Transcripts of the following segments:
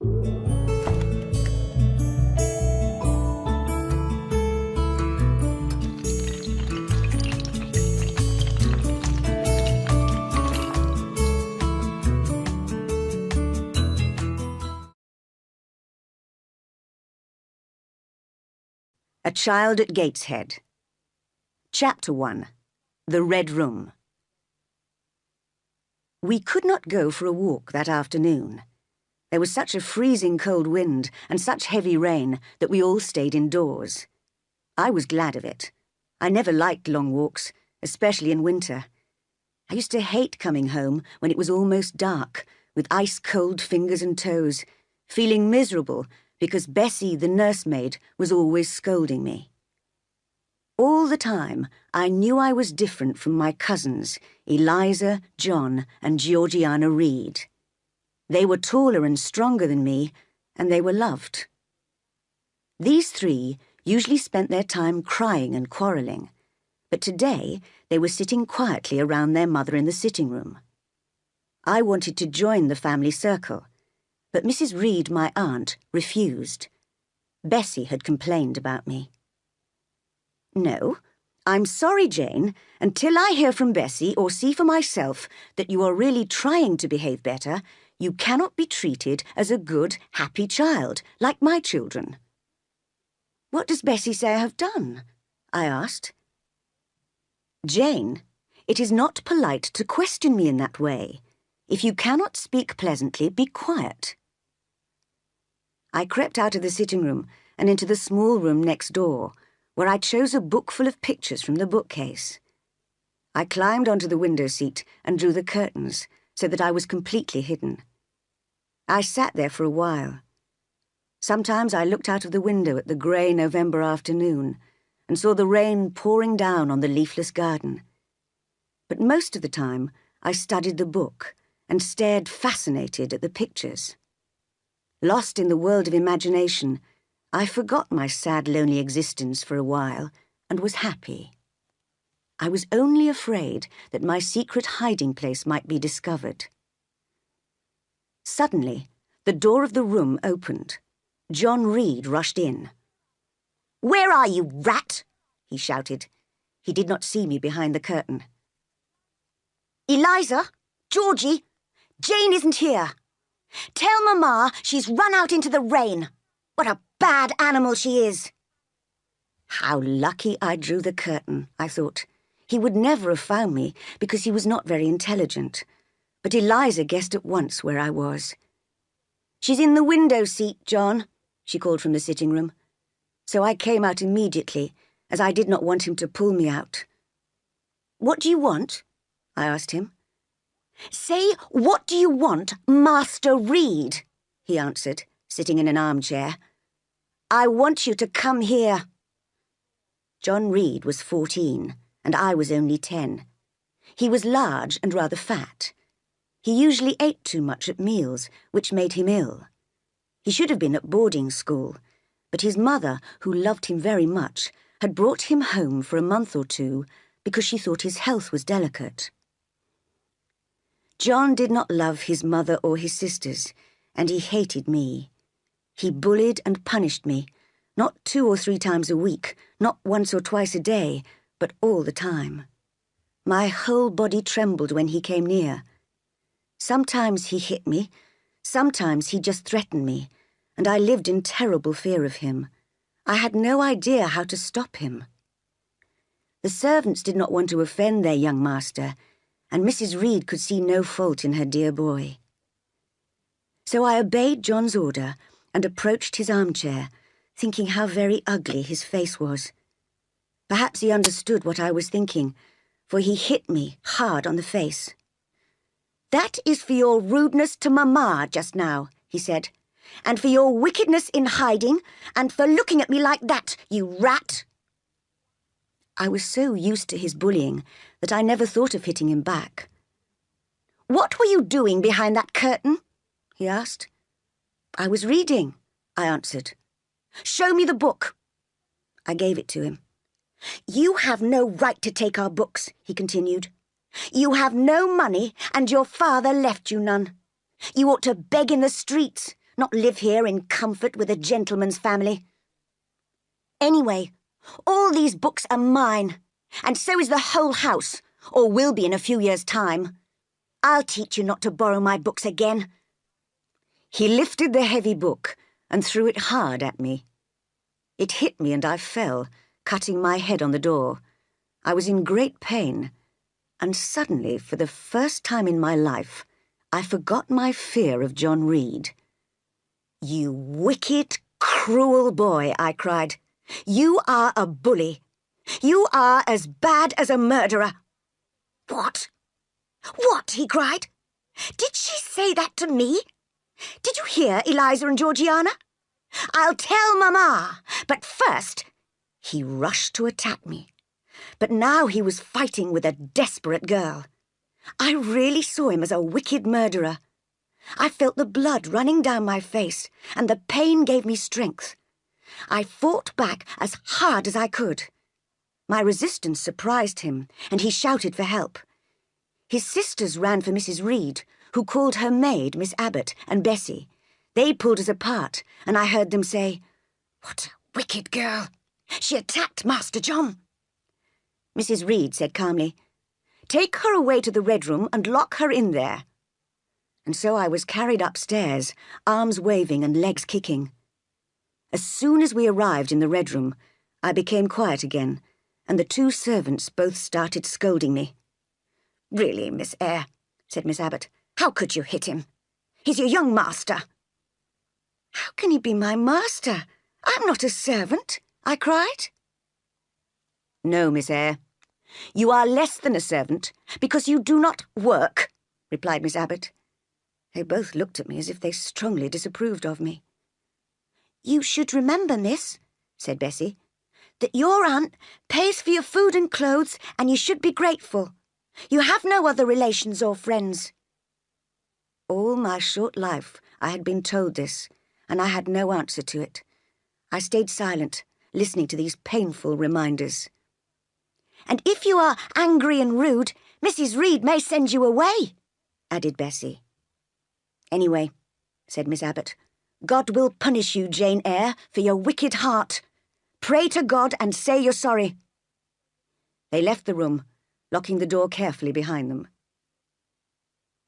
A Child at Gateshead. Chapter 1. The Red Room. We could not go for a walk that afternoon. There was such a freezing cold wind and such heavy rain that we all stayed indoors. I was glad of it. I never liked long walks, especially in winter. I used to hate coming home when it was almost dark, with ice-cold fingers and toes, feeling miserable because Bessie, the nursemaid, was always scolding me. All the time, I knew I was different from my cousins, Eliza, John, and Georgiana Reed. They were taller and stronger than me, and they were loved. These three usually spent their time crying and quarrelling, but today they were sitting quietly around their mother in the sitting room. I wanted to join the family circle, but Mrs. Reed, my aunt, refused. Bessie had complained about me. "No, I'm sorry, Jane. Until I hear from Bessie or see for myself that you are really trying to behave better, you cannot be treated as a good, happy child, like my children." "What does Bessie say I have done?" I asked. "Jane, it is not polite to question me in that way. If you cannot speak pleasantly, be quiet." I crept out of the sitting room and into the small room next door, where I chose a book full of pictures from the bookcase. I climbed onto the window seat and drew the curtains so that I was completely hidden. I sat there for a while. Sometimes I looked out of the window at the grey November afternoon and saw the rain pouring down on the leafless garden. But most of the time, I studied the book and stared fascinated at the pictures. Lost in the world of imagination, I forgot my sad, lonely existence for a while and was happy. I was only afraid that my secret hiding place might be discovered. Suddenly, the door of the room opened. John Reed rushed in. "Where are you, rat?" he shouted. He did not see me behind the curtain. "Eliza! Georgie! Jane isn't here. Tell Mamma she's run out into the rain. What a bad animal she is." How lucky I drew the curtain, I thought. He would never have found me because he was not very intelligent. But Eliza guessed at once where I was. "She's in the window seat, John," she called from the sitting room. So I came out immediately, as I did not want him to pull me out. "What do you want?" I asked him. "Say, what do you want, Master Reed?" he answered, sitting in an armchair. "I want you to come here." John Reed was 14, and I was only 10. He was large and rather fat. He usually ate too much at meals, which made him ill. He should have been at boarding school, but his mother, who loved him very much, had brought him home for a month or two because she thought his health was delicate. John did not love his mother or his sisters, and he hated me. He bullied and punished me, not 2 or 3 times a week, not once or twice a day, but all the time. My whole body trembled when he came near. Sometimes he hit me, sometimes he just threatened me, and I lived in terrible fear of him. I had no idea how to stop him. The servants did not want to offend their young master, and Mrs. Reed could see no fault in her dear boy. So I obeyed John's order and approached his armchair, thinking how very ugly his face was. Perhaps he understood what I was thinking, for he hit me hard on the face. "That is for your rudeness to Mamma just now," he said, "and for your wickedness in hiding, and for looking at me like that, you rat." I was so used to his bullying that I never thought of hitting him back. "What were you doing behind that curtain?" he asked. "I was reading," I answered. "Show me the book." I gave it to him. "You have no right to take our books," he continued. "You have no money, and your father left you none. You ought to beg in the streets, not live here in comfort with a gentleman's family. Anyway, all these books are mine, and so is the whole house, or will be in a few years' time. I'll teach you not to borrow my books again." He lifted the heavy book and threw it hard at me. It hit me and I fell, cutting my head on the door. I was in great pain, and suddenly, for the first time in my life, I forgot my fear of John Reed. "You wicked, cruel boy," I cried. "You are a bully. You are as bad as a murderer." "What? What?" he cried. "Did she say that to me? Did you hear Eliza and Georgiana? I'll tell Mamma, but first—" He rushed to attack me, but now he was fighting with a desperate girl. I really saw him as a wicked murderer. I felt the blood running down my face, and the pain gave me strength. I fought back as hard as I could. My resistance surprised him, and he shouted for help. His sisters ran for Mrs. Reed, who called her maid Miss Abbott and Bessie. They pulled us apart, and I heard them say, "What a wicked girl! She attacked Master John." Mrs. Reed said calmly, "Take her away to the Red Room and lock her in there." And so I was carried upstairs, arms waving and legs kicking. As soon as we arrived in the Red Room, I became quiet again, and the two servants both started scolding me. "Really, Miss Eyre," said Miss Abbott, "how could you hit him? He's your young master." "How can he be my master? I'm not a servant," I cried. "No, Miss Eyre. You are less than a servant because you do not work," replied Miss Abbott. They both looked at me as if they strongly disapproved of me. "You should remember, miss," said Bessie, "that your aunt pays for your food and clothes, and you should be grateful. You have no other relations or friends." All my short life I had been told this, and I had no answer to it. I stayed silent, listening to these painful reminders. "And if you are angry and rude, Mrs. Reed may send you away," added Bessie. "Anyway," said Miss Abbott, "God will punish you, Jane Eyre, for your wicked heart. Pray to God and say you're sorry." They left the room, locking the door carefully behind them.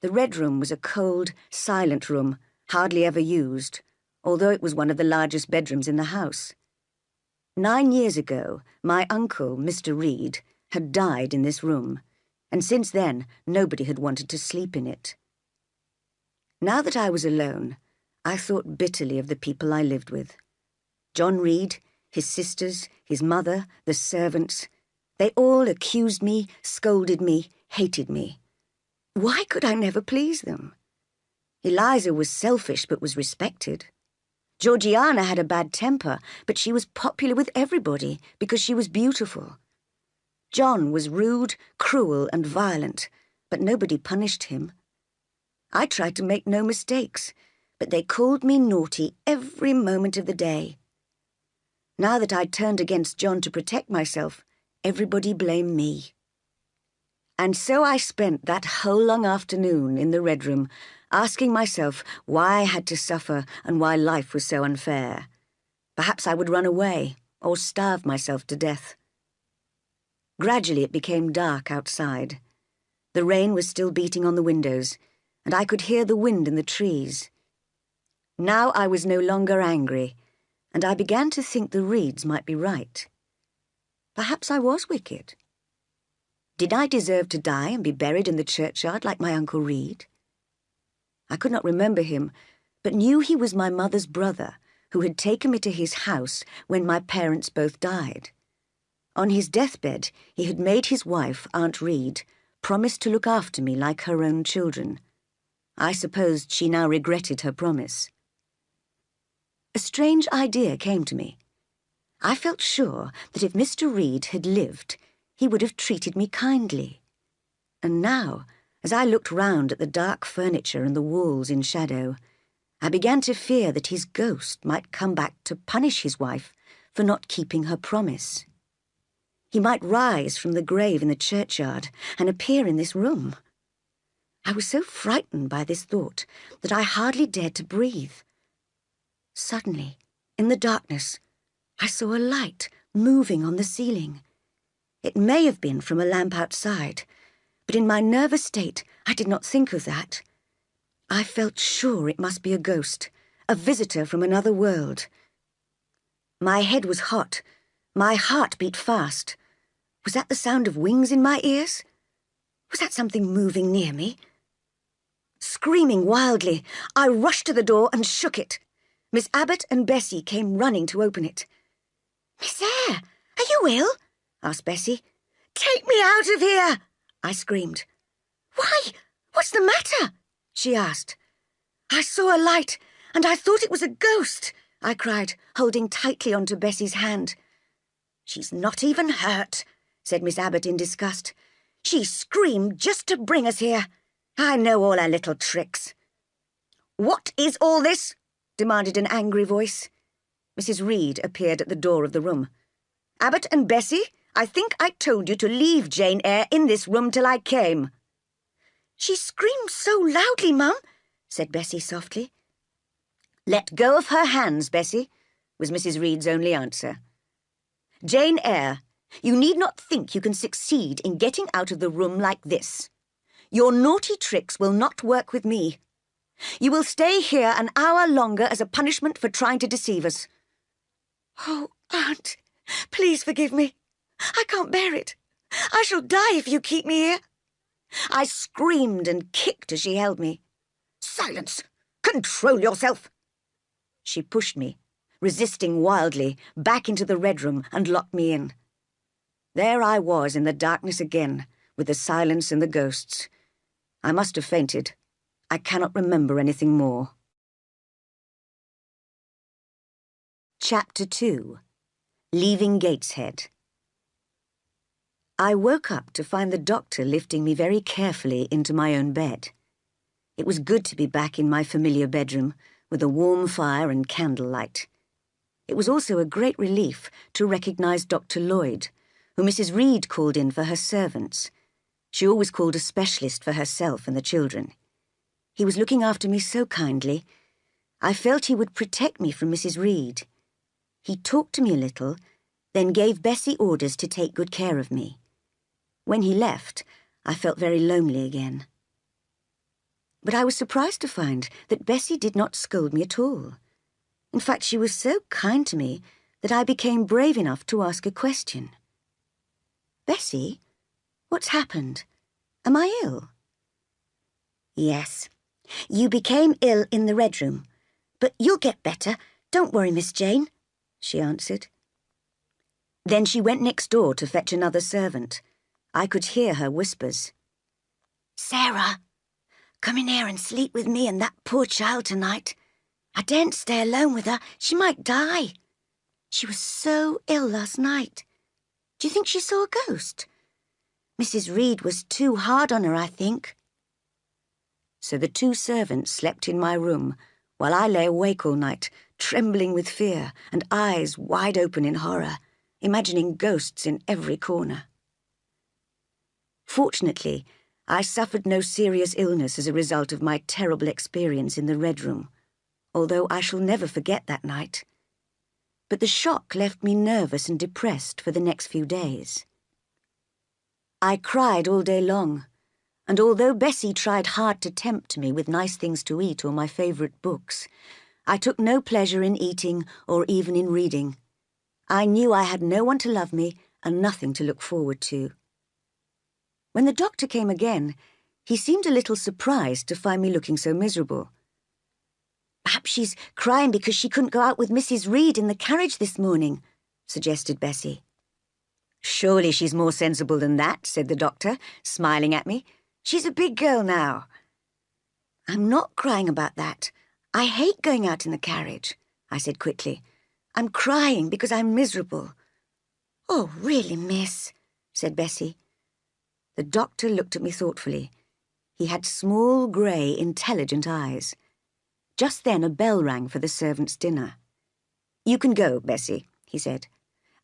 The Red Room was a cold, silent room, hardly ever used, although it was one of the largest bedrooms in the house. 9 years ago, my uncle, Mr. Reed, had died in this room, and since then nobody had wanted to sleep in it. Now that I was alone, I thought bitterly of the people I lived with. John Reed, his sisters, his mother, the servants, they all accused me, scolded me, hated me. Why could I never please them? Eliza was selfish but was respected. Georgiana had a bad temper, but she was popular with everybody because she was beautiful. John was rude, cruel, and violent, but nobody punished him. I tried to make no mistakes, but they called me naughty every moment of the day. Now that I'd turned against John to protect myself, everybody blamed me. And so I spent that whole long afternoon in the Red Room, asking myself why I had to suffer and why life was so unfair. Perhaps I would run away or starve myself to death. Gradually it became dark outside. The rain was still beating on the windows, and I could hear the wind in the trees. Now I was no longer angry, and I began to think the Reeds might be right. Perhaps I was wicked. Did I deserve to die and be buried in the churchyard like my Uncle Reed? I could not remember him, but knew he was my mother's brother, who had taken me to his house when my parents both died. On his deathbed, he had made his wife, Aunt Reed, promise to look after me like her own children. I supposed she now regretted her promise. A strange idea came to me. I felt sure that if Mr. Reed had lived, he would have treated me kindly. And now, as I looked round at the dark furniture and the walls in shadow, I began to fear that his ghost might come back to punish his wife for not keeping her promise. He might rise from the grave in the churchyard and appear in this room. I was so frightened by this thought that I hardly dared to breathe. suddenly, in the darkness, I saw a light moving on the ceiling. It may have been from a lamp outside, but in my nervous state, I did not think of that. I felt sure it must be a ghost, a visitor from another world. My head was hot. My heart beat fast. Was that the sound of wings in my ears? Was that something moving near me? Screaming wildly, I rushed to the door and shook it. Miss Abbott and Bessie came running to open it. "Miss Eyre, are you ill?" asked Bessie. "Take me out of here!" I screamed. "Why, what's the matter?" she asked. "I saw a light, and I thought it was a ghost," I cried, holding tightly onto Bessie's hand. "She's not even hurt," said Miss Abbott in disgust. "She screamed just to bring us here. I know all her little tricks." "What is all this?" demanded an angry voice. Mrs. Reed appeared at the door of the room. "Abbott and Bessie, I think I told you to leave Jane Eyre in this room till I came." "She screamed so loudly, Mum," said Bessie softly. "Let go of her hands, Bessie," was Mrs. Reed's only answer. "Jane Eyre, you need not think you can succeed in getting out of the room like this. Your naughty tricks will not work with me. You will stay here an hour longer as a punishment for trying to deceive us." "Oh, Aunt, please forgive me. I can't bear it. I shall die if you keep me here." I screamed and kicked as she held me. "Silence! Control yourself!" She pushed me, resisting wildly, back into the red room and locked me in. There I was in the darkness again, with the silence and the ghosts. I must have fainted. I cannot remember anything more. Chapter 2. Leaving Gateshead. I woke up to find the doctor lifting me very carefully into my own bed. It was good to be back in my familiar bedroom, with a warm fire and candlelight. It was also a great relief to recognise Dr. Lloyd, who Mrs. Reed called in for her servants. She always called a specialist for herself and the children. He was looking after me so kindly. I felt he would protect me from Mrs. Reed. He talked to me a little, then gave Bessie orders to take good care of me. When he left, I felt very lonely again. But I was surprised to find that Bessie did not scold me at all. In fact, she was so kind to me that I became brave enough to ask a question. "Bessie, what's happened? Am I ill?" "Yes, you became ill in the Red Room, but you'll get better. Don't worry, Miss Jane," she answered. Then she went next door to fetch another servant. I could hear her whispers. "Sarah, come in here and sleep with me and that poor child tonight. I daren't stay alone with her. She might die. She was so ill last night. Do you think she saw a ghost? Mrs. Reed was too hard on her, I think." So the two servants slept in my room while I lay awake all night, trembling with fear and eyes wide open in horror, imagining ghosts in every corner. Fortunately, I suffered no serious illness as a result of my terrible experience in the Red Room, although I shall never forget that night. But the shock left me nervous and depressed for the next few days. I cried all day long, and although Bessie tried hard to tempt me with nice things to eat or my favourite books, I took no pleasure in eating or even in reading. I knew I had no one to love me and nothing to look forward to. When the doctor came again, he seemed a little surprised to find me looking so miserable. "Perhaps she's crying because she couldn't go out with Mrs. Reed in the carriage this morning," suggested Bessie. "Surely she's more sensible than that," said the doctor, smiling at me. "She's a big girl now." "I'm not crying about that. I hate going out in the carriage," I said quickly. "I'm crying because I'm miserable." "Oh, really, miss," said Bessie. The doctor looked at me thoughtfully. He had small, grey, intelligent eyes. Just then a bell rang for the servants' dinner. "You can go, Bessie," he said.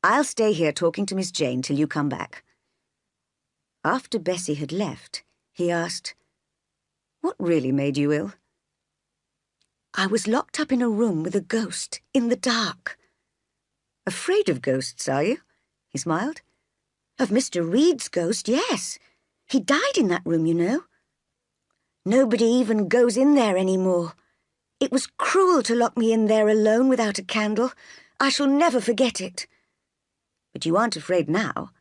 "I'll stay here talking to Miss Jane till you come back." After Bessie had left, he asked, "What really made you ill?" I was locked up in a room with a ghost, in the dark. Afraid of ghosts, are you? He smiled. Of Mr. Reed's ghost, yes. He died in that room, you know. Nobody even goes in there anymore. It was cruel to lock me in there alone without a candle. I shall never forget it. But you aren't afraid now.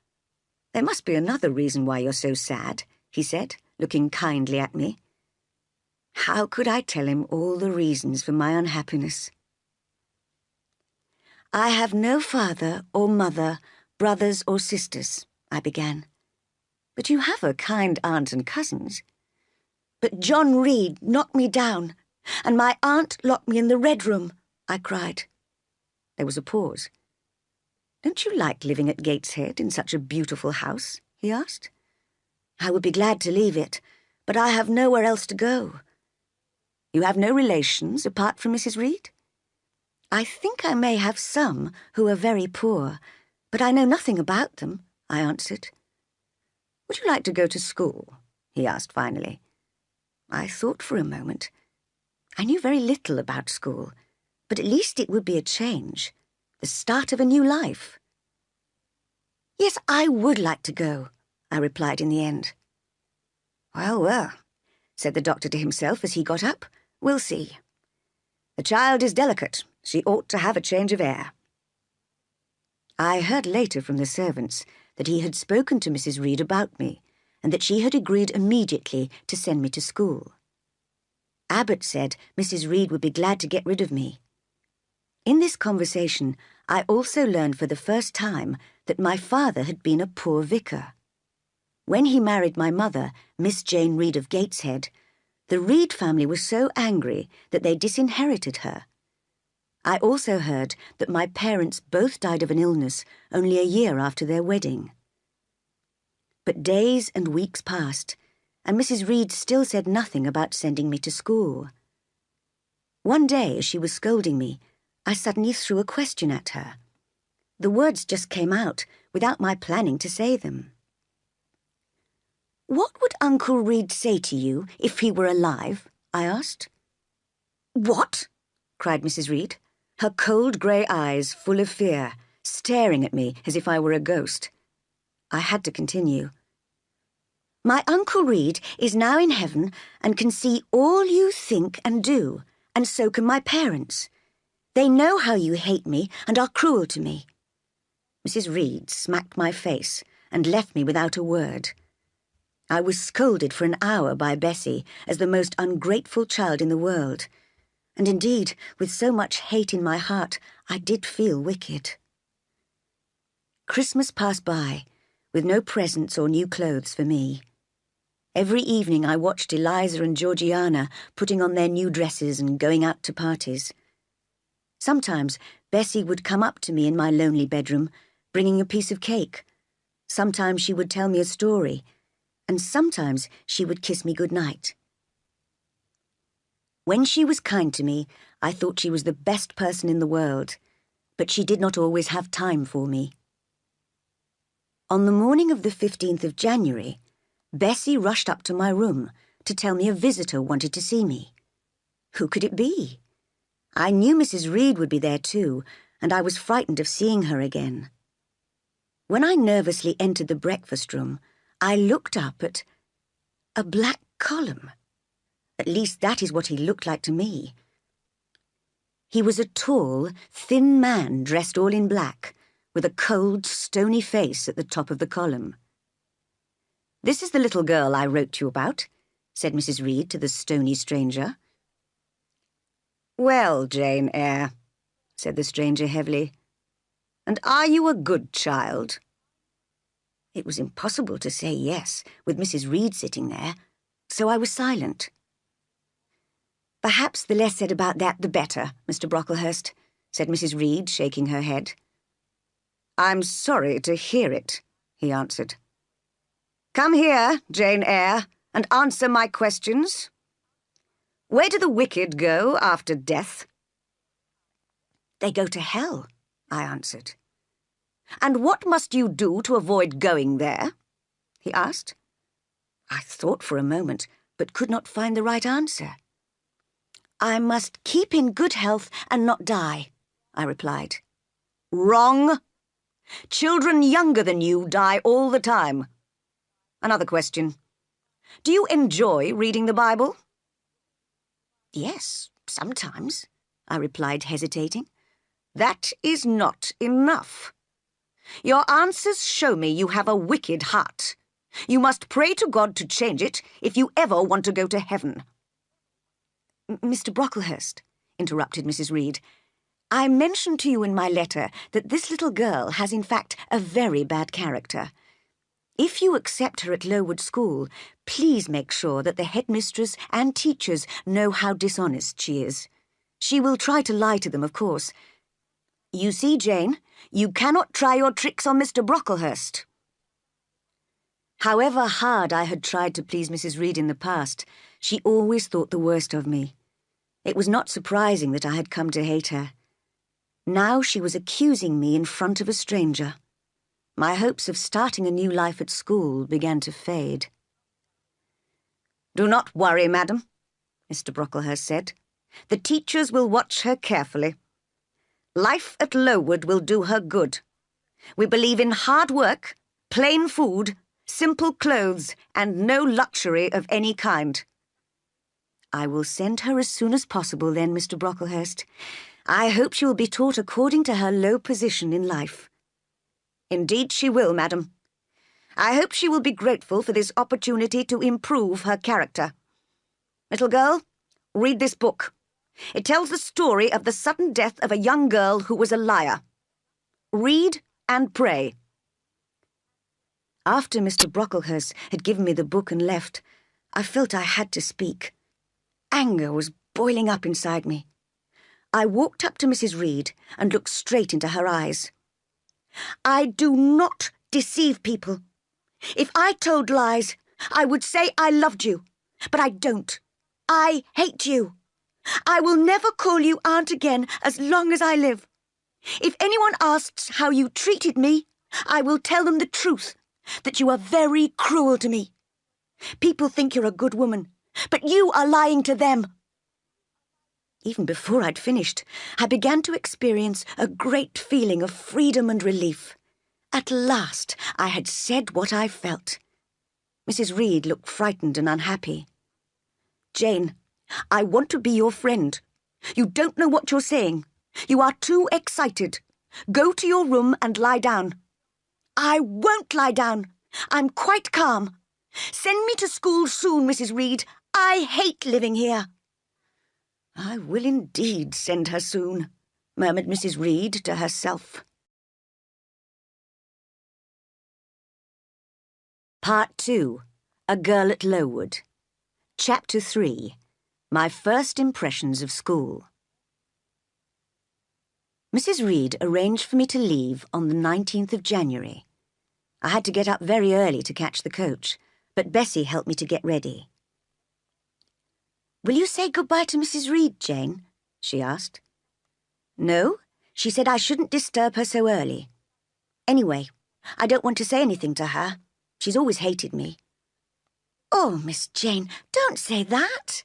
There must be another reason why you're so sad, he said, looking kindly at me. How could I tell him all the reasons for my unhappiness? I have no father or mother, brothers or sisters, I began. But you have a kind aunt and cousins. But John Reed knocked me down, and my aunt locked me in the Red Room, I cried. There was a pause. Don't you like living at Gateshead in such a beautiful house? He asked. I would be glad to leave it, but I have nowhere else to go. You have no relations apart from Mrs. Reed? I think I may have some who are very poor, but I know nothing about them, I answered. Would you like to go to school? He asked finally. I thought for a moment. I knew very little about school, but at least it would be a change, the start of a new life. Yes, I would like to go, I replied in the end. Well, well, said the doctor to himself as he got up. We'll see. The child is delicate. She ought to have a change of air. I heard later from the servants that he had spoken to Mrs. Reed about me, and that she had agreed immediately to send me to school. Abbott said Mrs. Reed would be glad to get rid of me. In this conversation, I also learned for the first time that my father had been a poor vicar. When he married my mother, Miss Jane Reed of Gateshead, the Reed family was so angry that they disinherited her. I also heard that my parents both died of an illness only a year after their wedding. But days and weeks passed, and Mrs. Reed still said nothing about sending me to school. One day, as she was scolding me, I suddenly threw a question at her. The words just came out without my planning to say them. What would Uncle Reed say to you if he were alive? I asked. What? Cried Mrs. Reed, her cold grey eyes full of fear, staring at me as if I were a ghost. I had to continue. My Uncle Reed is now in heaven and can see all you think and do, and so can my parents. They know how you hate me and are cruel to me. Mrs. Reed smacked my face and left me without a word. I was scolded for an hour by Bessie as the most ungrateful child in the world. And indeed, with so much hate in my heart, I did feel wicked. Christmas passed by, with no presents or new clothes for me. Every evening I watched Eliza and Georgiana putting on their new dresses and going out to parties. Sometimes Bessie would come up to me in my lonely bedroom, bringing a piece of cake. Sometimes she would tell me a story, and sometimes she would kiss me good night. When she was kind to me, I thought she was the best person in the world, but she did not always have time for me. On the morning of the 15th of January, Bessie rushed up to my room to tell me a visitor wanted to see me. Who could it be? I knew Mrs. Reed would be there too, and I was frightened of seeing her again. When I nervously entered the breakfast room, I looked up at a black column. At least that is what he looked like to me. He was a tall, thin man dressed all in black, with a cold, stony face at the top of the column. This is the little girl I wrote to you about, said Mrs. Reed to the stony stranger. Well, Jane Eyre, said the stranger heavily, and are you a good child? It was impossible to say yes, with Mrs. Reed sitting there, so I was silent. Perhaps the less said about that, the better, Mr. Brocklehurst, said Mrs. Reed, shaking her head. I'm sorry to hear it, he answered. Come here, Jane Eyre, and answer my questions. Where do the wicked go after death? They go to hell, I answered. And what must you do to avoid going there? He asked. I thought for a moment, but could not find the right answer. I must keep in good health and not die, I replied. Wrong. Children younger than you die all the time. Another question. Do you enjoy reading the Bible? Yes, sometimes, I replied, hesitating. That is not enough. Your answers show me you have a wicked heart. You must pray to God to change it if you ever want to go to heaven. Mr. Brocklehurst, interrupted Mrs. Reed, I mentioned to you in my letter that this little girl has in fact a very bad character. If you accept her at Lowood School, please make sure that the headmistress and teachers know how dishonest she is. She will try to lie to them, of course. You see, Jane, you cannot try your tricks on Mr. Brocklehurst. However hard I had tried to please Mrs. Reed in the past, she always thought the worst of me. It was not surprising that I had come to hate her. Now she was accusing me in front of a stranger. My hopes of starting a new life at school began to fade. Do not worry, madam, Mr. Brocklehurst said. The teachers will watch her carefully. Life at Lowood will do her good. We believe in hard work, plain food, simple clothes, and no luxury of any kind. I will send her as soon as possible then, Mr. Brocklehurst. I hope she will be taught according to her low position in life. Indeed she will, madam. I hope she will be grateful for this opportunity to improve her character. Little girl, read this book. It tells the story of the sudden death of a young girl who was a liar. Read and pray. After Mr. Brocklehurst had given me the book and left, I felt I had to speak. Anger was boiling up inside me. I walked up to Mrs. Reed and looked straight into her eyes. I do not deceive people. If I told lies, I would say I loved you, but I don't. I hate you. I will never call you aunt again as long as I live. If anyone asks how you treated me, I will tell them the truth, that you are very cruel to me. People think you're a good woman, but you are lying to them. Even before I'd finished, I began to experience a great feeling of freedom and relief. At last, I had said what I felt. Mrs. Reed looked frightened and unhappy. Jane, I want to be your friend. You don't know what you're saying. You are too excited. Go to your room and lie down. I won't lie down. I'm quite calm. Send me to school soon, Mrs. Reed. I hate living here. I will indeed send her soon, murmured Mrs. Reed to herself. Part 2. A Girl at Lowood. Chapter 3. My First Impressions of School. Mrs. Reed arranged for me to leave on the 19th of January. I had to get up very early to catch the coach, but Bessie helped me to get ready. Will you say goodbye to Mrs. Reed, Jane? She asked. No, she said I shouldn't disturb her so early. Anyway, I don't want to say anything to her. She's always hated me. Oh, Miss Jane, don't say that.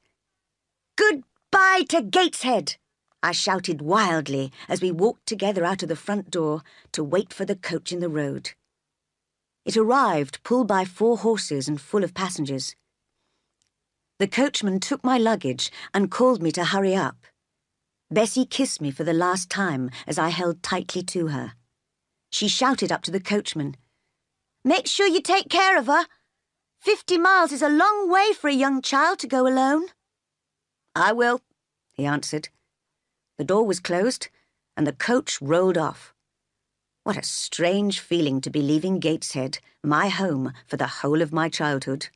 Goodbye to Gateshead, I shouted wildly as we walked together out of the front door to wait for the coach in the road. It arrived, pulled by 4 horses and full of passengers. The coachman took my luggage and called me to hurry up. Bessie kissed me for the last time as I held tightly to her. She shouted up to the coachman, "Make sure you take care of her. 50 miles is a long way for a young child to go alone." "I will," he answered. The door was closed and the coach rolled off. What a strange feeling to be leaving Gateshead, my home, for the whole of my childhood.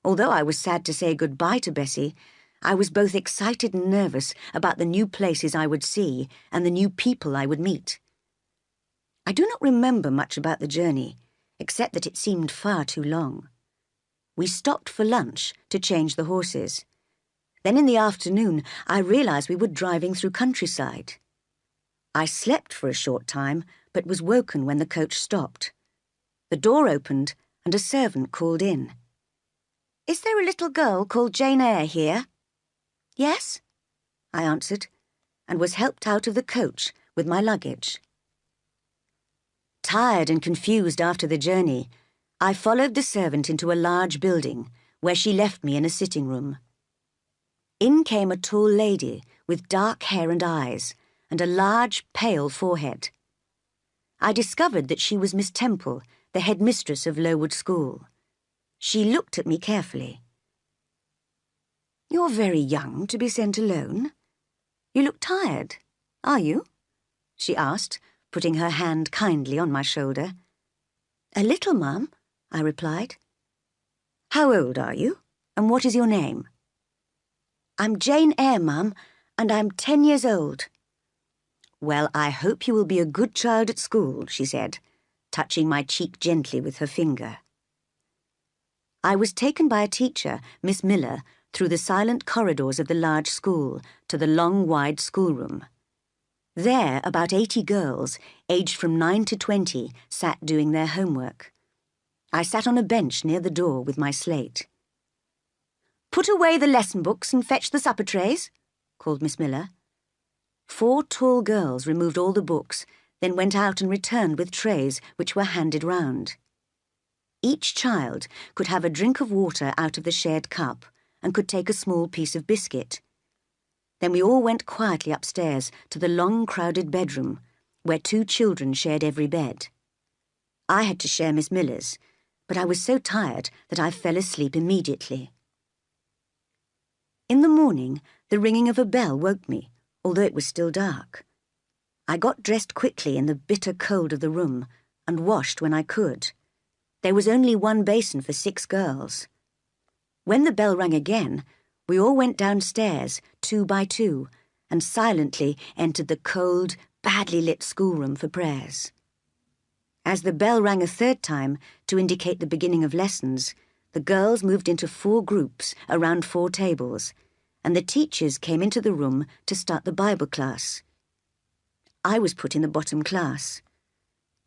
Although I was sad to say goodbye to Bessie, I was both excited and nervous about the new places I would see and the new people I would meet. I do not remember much about the journey, except that it seemed far too long. We stopped for lunch to change the horses. Then in the afternoon, I realized we were driving through countryside. I slept for a short time, but was woken when the coach stopped. The door opened and a servant called in. "Is there a little girl called Jane Eyre here?" "Yes," I answered, and was helped out of the coach with my luggage. Tired and confused after the journey, I followed the servant into a large building, where she left me in a sitting room. In came a tall lady with dark hair and eyes, and a large, pale forehead. I discovered that she was Miss Temple, the headmistress of Lowood School. She looked at me carefully. "You're very young to be sent alone. You look tired, are you?" she asked, putting her hand kindly on my shoulder. "A little, ma'am," I replied. "How old are you, and what is your name?" "I'm Jane Eyre, ma'am, and I'm 10 years old." "Well, I hope you will be a good child at school," she said, touching my cheek gently with her finger. I was taken by a teacher, Miss Miller, through the silent corridors of the large school to the long, wide schoolroom. There, about 80 girls, aged from 9 to 20, sat doing their homework. I sat on a bench near the door with my slate. "Put away the lesson books and fetch the supper trays," called Miss Miller. 4 tall girls removed all the books, then went out and returned with trays which were handed round. Each child could have a drink of water out of the shared cup and could take a small piece of biscuit. Then we all went quietly upstairs to the long, crowded bedroom, where 2 children shared every bed. I had to share Miss Miller's, but I was so tired that I fell asleep immediately. In the morning, the ringing of a bell woke me, although it was still dark. I got dressed quickly in the bitter cold of the room and washed when I could. There was only 1 basin for 6 girls. When the bell rang again, we all went downstairs, 2 by 2, and silently entered the cold, badly lit schoolroom for prayers. As the bell rang a 3rd time to indicate the beginning of lessons, the girls moved into 4 groups around 4 tables, and the teachers came into the room to start the Bible class. I was put in the bottom class.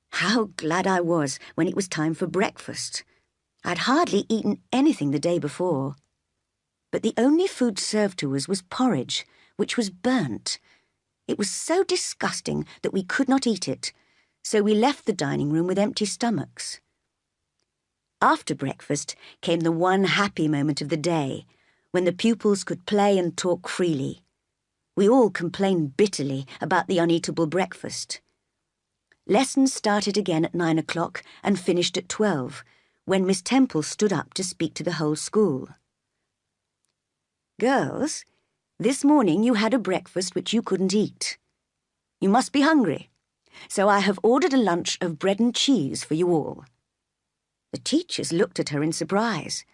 How glad I was when it was time for breakfast. I'd hardly eaten anything the day before. But the only food served to us was porridge, which was burnt. It was so disgusting that we could not eat it, so we left the dining room with empty stomachs. After breakfast came the one happy moment of the day, when the pupils could play and talk freely. We all complained bitterly about the uneatable breakfast. Lessons started again at 9 o'clock and finished at 12, when Miss Temple stood up to speak to the whole school. "Girls, this morning you had a breakfast which you couldn't eat. You must be hungry, so I have ordered a lunch of bread and cheese for you all." The teachers looked at her in surprise.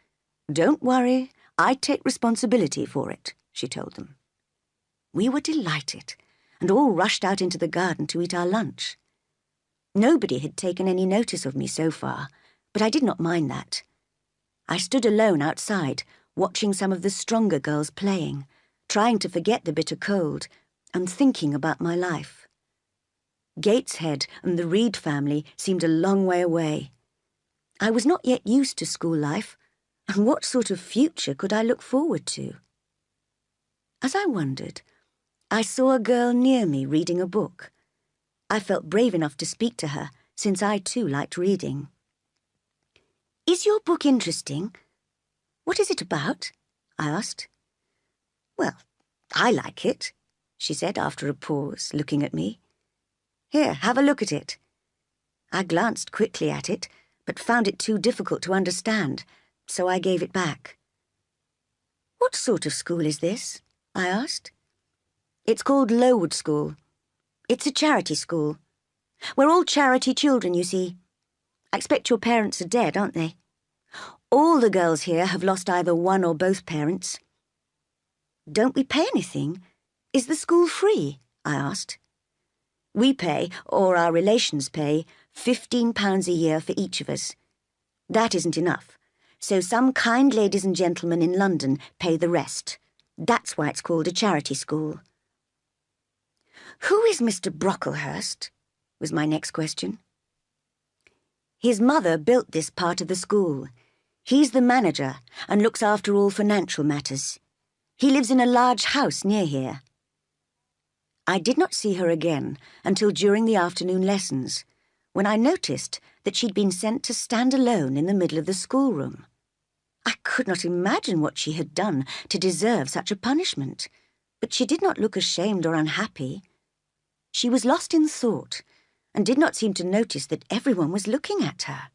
"Don't worry, I take responsibility for it," she told them. We were delighted, and all rushed out into the garden to eat our lunch. Nobody had taken any notice of me so far, but I did not mind that. I stood alone outside, watching some of the stronger girls playing, trying to forget the bitter cold, and thinking about my life. Gateshead and the Reed family seemed a long way away. I was not yet used to school life, and what sort of future could I look forward to? As I wondered, I saw a girl near me reading a book. I felt brave enough to speak to her, since I too liked reading. "Is your book interesting? What is it about?" I asked. "Well, I like it," she said after a pause, looking at me. "Here, have a look at it." I glanced quickly at it, but found it too difficult to understand, so I gave it back. "What sort of school is this?" I asked. "It's called Lowood School. It's a charity school. We're all charity children, you see. I expect your parents are dead, aren't they? All the girls here have lost either one or both parents." "Don't we pay anything? Is the school free?" I asked. "We pay, or our relations pay, £15 a year for each of us. That isn't enough, so some kind ladies and gentlemen in London pay the rest. That's why it's called a charity school." "Who is Mr. Brocklehurst?" was my next question. "His mother built this part of the school. He's the manager and looks after all financial matters. He lives in a large house near here." I did not see her again until during the afternoon lessons, when I noticed that she'd been sent to stand alone in the middle of the schoolroom. I could not imagine what she had done to deserve such a punishment, but she did not look ashamed or unhappy. She was lost in thought and did not seem to notice that everyone was looking at her.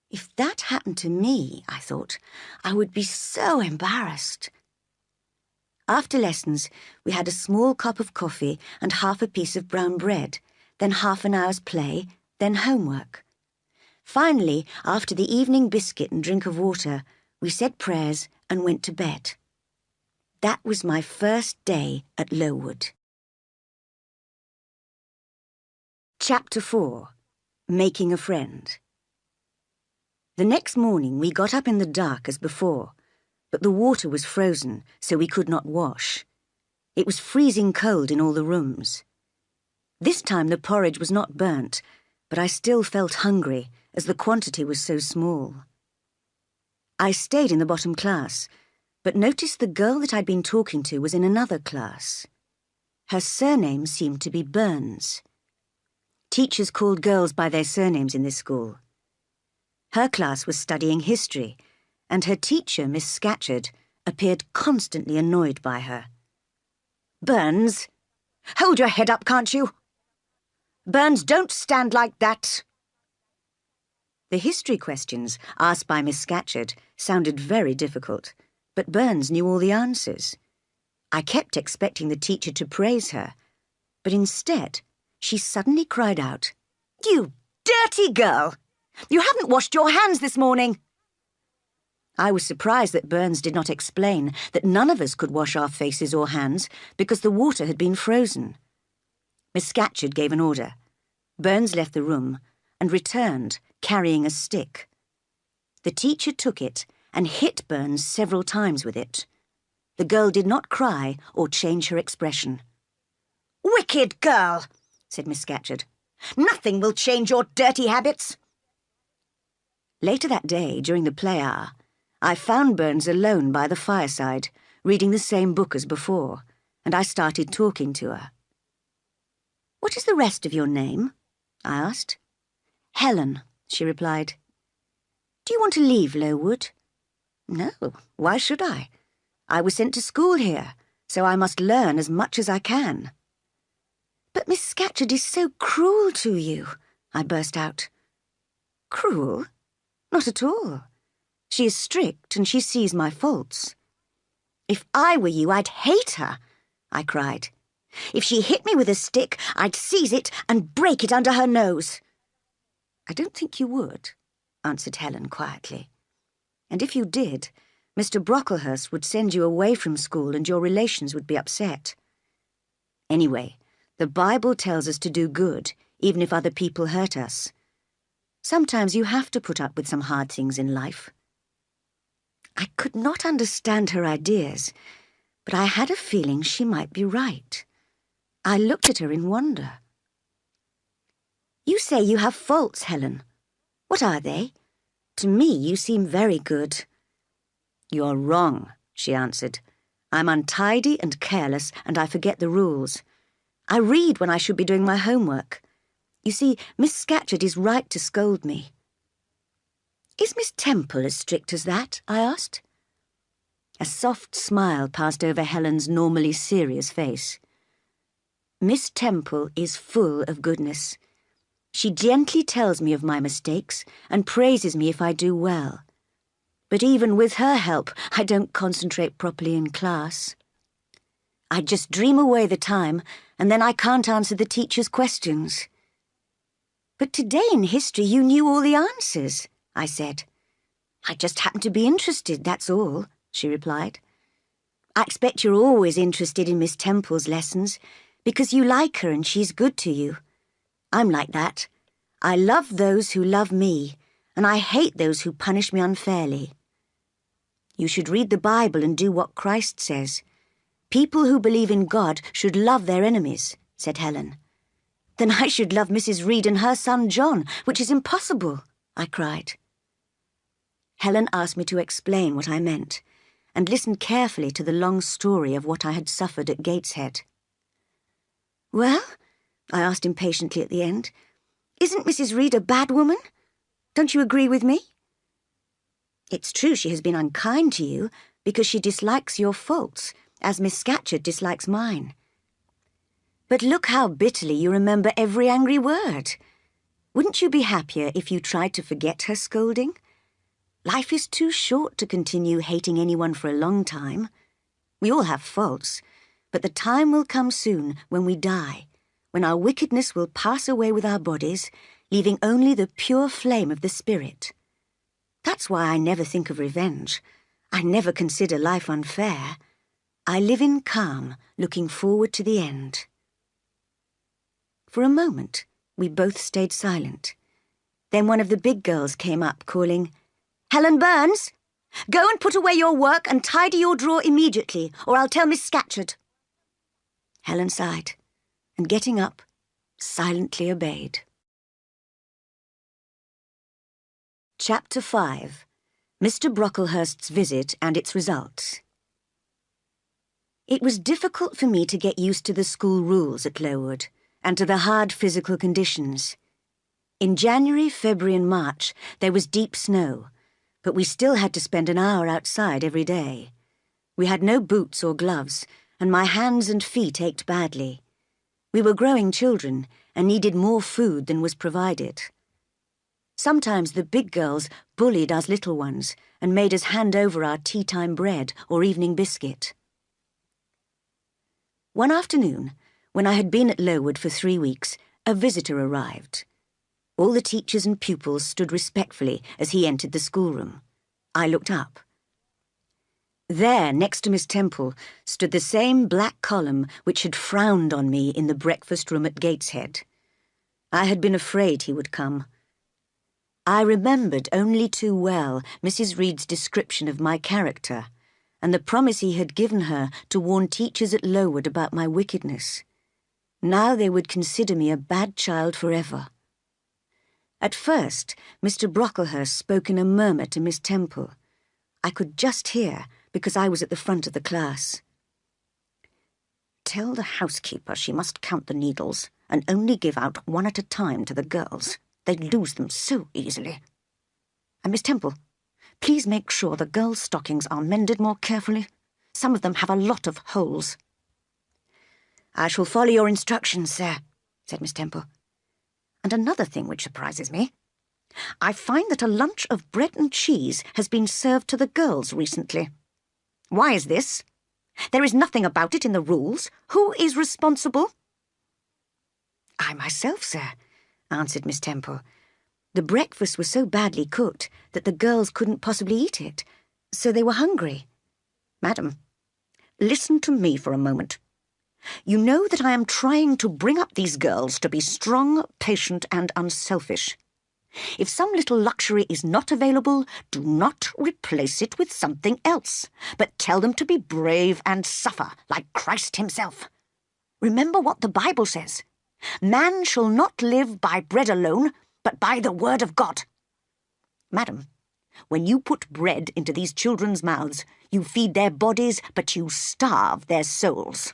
If that happened to me, I thought, I would be so embarrassed. After lessons, we had a small cup of coffee and half a piece of brown bread, then half an hour's play, then homework. Finally, after the evening biscuit and drink of water, we said prayers and went to bed. That was my first day at Lowood. Chapter 4. Making a Friend. The next morning we got up in the dark as before, but the water was frozen, so we could not wash. It was freezing cold in all the rooms. This time the porridge was not burnt, but I still felt hungry, as the quantity was so small. I stayed in the bottom class, but noticed the girl that I'd been talking to was in another class. Her surname seemed to be Burns. Teachers called girls by their surnames in this school. Her class was studying history, and her teacher, Miss Scatcherd, appeared constantly annoyed by her. "Burns, hold your head up, can't you? Burns, don't stand like that." The history questions asked by Miss Scatcherd sounded very difficult, but Burns knew all the answers. I kept expecting the teacher to praise her, but instead, she suddenly cried out, "You dirty girl! You haven't washed your hands this morning!" I was surprised that Burns did not explain that none of us could wash our faces or hands because the water had been frozen. Miss Scatcherd gave an order. Burns left the room and returned carrying a stick. The teacher took it and hit Burns several times with it. The girl did not cry or change her expression. "Wicked girl," said Miss Scatcherd. "Nothing will change your dirty habits." Later that day, during the play hour, I found Burns alone by the fireside, reading the same book as before, and I started talking to her. "What is the rest of your name?" I asked. "Helen," she replied. "Do you want to leave Lowood?" "No, why should I? I was sent to school here, so I must learn as much as I can." "But Miss Scatcherd is so cruel to you," I burst out. "Cruel? Not at all. She is strict and she sees my faults." "If I were you, I'd hate her," I cried. "If she hit me with a stick, I'd seize it and break it under her nose." "I don't think you would," answered Helen quietly. "And if you did, Mr. Brocklehurst would send you away from school and your relations would be upset. Anyway, the Bible tells us to do good, even if other people hurt us. Sometimes you have to put up with some hard things in life." I could not understand her ideas, but I had a feeling she might be right. I looked at her in wonder. "You say you have faults, Helen. What are they? To me, you seem very good." "You're wrong," she answered. "I'm untidy and careless, and I forget the rules. I read when I should be doing my homework. You see, Miss Scatcherd is right to scold me." "Is Miss Temple as strict as that?" I asked. A soft smile passed over Helen's normally serious face. "Miss Temple is full of goodness. She gently tells me of my mistakes and praises me if I do well. But even with her help, I don't concentrate properly in class. I just dream away the time, and then I can't answer the teacher's questions." "But today in history you knew all the answers," I said. "I just happened to be interested, that's all," she replied. "I expect you're always interested in Miss Temple's lessons, because you like her and she's good to you. I'm like that. I love those who love me, and I hate those who punish me unfairly." "You should read the Bible and do what Christ says. People who believe in God should love their enemies," said Helen. "Then I should love Mrs. Reed and her son John, which is impossible," I cried. Helen asked me to explain what I meant, and listened carefully to the long story of what I had suffered at Gateshead. Well, I asked impatiently at the end, isn't Mrs. Reed a bad woman? Don't you agree with me? It's true she has been unkind to you because she dislikes your faults, as Miss Scatcherd dislikes mine. But look how bitterly you remember every angry word. Wouldn't you be happier if you tried to forget her scolding? Life is too short to continue hating anyone for a long time. We all have faults, but the time will come soon when we die, when our wickedness will pass away with our bodies, leaving only the pure flame of the spirit. That's why I never think of revenge. I never consider life unfair. I live in calm, looking forward to the end. For a moment, we both stayed silent. Then one of the big girls came up, calling, "Helen Burns, go and put away your work and tidy your drawer immediately, or I'll tell Miss Scatcherd." Helen sighed, and getting up, silently obeyed. Chapter 5. Mr. Brocklehurst's Visit and its Results. It was difficult for me to get used to the school rules at Lowood, and to the hard physical conditions. In January, February and March, there was deep snow, but we still had to spend an hour outside every day. We had no boots or gloves, and my hands and feet ached badly. We were growing children, and needed more food than was provided. Sometimes the big girls bullied us little ones, and made us hand over our tea-time bread or evening biscuit. One afternoon, when I had been at Lowood for 3 weeks, a visitor arrived. All the teachers and pupils stood respectfully as he entered the schoolroom. I looked up. There, next to Miss Temple, stood the same black column which had frowned on me in the breakfast room at Gateshead. I had been afraid he would come. I remembered only too well Mrs. Reed's description of my character, and the promise he had given her to warn teachers at Lowood about my wickedness. Now they would consider me a bad child forever. At first, Mr. Brocklehurst spoke in a murmur to Miss Temple. I could just hear, because I was at the front of the class. "Tell the housekeeper she must count the needles, and only give out one at a time to the girls. They lose them so easily. And Miss Temple, please make sure the girls' stockings are mended more carefully. Some of them have a lot of holes." "I shall follow your instructions, sir," said Miss Temple. "And another thing which surprises me. I find that a lunch of bread and cheese has been served to the girls recently. Why is this? There is nothing about it in the rules. Who is responsible?" "I myself, sir," answered Miss Temple. "The breakfast was so badly cooked that the girls couldn't possibly eat it, so they were hungry." "Madam, listen to me for a moment. You know that I am trying to bring up these girls to be strong, patient, and unselfish. If some little luxury is not available, do not replace it with something else, but tell them to be brave and suffer, like Christ himself. Remember what the Bible says. Man shall not live by bread alone, but by the word of God. Madam, when you put bread into these children's mouths, you feed their bodies, but you starve their souls."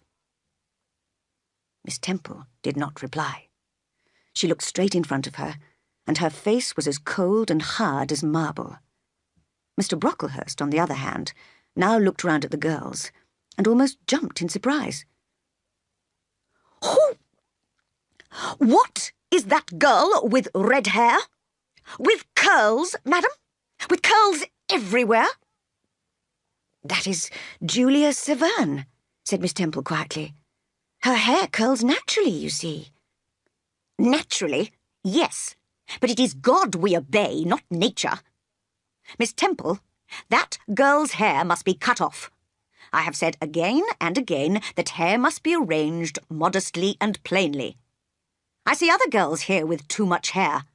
Miss Temple did not reply. She looked straight in front of her, and her face was as cold and hard as marble. Mr. Brocklehurst, on the other hand, now looked round at the girls, and almost jumped in surprise. "Who? What is that girl with red hair? With curls, madam? With curls everywhere?" "That is Julia Severn," said Miss Temple quietly. "Her hair curls naturally, you see." "Naturally, yes, but it is God we obey, not nature. Miss Temple, that girl's hair must be cut off. I have said again and again that hair must be arranged modestly and plainly. I see other girls here with too much hair.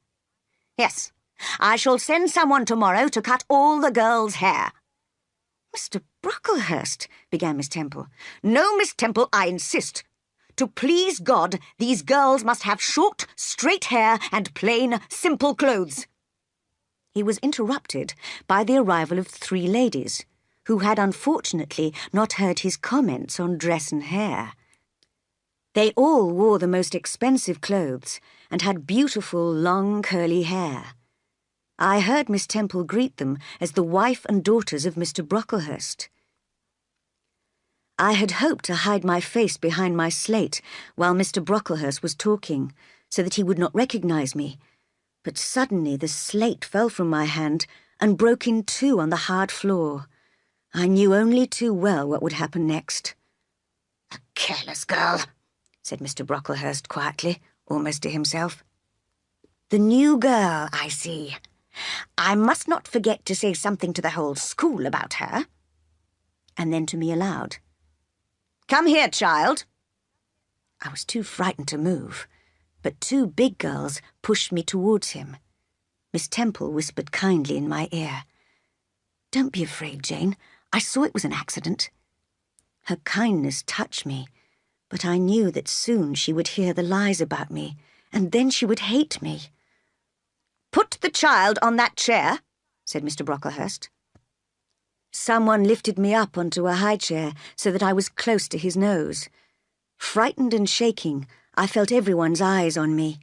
Yes, I shall send someone tomorrow to cut all the girls' hair." "Mr. Brocklehurst," began Miss Temple. "No, Miss Temple, I insist. To please God, these girls must have short, straight hair and plain, simple clothes." He was interrupted by the arrival of 3 ladies, who had unfortunately not heard his comments on dress and hair. They all wore the most expensive clothes and had beautiful, long, curly hair. I heard Miss Temple greet them as the wife and daughters of Mr. Brocklehurst. I had hoped to hide my face behind my slate while Mr. Brocklehurst was talking, so that he would not recognize me. But suddenly the slate fell from my hand and broke in two on the hard floor. I knew only too well what would happen next. "A careless girl," said Mr. Brocklehurst quietly, almost to himself. "The new girl, I see. I must not forget to say something to the whole school about her." And then to me aloud, "Come here, child." I was too frightened to move, but two big girls pushed me towards him. Miss Temple whispered kindly in my ear, "Don't be afraid, Jane. I saw it was an accident." Her kindness touched me, but I knew that soon she would hear the lies about me, and then she would hate me. "Put the child on that chair," said Mr. Brocklehurst. Someone lifted me up onto a high chair so that I was close to his nose. Frightened and shaking, I felt everyone's eyes on me.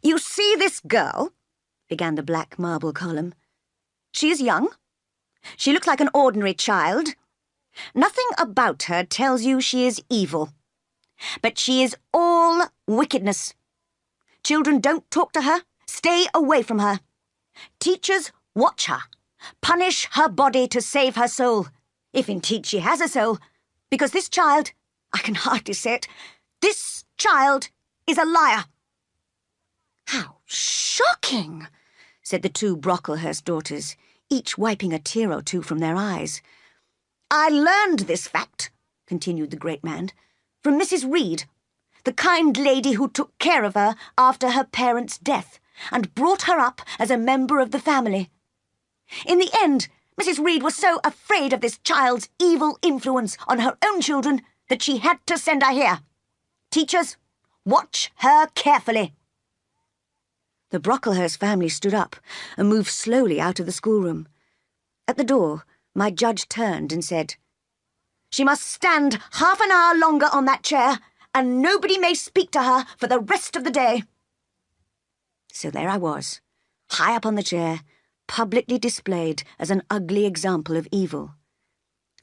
"You see this girl?" began the black marble column. "She is young. She looks like an ordinary child. Nothing about her tells you she is evil. But she is all wickedness. Children don't talk to her. Stay away from her. Teachers watch her. Punish her body to save her soul, if indeed she has a soul, because this child, I can hardly say it, this child is a liar." "How shocking!" said the two Brocklehurst daughters, each wiping a tear or two from their eyes. "I learned this fact," continued the great man, "from Mrs. Reed, the kind lady who took care of her after her parents' death and brought her up as a member of the family. In the end, Mrs. Reed was so afraid of this child's evil influence on her own children that she had to send her here. Teachers, watch her carefully." The Brocklehurst family stood up and moved slowly out of the schoolroom. At the door, my judge turned and said, "She must stand half an hour longer on that chair, and nobody may speak to her for the rest of the day." So there I was, high up on the chair, publicly displayed as an ugly example of evil.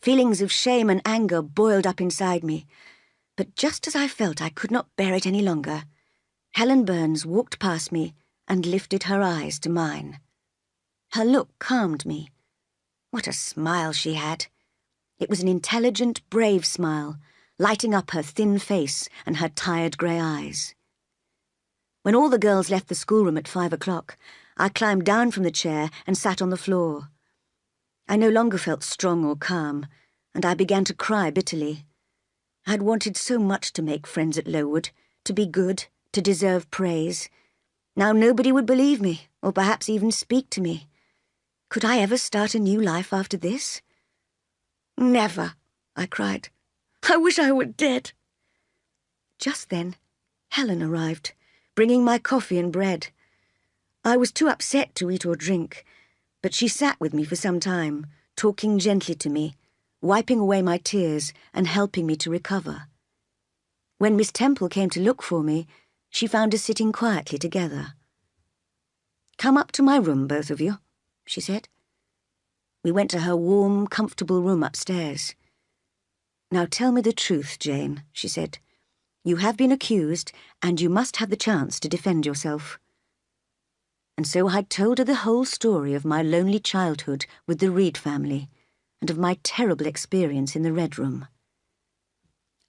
Feelings of shame and anger boiled up inside me, but just as I felt I could not bear it any longer, Helen Burns walked past me and lifted her eyes to mine. Her look calmed me. What a smile she had! It was an intelligent, brave smile, lighting up her thin face and her tired grey eyes. When all the girls left the schoolroom at 5 o'clock, I climbed down from the chair and sat on the floor. I no longer felt strong or calm, and I began to cry bitterly. I had wanted so much to make friends at Lowood, to be good, to deserve praise. Now nobody would believe me, or perhaps even speak to me. Could I ever start a new life after this? "Never," I cried. "I wish I were dead." Just then, Helen arrived, bringing my coffee and bread. I was too upset to eat or drink, but she sat with me for some time, talking gently to me, wiping away my tears and helping me to recover. When Miss Temple came to look for me, she found us sitting quietly together. "Come up to my room, both of you," she said. We went to her warm, comfortable room upstairs. "Now tell me the truth, Jane," she said. "You have been accused, and you must have the chance to defend yourself." And so I told her the whole story of my lonely childhood with the Reed family, and of my terrible experience in the Red Room.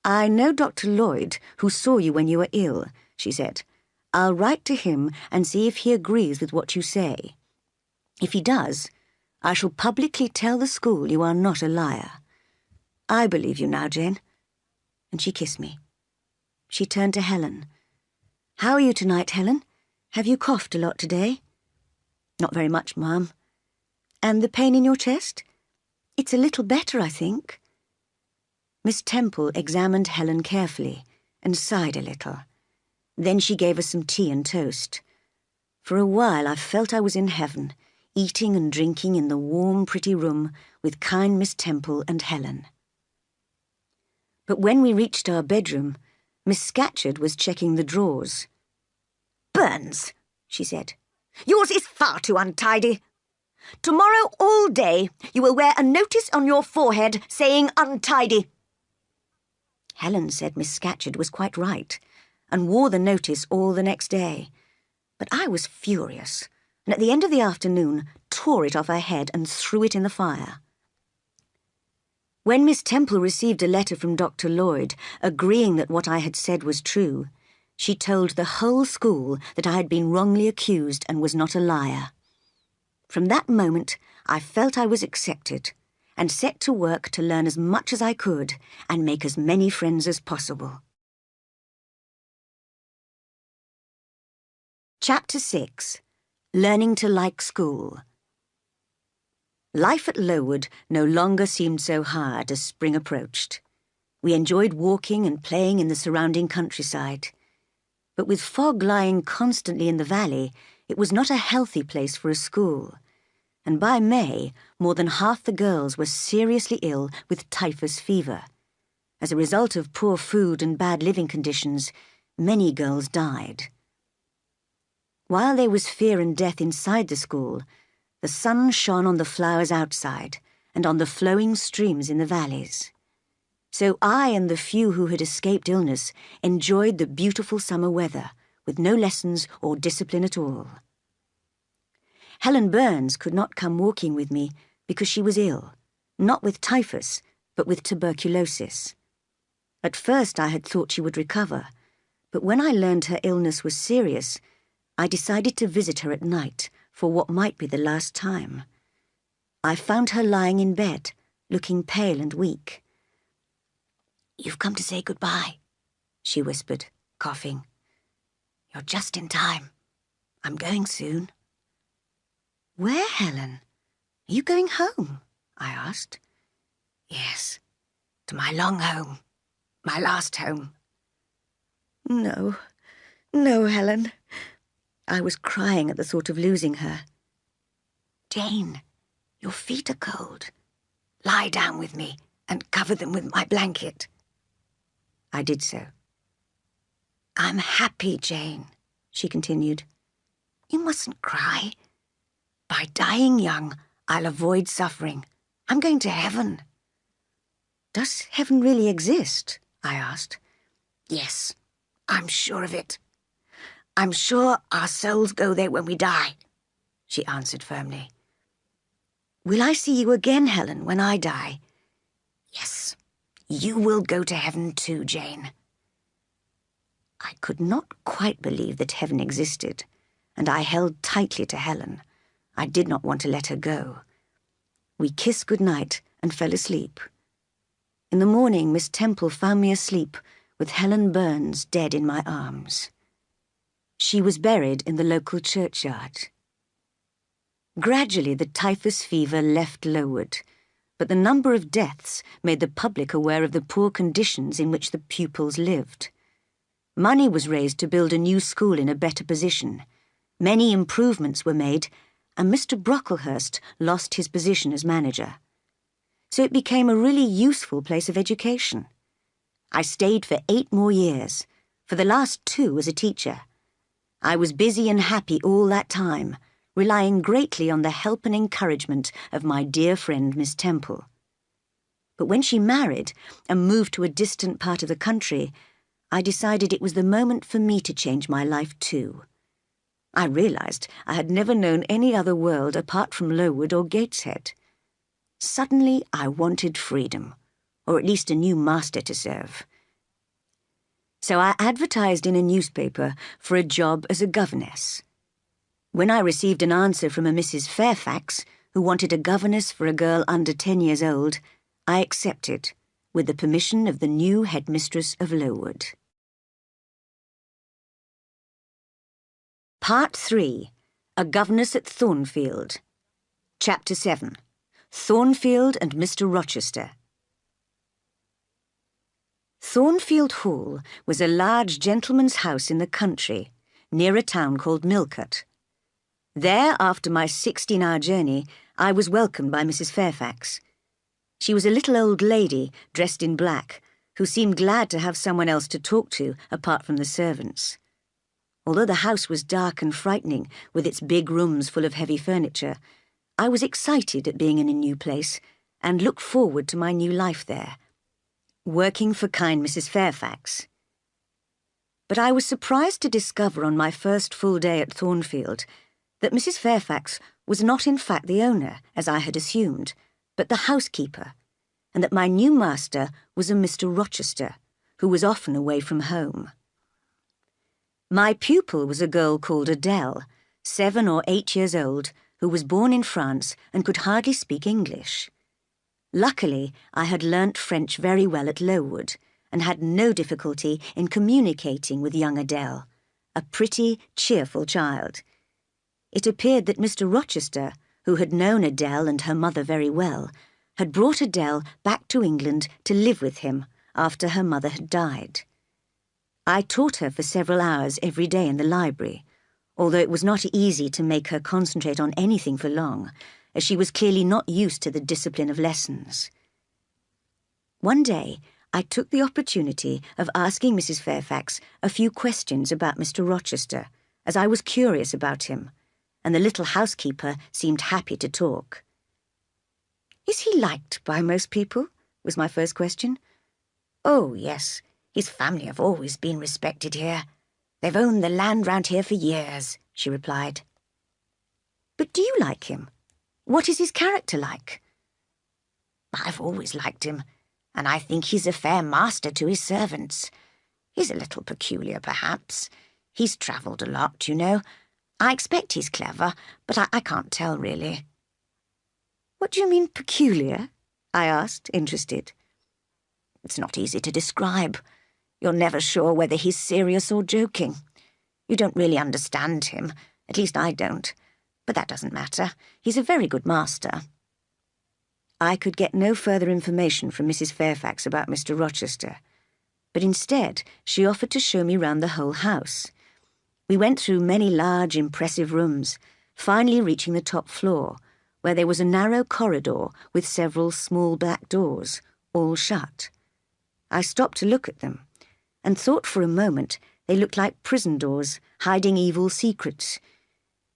"I know Dr. Lloyd, who saw you when you were ill," she said. "I'll write to him and see if he agrees with what you say. If he does, I shall publicly tell the school you are not a liar. I believe you now, Jane." And she kissed me. She turned to Helen. "How are you tonight, Helen? Have you coughed a lot today?" "Not very much, Ma'am." "And the pain in your chest?" "It's a little better, I think." Miss Temple examined Helen carefully and sighed a little. Then she gave us some tea and toast. For a while I felt I was in heaven, eating and drinking in the warm, pretty room with kind Miss Temple and Helen. But when we reached our bedroom, Miss Scatcherd was checking the drawers. "Burns," she said, "yours is far too untidy. Tomorrow all day you will wear a notice on your forehead saying untidy." Helen said Miss Scatcherd was quite right, and wore the notice all the next day. But I was furious, and at the end of the afternoon tore it off her head and threw it in the fire. When Miss Temple received a letter from Dr. Lloyd agreeing that what I had said was true, she told the whole school that I had been wrongly accused and was not a liar. From that moment, I felt I was accepted and set to work to learn as much as I could and make as many friends as possible. Chapter 6. Learning to Like School. Life at Lowood no longer seemed so hard as spring approached. We enjoyed walking and playing in the surrounding countryside. But with fog lying constantly in the valley, it was not a healthy place for a school. And by May, more than half the girls were seriously ill with typhus fever. As a result of poor food and bad living conditions, many girls died. While there was fear and death inside the school, the sun shone on the flowers outside and on the flowing streams in the valleys. So I and the few who had escaped illness enjoyed the beautiful summer weather, with no lessons or discipline at all. Helen Burns could not come walking with me because she was ill, not with typhus, but with tuberculosis. At first I had thought she would recover, but when I learned her illness was serious, I decided to visit her at night for what might be the last time. I found her lying in bed, looking pale and weak. "You've come to say goodbye," she whispered, coughing. "You're just in time. I'm going soon." "Where, Helen? Are you going home?" I asked. "Yes, to my long home, my last home." No, Helen. I was crying at the thought of losing her. "Jane, your feet are cold. Lie down with me and cover them with my blanket." I did so. "I'm happy, Jane," she continued. "You mustn't cry. By dying young, I'll avoid suffering. I'm going to heaven." "Does heaven really exist?" I asked. "Yes, I'm sure of it. I'm sure our souls go there when we die," she answered firmly. "Will I see you again, Helen, when I die?" "Yes, you will go to heaven too, Jane." I could not quite believe that heaven existed, and I held tightly to Helen. I did not want to let her go. We kissed goodnight and fell asleep. In the morning, Miss Temple found me asleep, with Helen Burns dead in my arms. She was buried in the local churchyard. Gradually, the typhus fever left Lowood, but the number of deaths made the public aware of the poor conditions in which the pupils lived. Money was raised to build a new school in a better position. Many improvements were made, and Mr. Brocklehurst lost his position as manager. So it became a really useful place of education. I stayed for 8 more years, for the last 2 as a teacher. I was busy and happy all that time, relying greatly on the help and encouragement of my dear friend Miss Temple. But when she married and moved to a distant part of the country, I decided it was the moment for me to change my life too. I realized I had never known any other world apart from Lowood or Gateshead. Suddenly I wanted freedom, or at least a new master to serve. So I advertised in a newspaper for a job as a governess. When I received an answer from a Mrs. Fairfax, who wanted a governess for a girl under 10 years old, I accepted, with the permission of the new headmistress of Lowood. Part 3. A Governess at Thornfield. Chapter 7. Thornfield and Mr. Rochester. Thornfield Hall was a large gentleman's house in the country, near a town called Millcote. There, after my 16-hour journey, I was welcomed by Mrs. Fairfax. She was a little old lady, dressed in black, who seemed glad to have someone else to talk to apart from the servants. Although the house was dark and frightening, with its big rooms full of heavy furniture, I was excited at being in a new place and looked forward to my new life there, working for kind Mrs. Fairfax. But I was surprised to discover on my first full day at Thornfield that Mrs. Fairfax was not in fact the owner, as I had assumed, but the housekeeper, and that my new master was a Mr. Rochester, who was often away from home. My pupil was a girl called Adele, 7 or 8 years old, who was born in France and could hardly speak English. Luckily, I had learnt French very well at Lowood, and had no difficulty in communicating with young Adele, a pretty, cheerful child. It appeared that Mr. Rochester, who had known Adele and her mother very well, had brought Adele back to England to live with him after her mother had died. I taught her for several hours every day in the library, although it was not easy to make her concentrate on anything for long, as she was clearly not used to the discipline of lessons. One day, I took the opportunity of asking Mrs. Fairfax a few questions about Mr. Rochester, as I was curious about him, and the little housekeeper seemed happy to talk. "Is he liked by most people?" was my first question. "Oh, yes. His family have always been respected here. They've owned the land round here for years," she replied. "But do you like him? What is his character like?" "I've always liked him, and I think he's a fair master to his servants. He's a little peculiar, perhaps. He's travelled a lot, you know. I expect he's clever, but I can't tell, really." "What do you mean, peculiar?" I asked, interested. "It's not easy to describe. You're never sure whether he's serious or joking. You don't really understand him, at least I don't. But that doesn't matter. He's a very good master." I could get no further information from Mrs. Fairfax about Mr. Rochester, but instead she offered to show me round the whole house. We went through many large, impressive rooms, finally reaching the top floor, where there was a narrow corridor with several small black doors, all shut. I stopped to look at them, and thought for a moment they looked like prison doors, hiding evil secrets.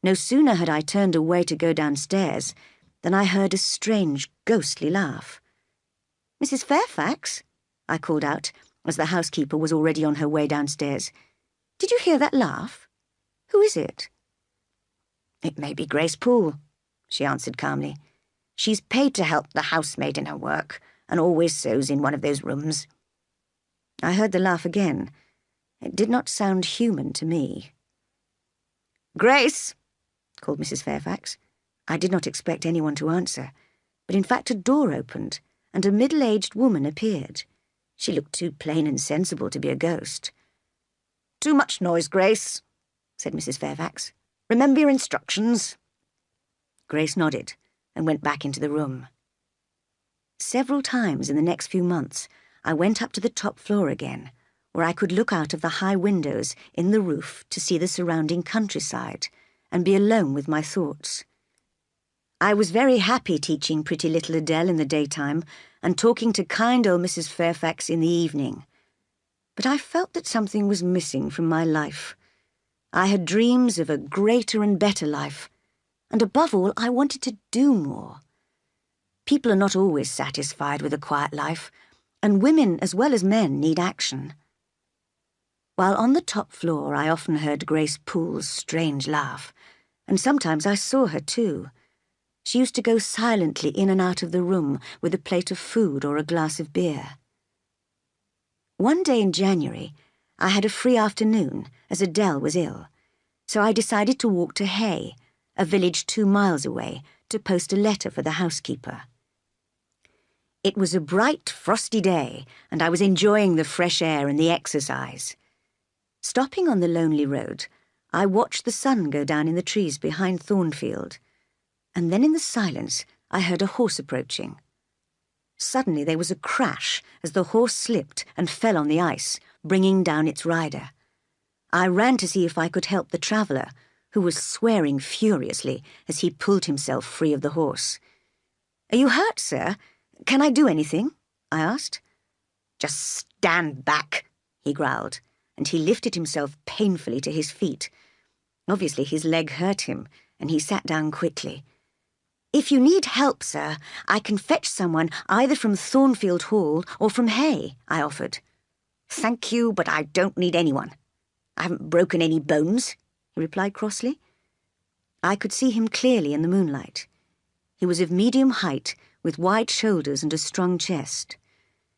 No sooner had I turned away to go downstairs than I heard a strange, ghostly laugh. "Mrs. Fairfax?" I called out, as the housekeeper was already on her way downstairs. "Did you hear that laugh? Who is it?" "It may be Grace Poole," she answered calmly. "She's paid to help the housemaid in her work, and always sews in one of those rooms." I heard the laugh again. It did not sound human to me. "Grace!" called Mrs. Fairfax. I did not expect anyone to answer, but in fact a door opened, and a middle-aged woman appeared. She looked too plain and sensible to be a ghost. "Too much noise, Grace," said Mrs. Fairfax. "Remember your instructions." Grace nodded and went back into the room. Several times in the next few months, I went up to the top floor again, where I could look out of the high windows in the roof to see the surrounding countryside and be alone with my thoughts. I was very happy teaching pretty little Adele in the daytime and talking to kind old Mrs. Fairfax in the evening. But I felt that something was missing from my life. I had dreams of a greater and better life, and above all, I wanted to do more. People are not always satisfied with a quiet life, and women as well as men need action. While on the top floor, I often heard Grace Poole's strange laugh, and sometimes I saw her too. She used to go silently in and out of the room with a plate of food or a glass of beer. One day in January, I had a free afternoon, as Adele was ill, so I decided to walk to Hay, a village 2 miles away, to post a letter for the housekeeper. It was a bright, frosty day, and I was enjoying the fresh air and the exercise. Stopping on the lonely road, I watched the sun go down in the trees behind Thornfield, and then in the silence I heard a horse approaching. Suddenly there was a crash as the horse slipped and fell on the ice, bringing down its rider. I ran to see if I could help the traveller, who was swearing furiously as he pulled himself free of the horse. "Are you hurt, sir? Can I do anything?" I asked. Just stand back, he growled, and he lifted himself painfully to his feet. Obviously his leg hurt him, and he sat down quickly. "If you need help, sir, I can fetch someone either from Thornfield Hall or from Hay," I offered. "Thank you, but I don't need anyone. I haven't broken any bones," he replied crossly. I could see him clearly in the moonlight. He was of medium height, with wide shoulders and a strong chest.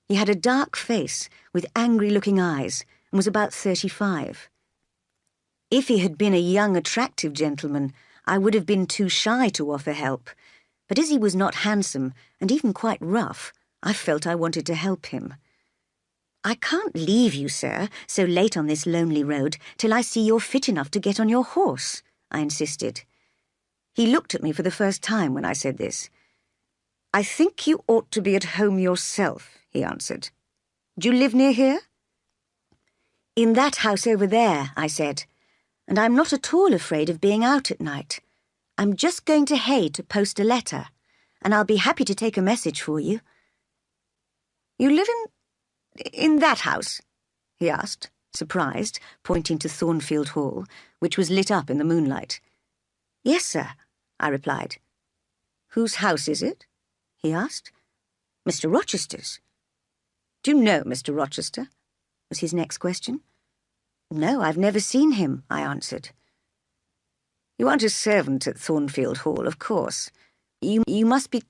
He had a dark face with angry-looking eyes and was about 35. If he had been a young, attractive gentleman, I would have been too shy to offer help, but as he was not handsome and even quite rough, I felt I wanted to help him. "I can't leave you, sir, so late on this lonely road till I see you're fit enough to get on your horse," I insisted. He looked at me for the first time when I said this. "I think you ought to be at home yourself," he answered. "Do you live near here?" "In that house over there," I said, "and I'm not at all afraid of being out at night. I'm just going to Hay to post a letter, and I'll be happy to take a message for you." "You live in that house?" he asked, surprised, pointing to Thornfield Hall, which was lit up in the moonlight. "Yes, sir," I replied. "Whose house is it?" he asked. "Mr. Rochester's." "Do you know Mr. Rochester?" was his next question. "No, I've never seen him," I answered. "You aren't a servant at Thornfield Hall, of course. You must be—"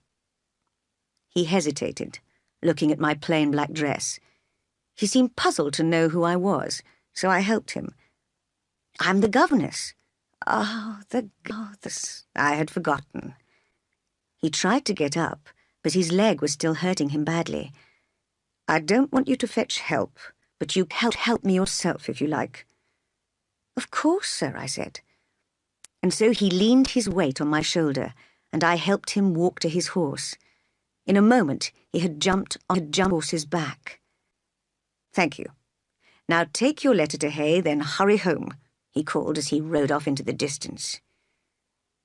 He hesitated, looking at my plain black dress. He seemed puzzled to know who I was, so I helped him. "I'm the governess." "Oh, I had forgotten." He tried to get up, but his leg was still hurting him badly. "I don't want you to fetch help, but you can help me yourself if you like." "Of course, sir," I said. And so he leaned his weight on my shoulder, and I helped him walk to his horse. In a moment, he had jumped on the horse's back. "Thank you. Now take your letter to Hay, then hurry home," he called as he rode off into the distance.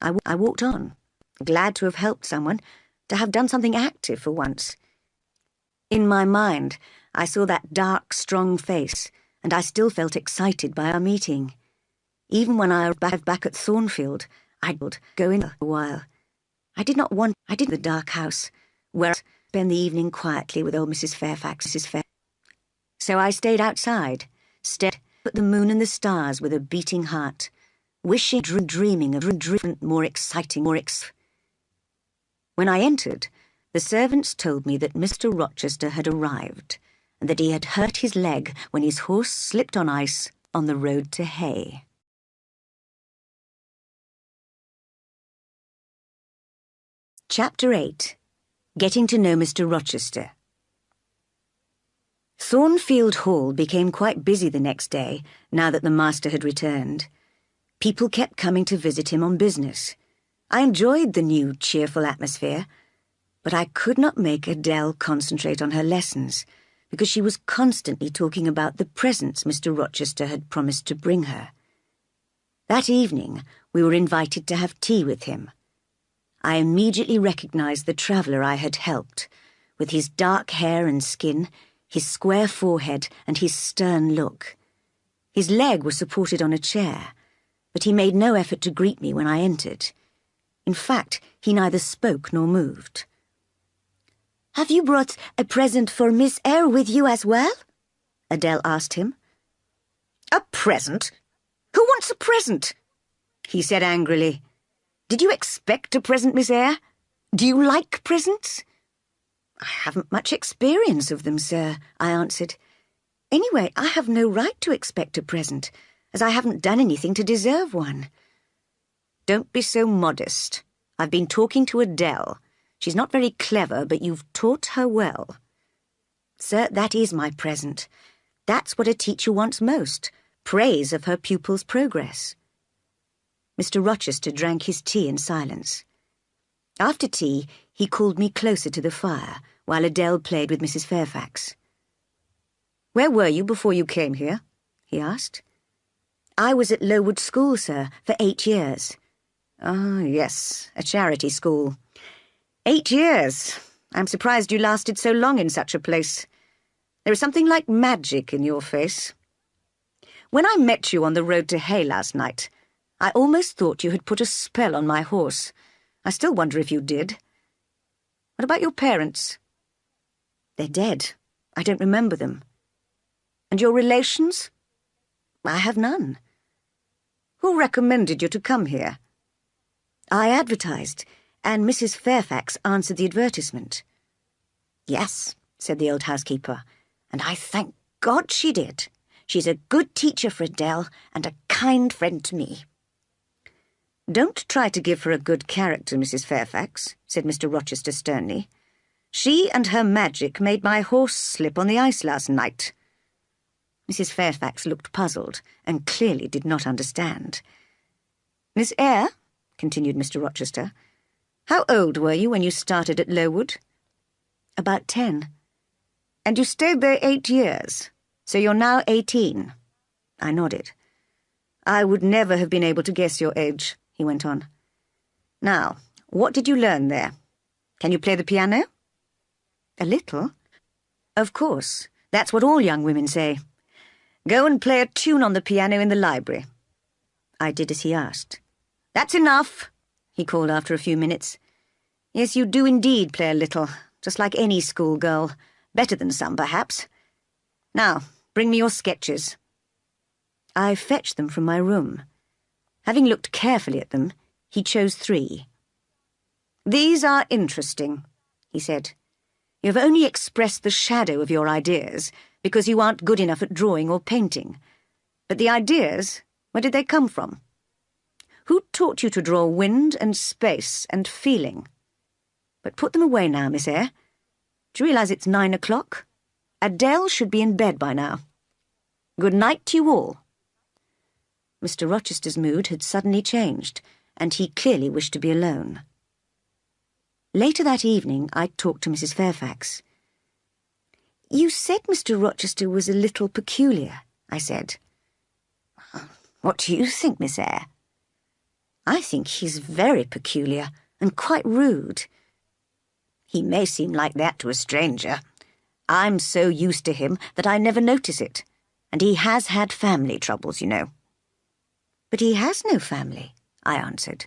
I walked on, glad to have helped someone, to have done something active for once. In my mind, I saw that dark, strong face, and I still felt excited by our meeting. Even when I arrived back at Thornfield, I'd go in a while. I did the dark house, where I'd spend the evening quietly with old Mrs. Fairfax. So I stayed outside, stared at the moon and the stars with a beating heart, wishing, dreaming of more exciting. When I entered, the servants told me that Mr. Rochester had arrived, and that he had hurt his leg when his horse slipped on ice on the road to Hay. Chapter 8. Getting to know Mr. Rochester. Thornfield Hall became quite busy the next day, now that the master had returned. People kept coming to visit him on business. I enjoyed the new, cheerful atmosphere, but I could not make Adele concentrate on her lessons, because she was constantly talking about the presents Mr. Rochester had promised to bring her. That evening, we were invited to have tea with him. I immediately recognized the traveller I had helped, with his dark hair and skin, his square forehead, and his stern look. His leg was supported on a chair, but he made no effort to greet me when I entered. In fact, he neither spoke nor moved. "Have you brought a present for Miss Eyre with you as well?" Adele asked him. "A present? Who wants a present?" he said angrily. "Did you expect a present, Miss Eyre? Do you like presents?" "I haven't much experience of them, sir," I answered. "Anyway, I have no right to expect a present, as I haven't done anything to deserve one." "Don't be so modest. I've been talking to Adele. She's not very clever, but you've taught her well." "Sir, that is my present. That's what a teacher wants most, praise of her pupil's progress." Mr. Rochester drank his tea in silence. After tea, he called me closer to the fire, while Adele played with Mrs. Fairfax. "Where were you before you came here?" he asked. "I was at Lowood School, sir, for 8 years. "Ah, yes, a charity school. 8 years. I'm surprised you lasted so long in such a place. There is something like magic in your face. When I met you on the road to Hay last night, I almost thought you had put a spell on my horse. I still wonder if you did. What about your parents? They're dead. I don't remember them. And your relations? I have none. Who recommended you to come here? I advertised, and Mrs. Fairfax answered the advertisement. Yes, said the old housekeeper, and I thank God she did. She's a good teacher for Adele and a kind friend to me. Don't try to give her a good character, Mrs. Fairfax, said Mr. Rochester sternly. She and her magic made my horse slip on the ice last night. Mrs. Fairfax looked puzzled and clearly did not understand. Miss Eyre, continued Mr. Rochester, how old were you when you started at Lowood? About 10. And you stayed there 8 years, so you're now 18. I nodded. I would never have been able to guess your age, he went on. Now, what did you learn there? Can you play the piano? A little. Of course, that's what all young women say. Go and play a tune on the piano in the library. I did as he asked. That's enough, he called after a few minutes. Yes, you do indeed play a little, just like any schoolgirl. Better than some, perhaps. Now, bring me your sketches. I fetched them from my room. Having looked carefully at them, he chose 3. These are interesting, he said. You have only expressed the shadow of your ideas because you aren't good enough at drawing or painting. But the ideas, where did they come from? Who taught you to draw wind and space and feeling? But put them away now, Miss Eyre. Do you realise it's 9 o'clock? Adele should be in bed by now. Good night to you all. Mr. Rochester's mood had suddenly changed, and he clearly wished to be alone. Later that evening, I talked to Mrs. Fairfax. You said Mr. Rochester was a little peculiar, I said. What do you think, Miss Eyre? I think he's very peculiar and quite rude. He may seem like that to a stranger. I'm so used to him that I never notice it, and he has had family troubles, you know. But he has no family, I answered.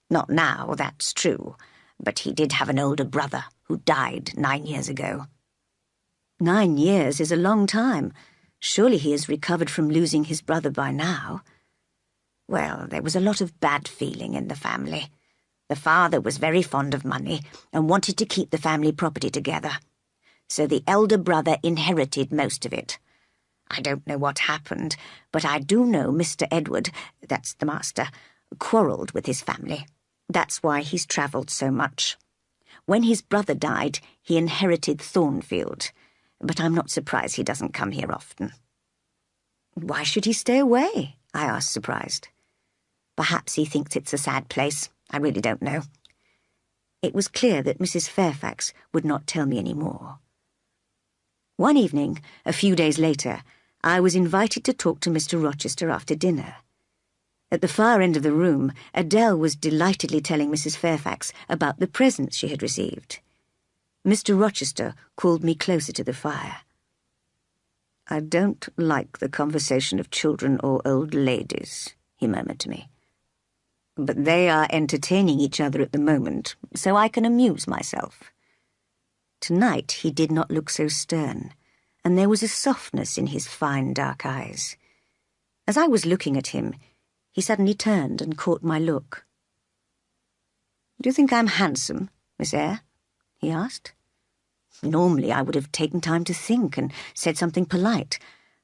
Not now, that's true, but he did have an older brother who died 9 years ago. 9 years is a long time. Surely he has recovered from losing his brother by now. Well, there was a lot of bad feeling in the family. The father was very fond of money and wanted to keep the family property together. So the elder brother inherited most of it. I don't know what happened, but I do know Mr. Edward, that's the master, quarrelled with his family. That's why he's travelled so much. When his brother died, he inherited Thornfield, but I'm not surprised he doesn't come here often. Why should he stay away? I asked, surprised. Perhaps he thinks it's a sad place. I really don't know. It was clear that Mrs. Fairfax would not tell me any more. One evening, a few days later, I was invited to talk to Mr. Rochester after dinner. At the far end of the room, Adele was delightedly telling Mrs. Fairfax about the presents she had received. Mr. Rochester called me closer to the fire. I don't like the conversation of children or old ladies, he murmured to me. But they are entertaining each other at the moment, so I can amuse myself. Tonight he did not look so stern, and there was a softness in his fine dark eyes. As I was looking at him, he suddenly turned and caught my look. Do you think I'm handsome, Miss Eyre? He asked. Normally I would have taken time to think and said something polite,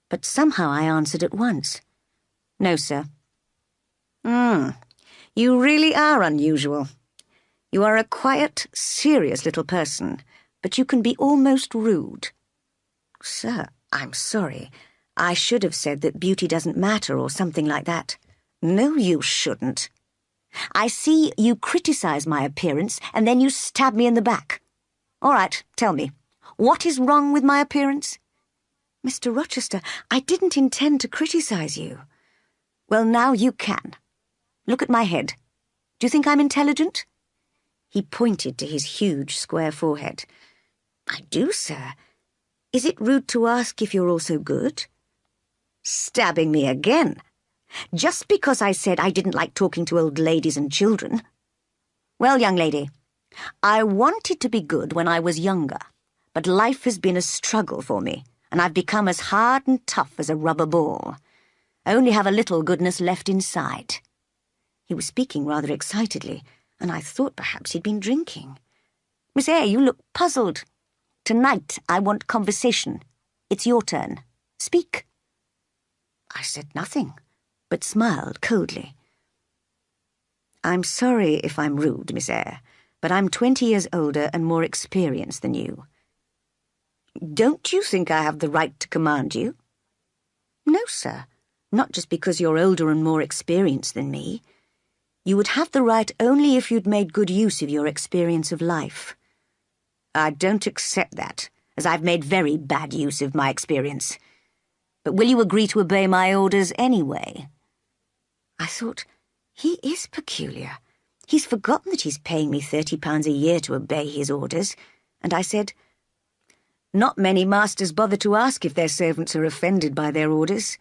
but somehow I answered at once. No, sir. You really are unusual. You are a quiet, serious little person, but you can be almost rude. Sir, I'm sorry. I should have said that beauty doesn't matter or something like that. No, you shouldn't. I see you criticize my appearance and then you stab me in the back. All right, tell me, what is wrong with my appearance? Mr. Rochester, I didn't intend to criticize you. Well, now you can. Look at my head. Do you think I'm intelligent? He pointed to his huge square forehead. I do, sir. Is it rude to ask if you're also good? Stabbing me again. Just because I said I didn't like talking to old ladies and children. Well, young lady, I wanted to be good when I was younger, but life has been a struggle for me, and I've become as hard and tough as a rubber ball. I only have a little goodness left inside. He was speaking rather excitedly, and I thought perhaps he'd been drinking. Miss Eyre, you look puzzled. Tonight I want conversation. It's your turn. Speak. I said nothing, but smiled coldly. I'm sorry if I'm rude, Miss Eyre, but I'm 20 years older and more experienced than you. Don't you think I have the right to command you? No, sir, not just because you're older and more experienced than me. You would have the right only if you'd made good use of your experience of life. I don't accept that, as I've made very bad use of my experience. But will you agree to obey my orders anyway? I thought, he is peculiar. He's forgotten that he's paying me £30 a year to obey his orders, and I said, Not many masters bother to ask if their servants are offended by their orders.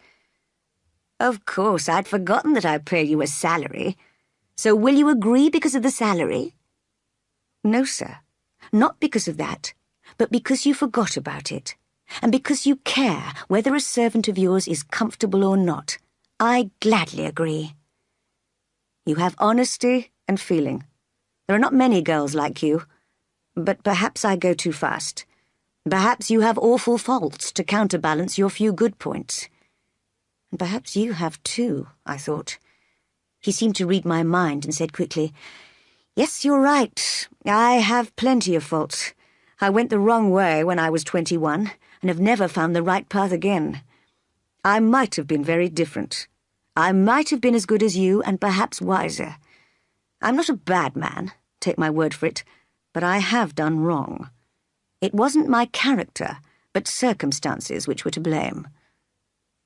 Of course, I'd forgotten that I pay you a salary. So will you agree because of the salary? No, sir. Not because of that, but because you forgot about it, and because you care whether a servant of yours is comfortable or not. I gladly agree. You have honesty and feeling. There are not many girls like you, but perhaps I go too fast. Perhaps you have awful faults to counterbalance your few good points. And perhaps you have too, I thought. He seemed to read my mind and said quickly, Yes, you're right. I have plenty of faults. I went the wrong way when I was 21 and have never found the right path again. I might have been very different. I might have been as good as you and perhaps wiser. I'm not a bad man, take my word for it, but I have done wrong. It wasn't my character, but circumstances which were to blame.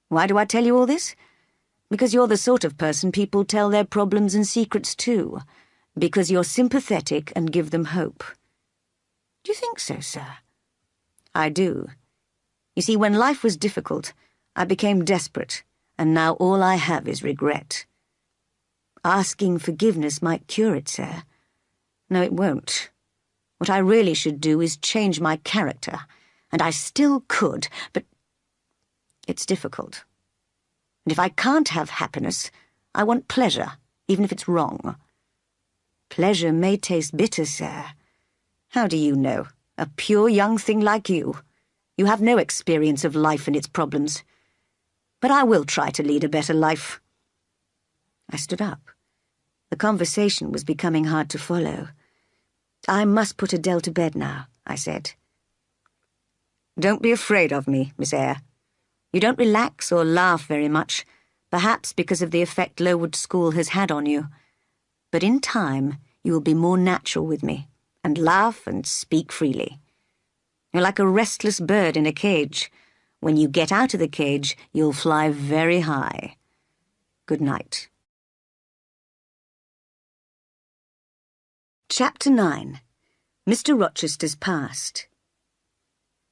Why do I tell you all this? Because you're the sort of person people tell their problems and secrets to. Because you're sympathetic and give them hope. Do you think so, sir? I do. You see, when life was difficult, I became desperate, and now all I have is regret. Asking forgiveness might cure it, sir. No, it won't. What I really should do is change my character, and I still could, but it's difficult. And if I can't have happiness, I want pleasure, even if it's wrong. Pleasure may taste bitter, sir. How do you know? A pure young thing like you. You have no experience of life and its problems. But I will try to lead a better life. I stood up. The conversation was becoming hard to follow. I must put Adele to bed now, I said. Don't be afraid of me, Miss Eyre. You don't relax or laugh very much, perhaps because of the effect Lowood School has had on you. But in time, you will be more natural with me, and laugh and speak freely. You're like a restless bird in a cage. When you get out of the cage, you'll fly very high. Good night. Chapter 9. Mr. Rochester's Past.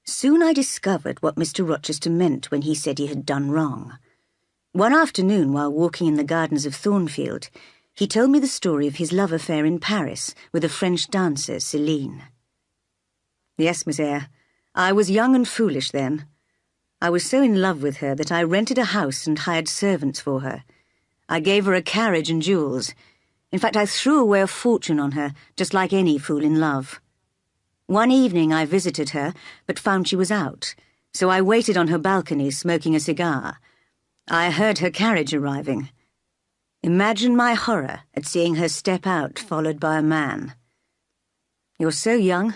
Soon I discovered what Mr. Rochester meant when he said he had done wrong. One afternoon, while walking in the gardens of Thornfield, he told me the story of his love affair in Paris with a French dancer, Céline. Yes, Miss Eyre, I was young and foolish then. I was so in love with her that I rented a house and hired servants for her. I gave her a carriage and jewels. In fact, I threw away a fortune on her, just like any fool in love. One evening I visited her, but found she was out, so I waited on her balcony smoking a cigar. I heard her carriage arriving. Imagine my horror at seeing her step out, followed by a man. You're so young,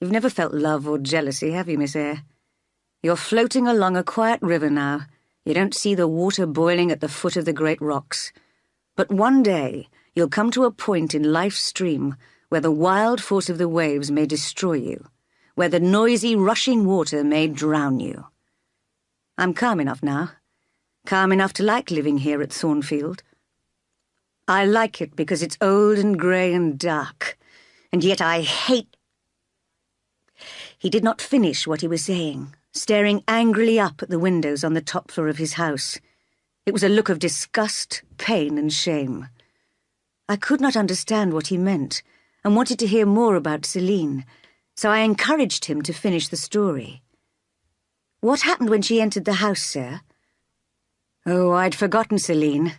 you've never felt love or jealousy, have you, Miss Eyre? You're floating along a quiet river now. You don't see the water boiling at the foot of the great rocks. But one day, you'll come to a point in life's stream where the wild force of the waves may destroy you, where the noisy, rushing water may drown you. I'm calm enough now, calm enough to like living here at Thornfield. I like it because it's old and grey and dark, and yet I hate... He did not finish what he was saying, staring angrily up at the windows on the top floor of his house. It was a look of disgust, pain, and shame. I could not understand what he meant, and wanted to hear more about Celine, so I encouraged him to finish the story. What happened when she entered the house, sir? Oh, I'd forgotten Celine.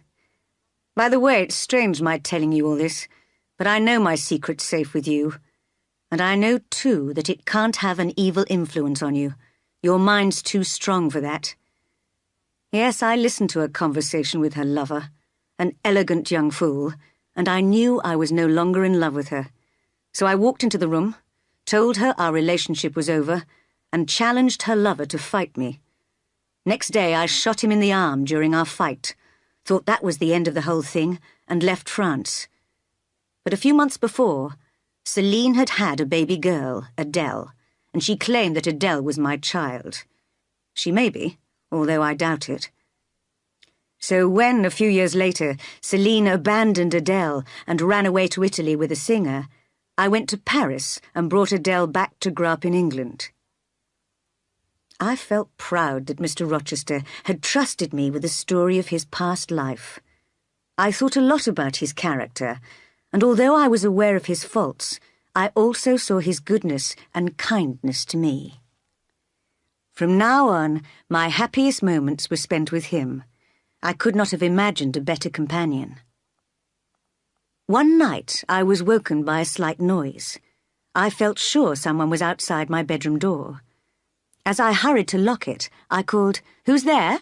By the way, it's strange my telling you all this, but I know my secret's safe with you. And I know, too, that it can't have an evil influence on you. Your mind's too strong for that. Yes, I listened to her conversation with her lover, an elegant young fool, and I knew I was no longer in love with her. So I walked into the room, told her our relationship was over, and challenged her lover to fight me. Next day I shot him in the arm during our fight, thought that was the end of the whole thing, and left France. But a few months before, Celine had had a baby girl, Adele, and she claimed that Adele was my child. She may be, although I doubt it. So when, a few years later, Celine abandoned Adele and ran away to Italy with a singer, I went to Paris and brought Adele back to grow up in England. I felt proud that Mr. Rochester had trusted me with the story of his past life. I thought a lot about his character, and although I was aware of his faults, I also saw his goodness and kindness to me. From now on, my happiest moments were spent with him. I could not have imagined a better companion. One night, I was woken by a slight noise. I felt sure someone was outside my bedroom door. As I hurried to lock it, I called, "Who's there?"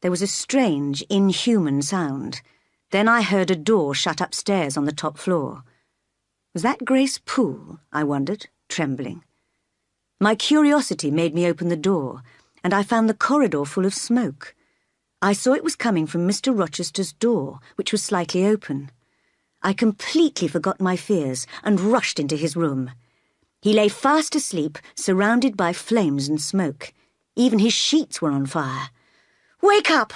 There was a strange, inhuman sound. Then I heard a door shut upstairs on the top floor. Was that Grace Poole? I wondered, trembling. My curiosity made me open the door, and I found the corridor full of smoke. I saw it was coming from Mr. Rochester's door, which was slightly open. I completely forgot my fears and rushed into his room. He lay fast asleep, surrounded by flames and smoke. Even his sheets were on fire. "Wake up!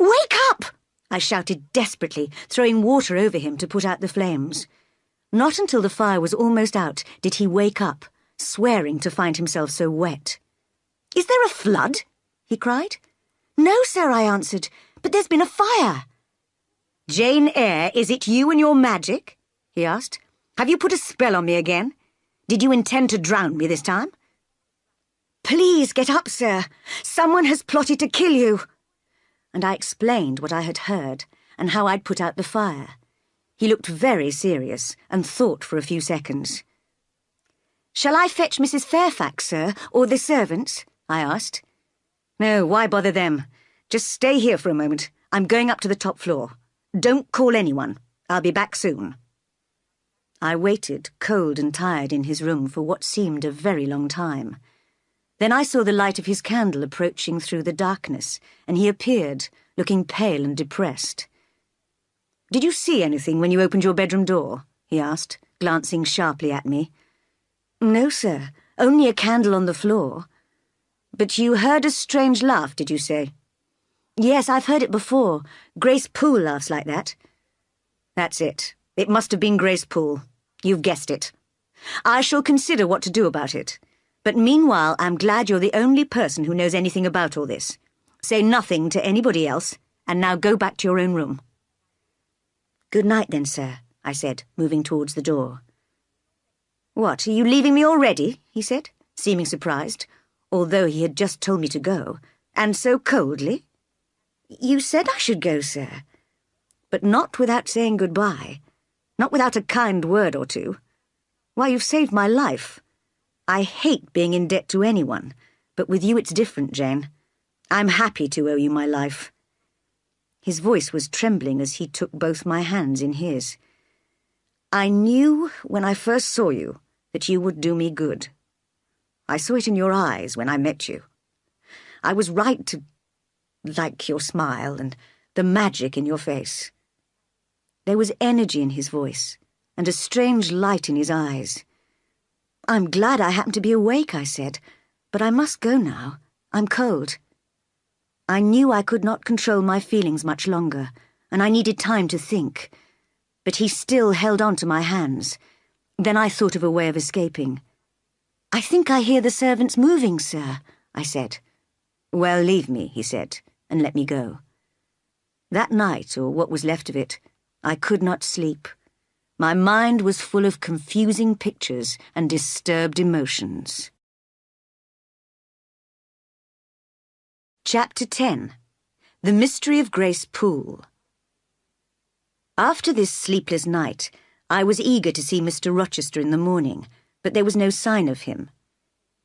Wake up!" I shouted desperately, throwing water over him to put out the flames. Not until the fire was almost out did he wake up, swearing to find himself so wet. "Is there a flood?" he cried. "No, sir," I answered, "but there's been a fire." "Jane Eyre, is it you and your magic?" he asked. "Have you put a spell on me again? Did you intend to drown me this time?" "Please get up, sir. Someone has plotted to kill you." And I explained what I had heard and how I'd put out the fire. He looked very serious and thought for a few seconds. "Shall I fetch Mrs. Fairfax, sir, or the servants?" I asked. "No, why bother them? Just stay here for a moment. I'm going up to the top floor. Don't call anyone. I'll be back soon." I waited, cold and tired, in his room for what seemed a very long time. Then I saw the light of his candle approaching through the darkness, and he appeared, looking pale and depressed. "Did you see anything when you opened your bedroom door?" he asked, glancing sharply at me. "No, sir. Only a candle on the floor." "But you heard a strange laugh, did you say?" "Yes, I've heard it before. Grace Poole laughs like that." "That's it. It must have been Grace Poole. You've guessed it. I shall consider what to do about it. But meanwhile, I'm glad you're the only person who knows anything about all this. Say nothing to anybody else, and now go back to your own room." "Good night, then, sir," I said, moving towards the door. "What, are you leaving me already?" he said, seeming surprised, although he had just told me to go, "and so coldly?" "You said I should go, sir." "But not without saying goodbye. Not without a kind word or two. Why, you've saved my life. I hate being in debt to anyone, but with you it's different, Jane. I'm happy to owe you my life." His voice was trembling as he took both my hands in his. "I knew when I first saw you that you would do me good. I saw it in your eyes when I met you. I was right to like your smile and the magic in your face." There was energy in his voice and a strange light in his eyes. "I'm glad I happened to be awake," I said, "but I must go now. I'm cold." I knew I could not control my feelings much longer, and I needed time to think. But he still held on to my hands. Then I thought of a way of escaping. "I think I hear the servants moving, sir," I said. Well, leave me, he said, and let me go. That night, or what was left of it, I could not sleep. My mind was full of confusing pictures and disturbed emotions. Chapter 10. The Mystery of Grace Poole. After this sleepless night, I was eager to see Mr. Rochester in the morning, but there was no sign of him.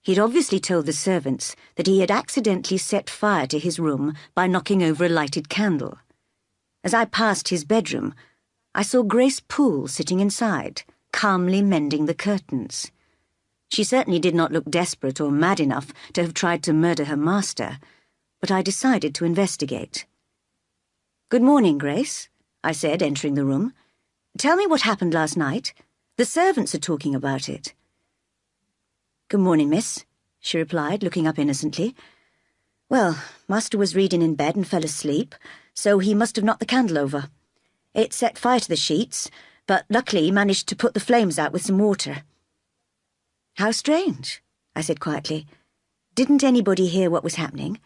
He'd obviously told the servants that he had accidentally set fire to his room by knocking over a lighted candle. As I passed his bedroom, I saw Grace Poole sitting inside, calmly mending the curtains. She certainly did not look desperate or mad enough to have tried to murder her master, but I decided to investigate. "Good morning, Grace," I said, entering the room. "Tell me what happened last night. The servants are talking about it." "Good morning, miss," she replied, looking up innocently. "Well, master was reading in bed and fell asleep, so he must have knocked the candle over. It set fire to the sheets, but luckily he managed to put the flames out with some water." "How strange," I said quietly. "Didn't anybody hear what was happening?"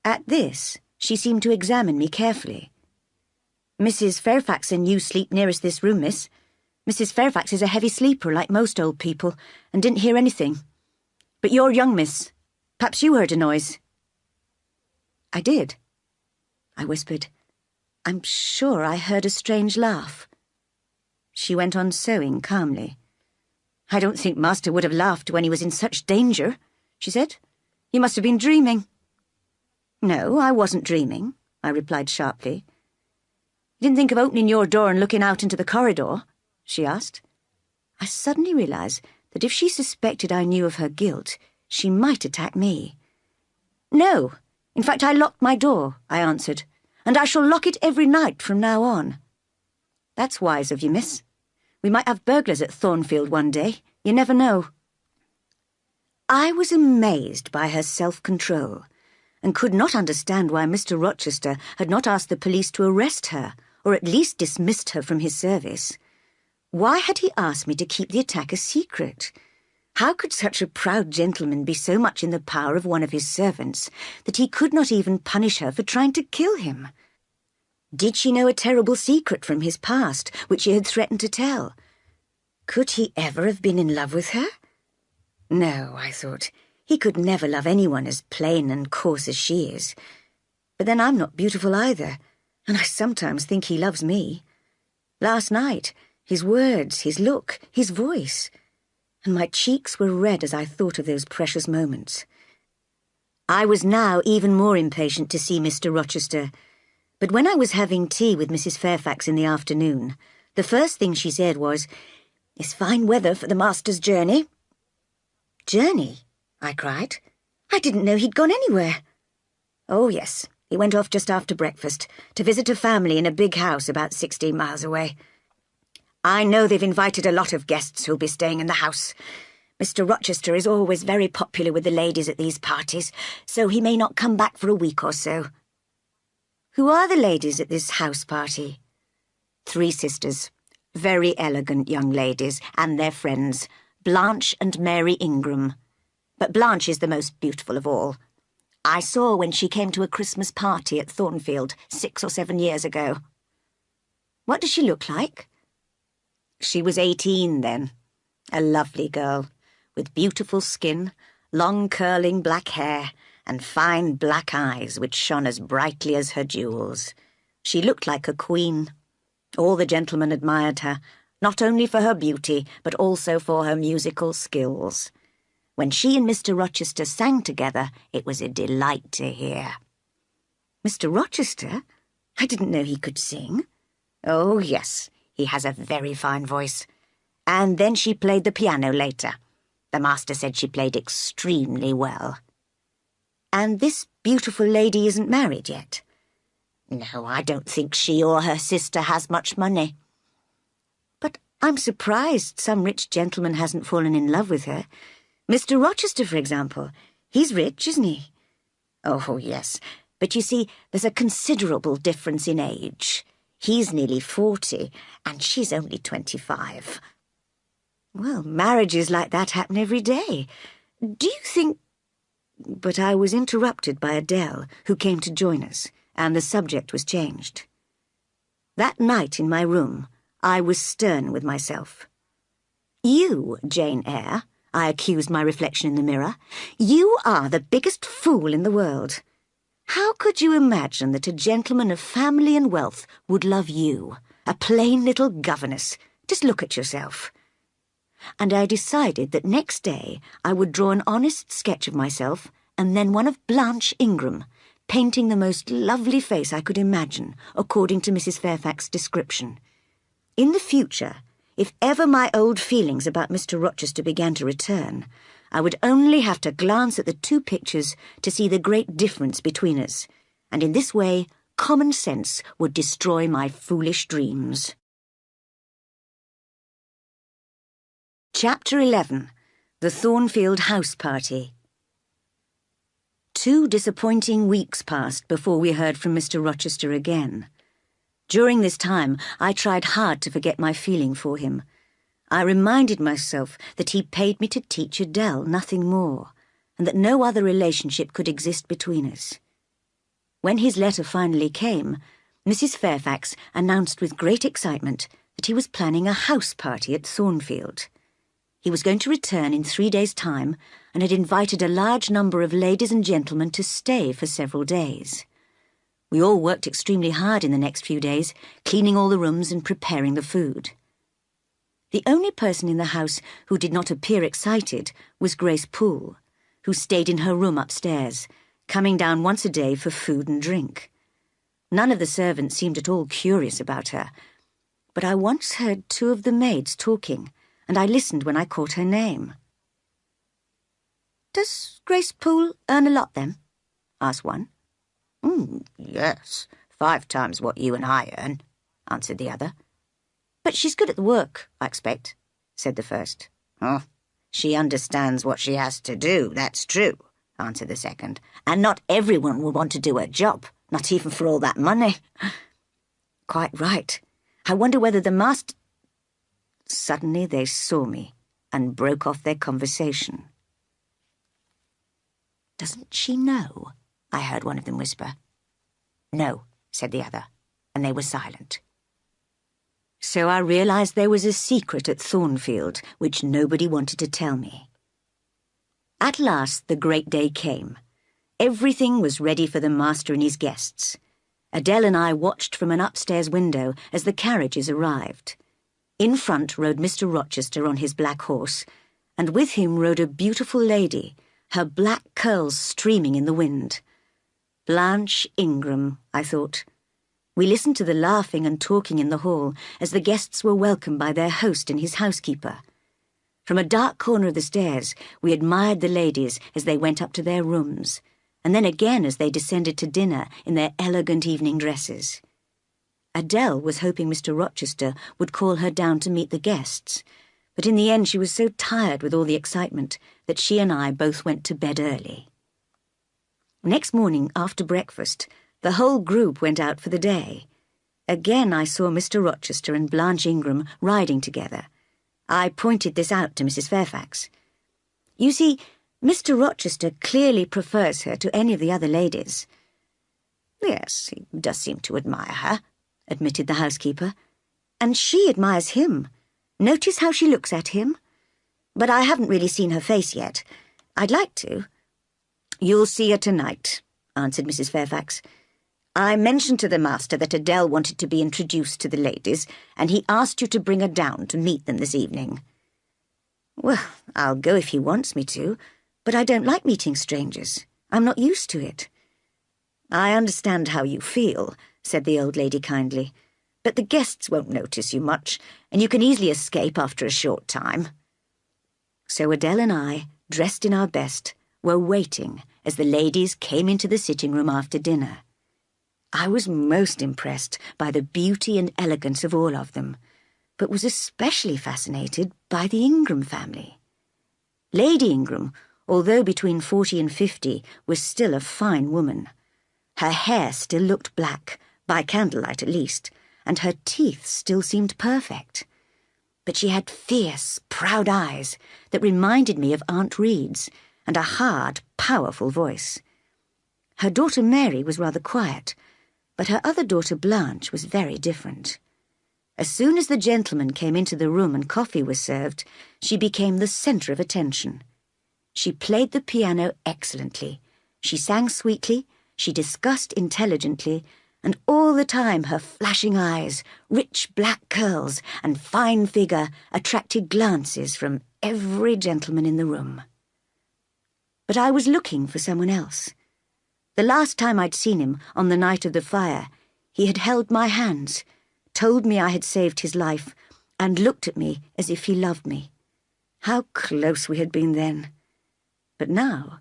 At this, she seemed to examine me carefully. "Mrs. Fairfax and you sleep nearest this room, miss. Mrs. Fairfax is a heavy sleeper, like most old people, and didn't hear anything. But you're young, miss. Perhaps you heard a noise." "I did," I whispered. "I'm sure I heard a strange laugh." She went on sewing calmly. "I don't think master would have laughed when he was in such danger," she said. "You must have been dreaming." "No, I wasn't dreaming," I replied sharply. "You didn't think of opening your door and looking out into the corridor?" she asked. I suddenly realized that if she suspected I knew of her guilt, she might attack me. "No. In fact, I locked my door," I answered, "and I shall lock it every night from now on." "That's wise of you, miss. We might have burglars at Thornfield one day. You never know." I was amazed by her self-control, and could not understand why Mr. Rochester had not asked the police to arrest her, or at least dismissed her from his service. Why had he asked me to keep the attack a secret? How could such a proud gentleman be so much in the power of one of his servants that he could not even punish her for trying to kill him? Did she know a terrible secret from his past, which he had threatened to tell? Could he ever have been in love with her? No, I thought. He could never love anyone as plain and coarse as she is. But then I'm not beautiful either, and I sometimes think he loves me. Last night, his words, his look, his voice, and my cheeks were red as I thought of those precious moments. I was now even more impatient to see Mr. Rochester, but when I was having tea with Mrs. Fairfax in the afternoon, the first thing she said was, "It's fine weather for the master's journey." "Journey?" I cried. "I didn't know he'd gone anywhere." "Oh, yes, he went off just after breakfast to visit a family in a big house about 16 miles away. I know they've invited a lot of guests who'll be staying in the house. Mr. Rochester is always very popular with the ladies at these parties, so he may not come back for a week or so." "Who are the ladies at this house party?" "3 sisters, very elegant young ladies, and their friends, Blanche and Mary Ingram. But Blanche is the most beautiful of all. I saw when she came to a Christmas party at Thornfield 6 or 7 years ago." "What does she look like?" "She was 18 then. A lovely girl, with beautiful skin, long curling black hair, and fine black eyes which shone as brightly as her jewels. She looked like a queen. All the gentlemen admired her, not only for her beauty, but also for her musical skills. When she and Mr. Rochester sang together, it was a delight to hear." "Mr. Rochester? I didn't know he could sing." "Oh, yes, he has a very fine voice. And then she played the piano later. The master said she played extremely well." "And this beautiful lady isn't married yet?" "No, I don't think she or her sister has much money." "But I'm surprised some rich gentleman hasn't fallen in love with her. Mr. Rochester, for example. He's rich, isn't he?" "Oh, yes. But you see, there's a considerable difference in age. He's nearly 40, and she's only 25. "Well, marriages like that happen every day. Do you think—" But I was interrupted by Adele, who came to join us, and the subject was changed. That night in my room, I was stern with myself. "You, Jane Eyre," I accused my reflection in the mirror, "you are the biggest fool in the world. How could you imagine that a gentleman of family and wealth would love you, a plain little governess? Just look at yourself." And I decided that next day I would draw an honest sketch of myself and then one of Blanche Ingram, painting the most lovely face I could imagine, according to Mrs. Fairfax's description. In the future, if ever my old feelings about Mr. Rochester began to return, I would only have to glance at the two pictures to see the great difference between us, and in this way common sense would destroy my foolish dreams. Chapter 11. The Thornfield House Party. 2 disappointing weeks passed before we heard from Mr. Rochester again. During this time, I tried hard to forget my feeling for him. I reminded myself that he paid me to teach Adele, nothing more, and that no other relationship could exist between us. When his letter finally came, Mrs. Fairfax announced with great excitement that he was planning a house party at Thornfield. He was going to return in 3 days' time and had invited a large number of ladies and gentlemen to stay for several days. We all worked extremely hard in the next few days, cleaning all the rooms and preparing the food. The only person in the house who did not appear excited was Grace Poole, who stayed in her room upstairs, coming down once a day for food and drink. None of the servants seemed at all curious about her, but I once heard 2 of the maids talking, and I listened when I caught her name. "Does Grace Poole earn a lot, then?" asked one. Yes, 5 times what you and I earn," answered the other. "But she's good at the work, I expect," said the first. "Oh, she understands what she has to do, that's true," answered the second. "And not everyone will want to do her job, not even for all that money." "Quite right. I wonder whether the master—" Suddenly they saw me and broke off their conversation. "Doesn't she know?" I heard one of them whisper. "No," said the other, and they were silent. So I realized there was a secret at Thornfield which nobody wanted to tell me. At last the great day came. Everything was ready for the master and his guests. Adele and I watched from an upstairs window as the carriages arrived. In front rode Mr. Rochester on his black horse, and with him rode a beautiful lady, her black curls streaming in the wind. Blanche Ingram, I thought. We listened to the laughing and talking in the hall as the guests were welcomed by their host and his housekeeper. From a dark corner of the stairs, we admired the ladies as they went up to their rooms, and then again as they descended to dinner in their elegant evening dresses. Adele was hoping Mr. Rochester would call her down to meet the guests, but in the end she was so tired with all the excitement that she and I both went to bed early. Next morning, after breakfast, the whole group went out for the day. Again I saw Mr. Rochester and Blanche Ingram riding together. I pointed this out to Mrs. Fairfax. "You see, Mr. Rochester clearly prefers her to any of the other ladies." "Yes, he does seem to admire her," admitted the housekeeper. "And she admires him. Notice how she looks at him? But I haven't really seen her face yet. I'd like to." "You'll see her tonight," answered Mrs. Fairfax. "I mentioned to the master that Adele wanted to be introduced to the ladies, and he asked you to bring her down to meet them this evening." "Well, I'll go if he wants me to, but I don't like meeting strangers. I'm not used to it." "I understand how you feel," said the old lady kindly, "but the guests won't notice you much, and you can easily escape after a short time." So Adele and I, dressed in our best, were waiting as the ladies came into the sitting-room after dinner. I was most impressed by the beauty and elegance of all of them, but was especially fascinated by the Ingram family. Lady Ingram, although between 40 and 50, was still a fine woman. Her hair still looked black, by candlelight at least, and her teeth still seemed perfect. But she had fierce, proud eyes that reminded me of Aunt Reed's, and a hard, powerful voice. Her daughter Mary was rather quiet, but her other daughter Blanche was very different. As soon as the gentleman came into the room and coffee was served, she became the centre of attention. She played the piano excellently, she sang sweetly, she discussed intelligently, and all the time her flashing eyes, rich black curls, and fine figure attracted glances from every gentleman in the room. But I was looking for someone else. The last time I'd seen him, on the night of the fire, he had held my hands, told me I had saved his life, and looked at me as if he loved me. How close we had been then. But now,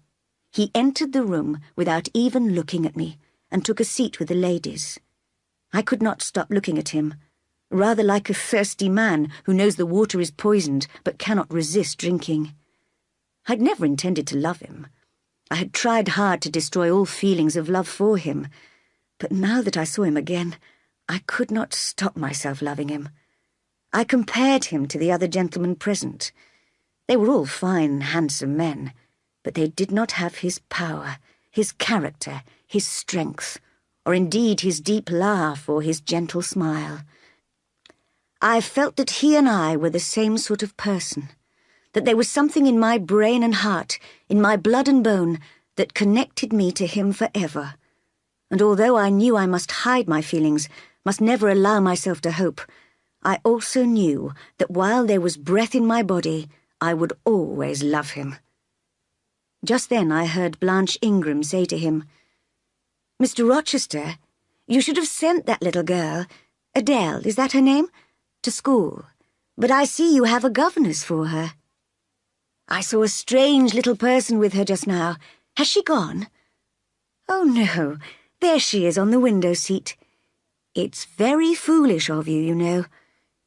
he entered the room without even looking at me, and took a seat with the ladies. I could not stop looking at him, rather like a thirsty man who knows the water is poisoned but cannot resist drinking. I'd never intended to love him. I had tried hard to destroy all feelings of love for him, but now that I saw him again, I could not stop myself loving him. I compared him to the other gentlemen present. They were all fine, handsome men, but they did not have his power, his character, his strength, or indeed his deep laugh or his gentle smile. I felt that he and I were the same sort of person, that there was something in my brain and heart, in my blood and bone, that connected me to him forever. And although I knew I must hide my feelings, must never allow myself to hope, I also knew that while there was breath in my body, I would always love him. Just then I heard Blanche Ingram say to him, "Mr. Rochester, you should have sent that little girl, Adele, is that her name, to school. But I see you have a governess for her. I saw a strange little person with her just now. Has she gone?" "Oh, no, there she is on the window seat. It's very foolish of you, you know.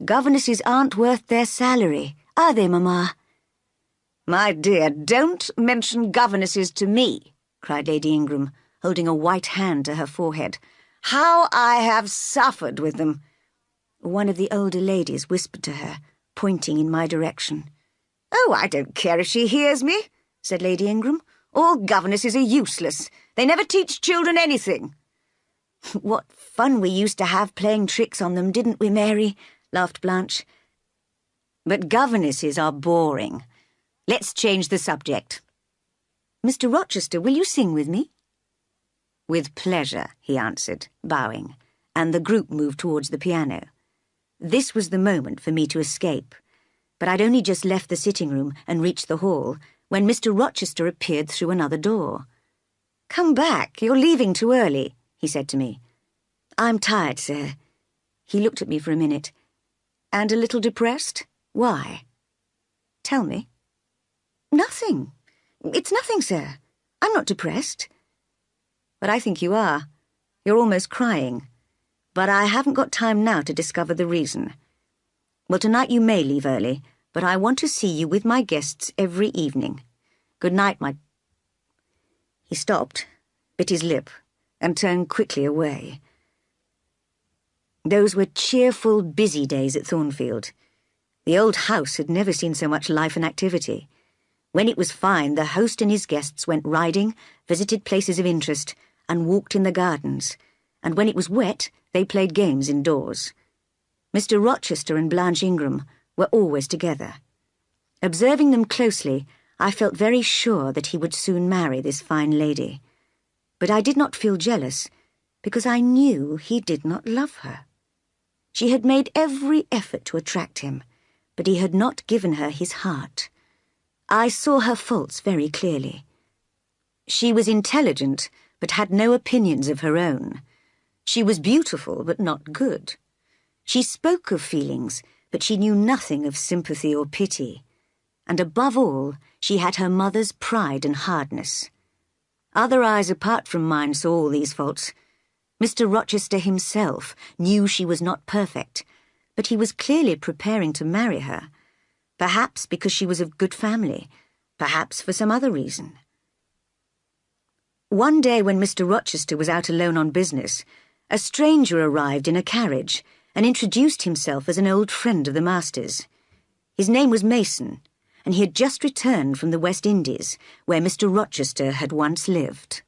Governesses aren't worth their salary, are they, Mamma?" "My dear, don't mention governesses to me," cried Lady Ingram, holding a white hand to her forehead. "How I have suffered with them." One of the older ladies whispered to her, pointing in my direction. "Oh, I don't care if she hears me," said Lady Ingram. "All governesses are useless. They never teach children anything." "What fun we used to have playing tricks on them, didn't we, Mary?" laughed Blanche. "But governesses are boring. Let's change the subject." "Mr. Rochester, will you sing with me?" "With pleasure," he answered, bowing, and the group moved towards the piano. This was the moment for me to escape, but I'd only just left the sitting-room and reached the hall when Mr. Rochester appeared through another door. "Come back, you're leaving too early," he said to me. "I'm tired, sir." He looked at me for a minute. "And a little depressed? Why?" "Tell me." "Nothing. It's nothing, sir. I'm not depressed." "But I think you are. You're almost crying. But I haven't got time now to discover the reason. Well, tonight you may leave early, but I want to see you with my guests every evening. Good night, my—" He stopped, bit his lip, and turned quickly away. Those were cheerful, busy days at Thornfield. The old house had never seen so much life and activity. When it was fine, the host and his guests went riding, visited places of interest, and walked in the gardens, and when it was wet, they played games indoors. Mr. Rochester and Blanche Ingram were always together. Observing them closely, I felt very sure that he would soon marry this fine lady. But I did not feel jealous, because I knew he did not love her. She had made every effort to attract him, but he had not given her his heart. I saw her faults very clearly. She was intelligent, but had no opinions of her own. She was beautiful, but not good. She spoke of feelings, but she knew nothing of sympathy or pity. And above all, she had her mother's pride and hardness. Other eyes apart from mine saw all these faults. Mr. Rochester himself knew she was not perfect, but he was clearly preparing to marry her, perhaps because she was of good family, perhaps for some other reason. One day when Mr. Rochester was out alone on business, a stranger arrived in a carriage and introduced himself as an old friend of the master's. His name was Mason, and he had just returned from the West Indies, where Mr. Rochester had once lived.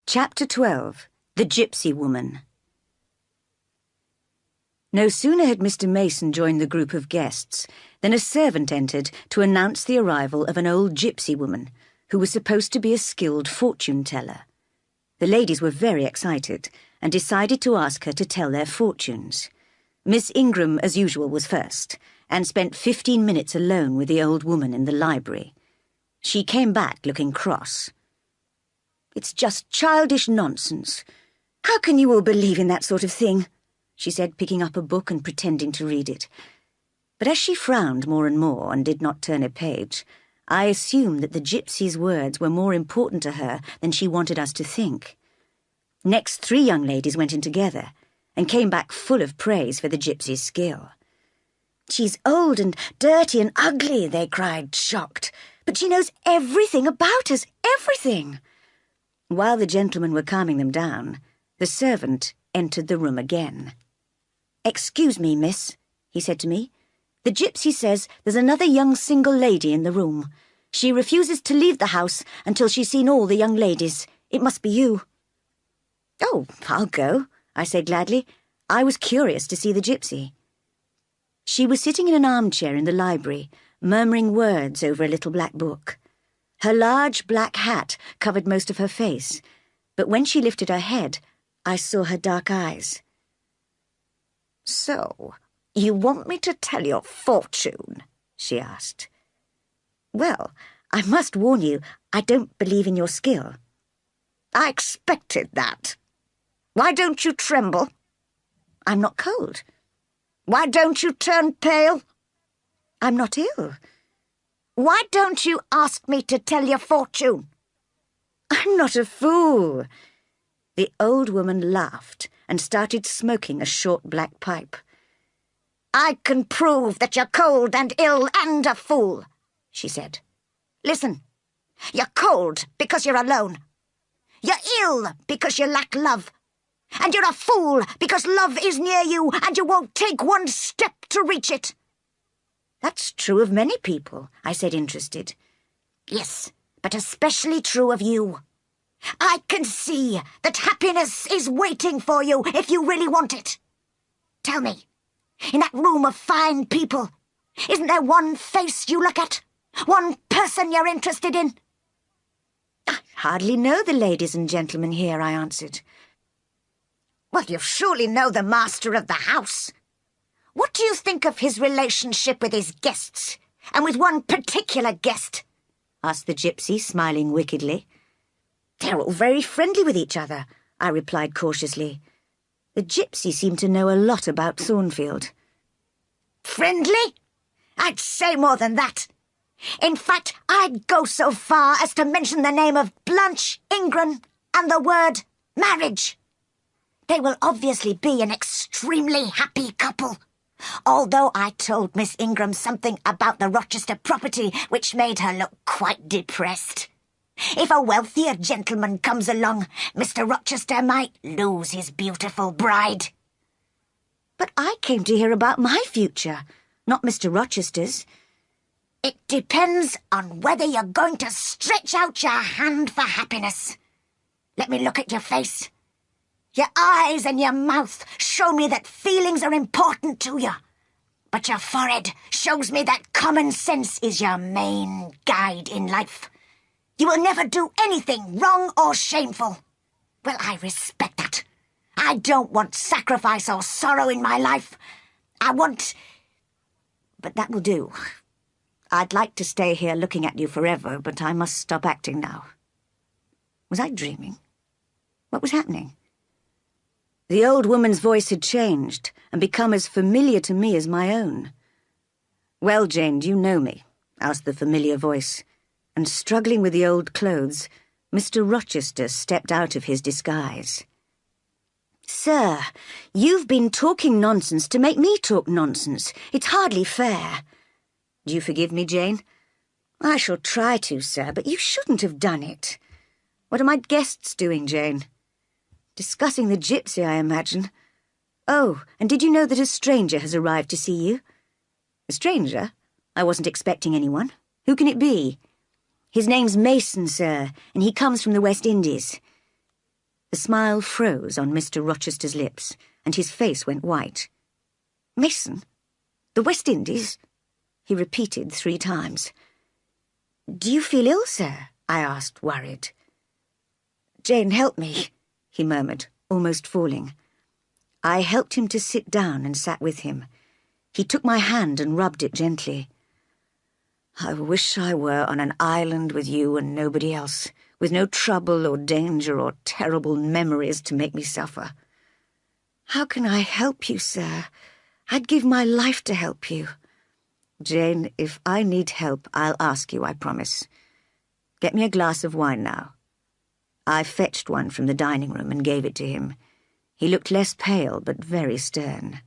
Chapter 12. The Gypsy Woman. No sooner had Mr. Mason joined the group of guests than a servant entered to announce the arrival of an old gypsy woman, who was supposed to be a skilled fortune-teller. The ladies were very excited and decided to ask her to tell their fortunes. Miss Ingram, as usual, was first, and spent 15 minutes alone with the old woman in the library. She came back looking cross. "It's just childish nonsense. How can you all believe in that sort of thing?" she said, picking up a book and pretending to read it. But as she frowned more and more and did not turn a page, I assumed that the gypsy's words were more important to her than she wanted us to think. Next, 3 young ladies went in together and came back full of praise for the gypsy's skill. "She's old and dirty and ugly," they cried, shocked, "but she knows everything about us, everything." While the gentlemen were calming them down, the servant entered the room again. "Excuse me, miss," he said to me. "The gypsy says there's another young single lady in the room. She refuses to leave the house until she's seen all the young ladies. It must be you." "Oh, I'll go," I said gladly. I was curious to see the gypsy. She was sitting in an armchair in the library, murmuring words over a little black book. Her large black hat covered most of her face, but when she lifted her head, I saw her dark eyes. "So, you want me to tell your fortune?" she asked. "Well, I must warn you, I don't believe in your skill." "I expected that. Why don't you tremble?" "I'm not cold." "Why don't you turn pale?" "I'm not ill." "Why don't you ask me to tell your fortune?" "I'm not a fool." The old woman laughed and started smoking a short black pipe. "I can prove that you're cold and ill and a fool," she said. "Listen, you're cold because you're alone. You're ill because you lack love. And you're a fool because love is near you and you won't take one step to reach it." "That's true of many people," I said, interested. "Yes, but especially true of you. I can see that happiness is waiting for you if you really want it. Tell me, in that room of fine people, isn't there one face you look at? One person you're interested in?" "I hardly know the ladies and gentlemen here," I answered. "Well, you surely know the master of the house. What do you think of his relationship with his guests, and with one particular guest?" asked the gypsy, smiling wickedly. "They're all very friendly with each other," I replied cautiously. The gypsy seemed to know a lot about Thornfield. "Friendly? I'd say more than that. In fact, I'd go so far as to mention the name of Blanche Ingram and the word marriage. They will obviously be an extremely happy couple, although I told Miss Ingram something about the Rochester property which made her look quite depressed. If a wealthier gentleman comes along, Mr. Rochester might lose his beautiful bride." "But I came to hear about my future, not Mr. Rochester's." "It depends on whether you're going to stretch out your hand for happiness. Let me look at your face. Your eyes and your mouth show me that feelings are important to you, but your forehead shows me that common sense is your main guide in life. You will never do anything wrong or shameful. Well, I respect that. I don't want sacrifice or sorrow in my life. I want... But that will do. I'd like to stay here looking at you forever, but I must stop acting now." Was I dreaming? What was happening? The old woman's voice had changed and become as familiar to me as my own. "Well, Jane, do you know me?" asked the familiar voice, and struggling with the old clothes, Mr. Rochester stepped out of his disguise. "Sir, you've been talking nonsense to make me talk nonsense. It's hardly fair." "Do you forgive me, Jane?" "I shall try to, sir, but you shouldn't have done it." "What are my guests doing, Jane?" "Discussing the gypsy, I imagine. Oh, and did you know that a stranger has arrived to see you?" A stranger? I wasn't expecting anyone. Who can it be? His name's Mason, sir, and he comes from the West Indies. The smile froze on Mr. Rochester's lips, and his face went white. Mason? The West Indies? He repeated 3 times. Do you feel ill, sir? I asked, worried. Jane, help me, he murmured, almost falling. I helped him to sit down and sat with him. He took my hand and rubbed it gently. I wish I were on an island with you and nobody else, with no trouble or danger or terrible memories to make me suffer. How can I help you, sir? I'd give my life to help you. Jane, if I need help, I'll ask you, I promise. Get me a glass of wine now. I fetched one from the dining room and gave it to him. He looked less pale, but very stern.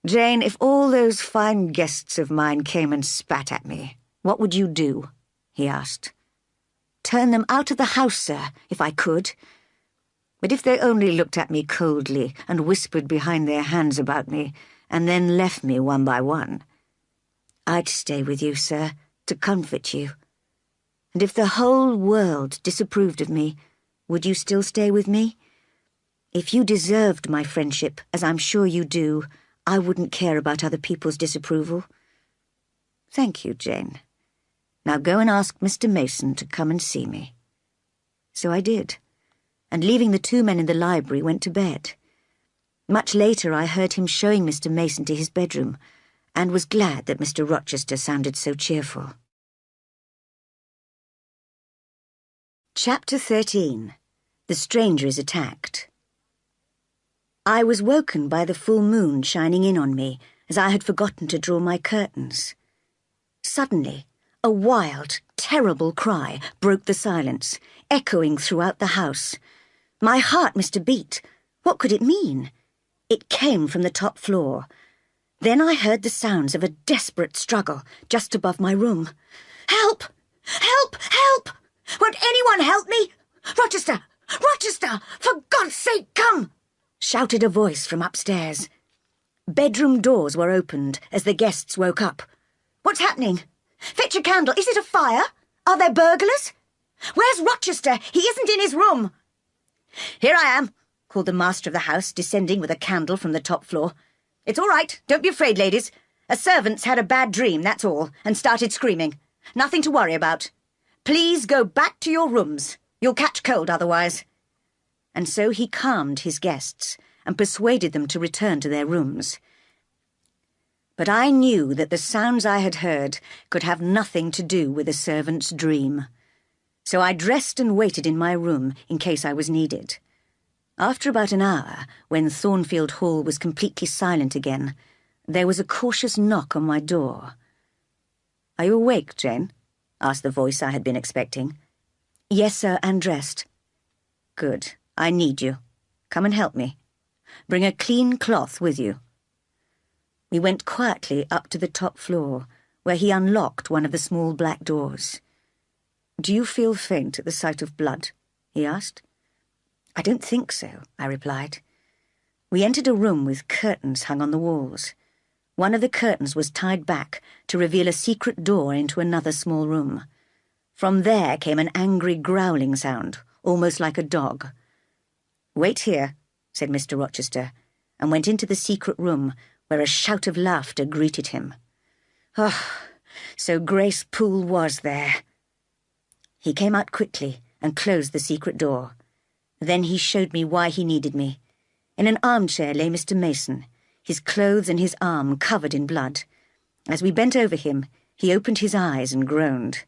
Jane, if all those fine guests of mine came and spat at me, what would you do? He asked. Turn them out of the house, sir, if I could. But if they only looked at me coldly and whispered behind their hands about me, and then left me one by one, I'd stay with you, sir, to comfort you. And if the whole world disapproved of me, would you still stay with me? If you deserved my friendship, as I'm sure you do, I wouldn't care about other people's disapproval. Thank you, Jane. Now go and ask Mr. Mason to come and see me. So I did, and leaving the 2 men in the library, went to bed. Much later I heard him showing Mr. Mason to his bedroom, and was glad that Mr. Rochester sounded so cheerful. Chapter 13. The Stranger is Attacked. I was woken by the full moon shining in on me, as I had forgotten to draw my curtains. Suddenly, a wild, terrible cry broke the silence, echoing throughout the house. My heart missed a beat. What could it mean? It came from the top floor. Then I heard the sounds of a desperate struggle just above my room. Help! Help! Help! Won't anyone help me? Rochester! Rochester! For God's sake, come! Shouted a voice from upstairs. Bedroom doors were opened as the guests woke up. What's happening? Fetch a candle. Is it a fire? Are there burglars? Where's Rochester? He isn't in his room. Here I am, called the master of the house, descending with a candle from the top floor. It's all right. Don't be afraid, ladies. A servant's had a bad dream, that's all, and started screaming. Nothing to worry about. Please go back to your rooms. You'll catch cold otherwise. And so he calmed his guests and persuaded them to return to their rooms. But I knew that the sounds I had heard could have nothing to do with a servant's dream. So I dressed and waited in my room in case I was needed. After about an hour, when Thornfield Hall was completely silent again, there was a cautious knock on my door. "Are you awake, Jane?" asked the voice I had been expecting. "Yes, sir, and dressed." "Good. I need you. Come and help me. Bring a clean cloth with you." We went quietly up to the top floor, where he unlocked one of the small black doors. "Do you feel faint at the sight of blood?" he asked. "I don't think so," I replied. We entered a room with curtains hung on the walls. One of the curtains was tied back to reveal a secret door into another small room. From there came an angry growling sound, almost like a dog. "Wait here," said Mr. Rochester, and went into the secret room, where a shout of laughter greeted him. Oh, so Grace Poole was there. He came out quickly and closed the secret door. Then he showed me why he needed me. In an armchair lay Mr. Mason, his clothes and his arm covered in blood. As we bent over him, he opened his eyes and groaned.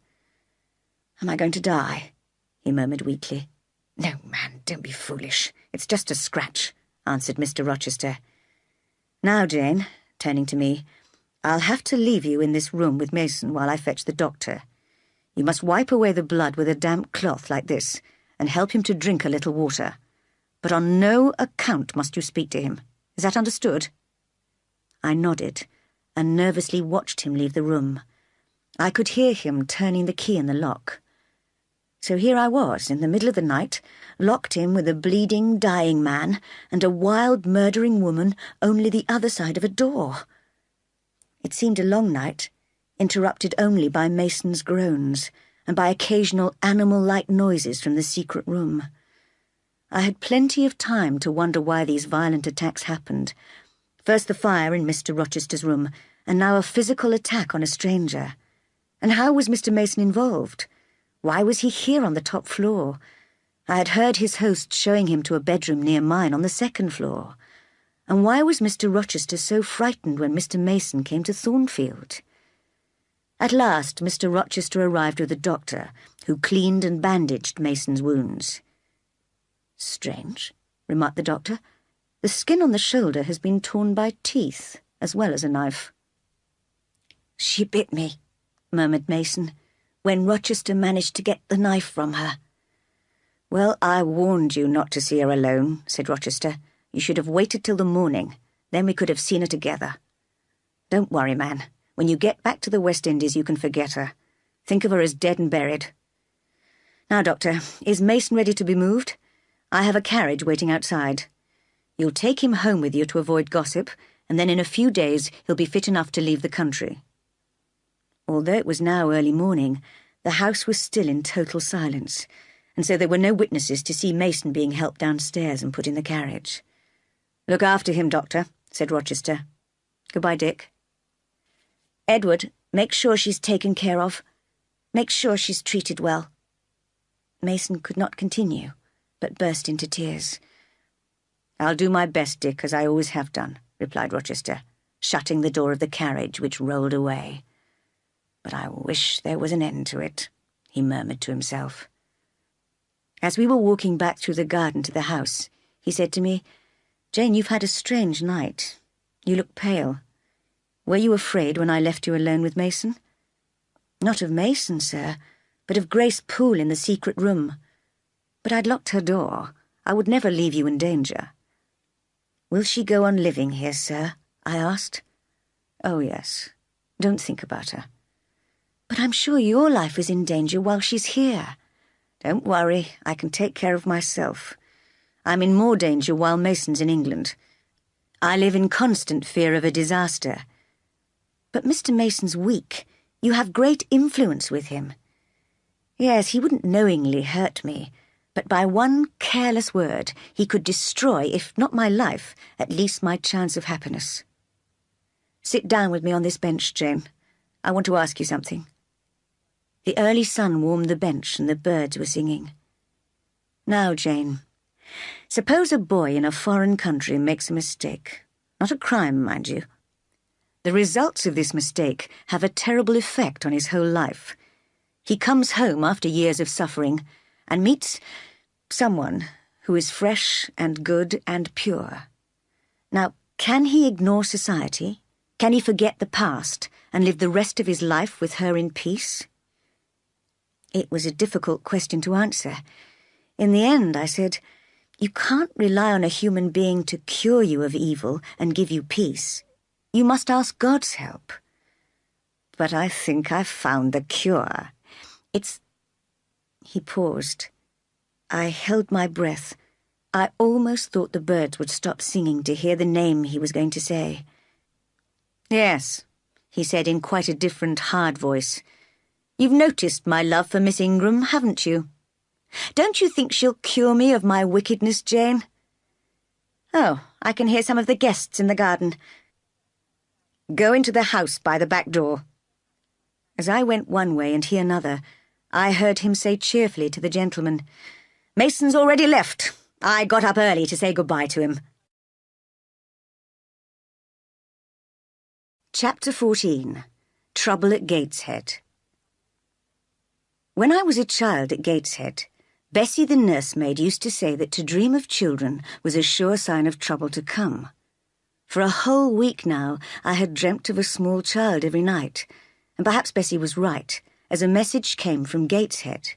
"Am I going to die?" he murmured weakly. "No, man, don't be foolish. It's just a scratch," answered Mr. Rochester. "Now, Jane," turning to me, "I'll have to leave you in this room with Mason while I fetch the doctor. You must wipe away the blood with a damp cloth like this, and help him to drink a little water. But on no account must you speak to him. Is that understood?" I nodded, and nervously watched him leave the room. I could hear him turning the key in the lock. So here I was, in the middle of the night, locked in with a bleeding, dying man and a wild, murdering woman only the other side of a door. It seemed a long night, interrupted only by Mason's groans and by occasional animal-like noises from the secret room. I had plenty of time to wonder why these violent attacks happened. First the fire in Mr. Rochester's room, and now a physical attack on a stranger. And how was Mr. Mason involved? Why was he here on the top floor? I had heard his host showing him to a bedroom near mine on the second floor. And why was Mr. Rochester so frightened when Mr. Mason came to Thornfield? At last, Mr. Rochester arrived with a doctor, who cleaned and bandaged Mason's wounds. "Strange," remarked the doctor. "The skin on the shoulder has been torn by teeth, as well as a knife." "She bit me," murmured Mason, "when Rochester managed to get the knife from her." "Well, I warned you not to see her alone," said Rochester. "You should have waited till the morning. Then we could have seen her together. Don't worry, man. When you get back to the West Indies, you can forget her. Think of her as dead and buried. Now, Doctor, is Mason ready to be moved? I have a carriage waiting outside. You'll take him home with you to avoid gossip, and then in a few days he'll be fit enough to leave the country." Although it was now early morning, the house was still in total silence, and so there were no witnesses to see Mason being helped downstairs and put in the carriage. "Look after him, Doctor," said Rochester. "Goodbye, Dick. Edward, make sure she's taken care of. Make sure she's treated well." Mason could not continue, but burst into tears. "I'll do my best, Dick, as I always have done," replied Rochester, shutting the door of the carriage, which rolled away. "But I wish there was an end to it," he murmured to himself. As we were walking back through the garden to the house, he said to me, "Jane, you've had a strange night. You look pale. Were you afraid when I left you alone with Mason?" "Not of Mason, sir, but of Grace Poole in the secret room. But I'd locked her door. I would never leave you in danger." "Will she go on living here, sir?" I asked. "Oh, yes. Don't think about her." "But I'm sure your life is in danger while she's here." "Don't worry, I can take care of myself. I'm in more danger while Mason's in England. I live in constant fear of a disaster." "But Mr. Mason's weak. You have great influence with him." "Yes, he wouldn't knowingly hurt me, but by one careless word he could destroy, if not my life, at least my chance of happiness. Sit down with me on this bench, Jane. I want to ask you something." The early sun warmed the bench and the birds were singing. "Now, Jane, suppose a boy in a foreign country makes a mistake. Not a crime, mind you. The results of this mistake have a terrible effect on his whole life. He comes home after years of suffering and meets someone who is fresh and good and pure. Now, can he ignore society? Can he forget the past and live the rest of his life with her in peace?" It was a difficult question to answer. In the end, I said, "You can't rely on a human being to cure you of evil and give you peace. You must ask God's help." "But I think I've found the cure. It's—" He paused. I held my breath. I almost thought the birds would stop singing to hear the name he was going to say. "Yes," he said in quite a different, hard voice. "You've noticed my love for Miss Ingram, haven't you? Don't you think she'll cure me of my wickedness, Jane? Oh, I can hear some of the guests in the garden. Go into the house by the back door." As I went one way and he another, I heard him say cheerfully to the gentleman, "Mason's already left. I got up early to say goodbye to him." Chapter 14. Trouble at Gateshead. When I was a child at Gateshead, Bessie the nursemaid used to say that to dream of children was a sure sign of trouble to come. For a whole week now, I had dreamt of a small child every night, and perhaps Bessie was right, as a message came from Gateshead.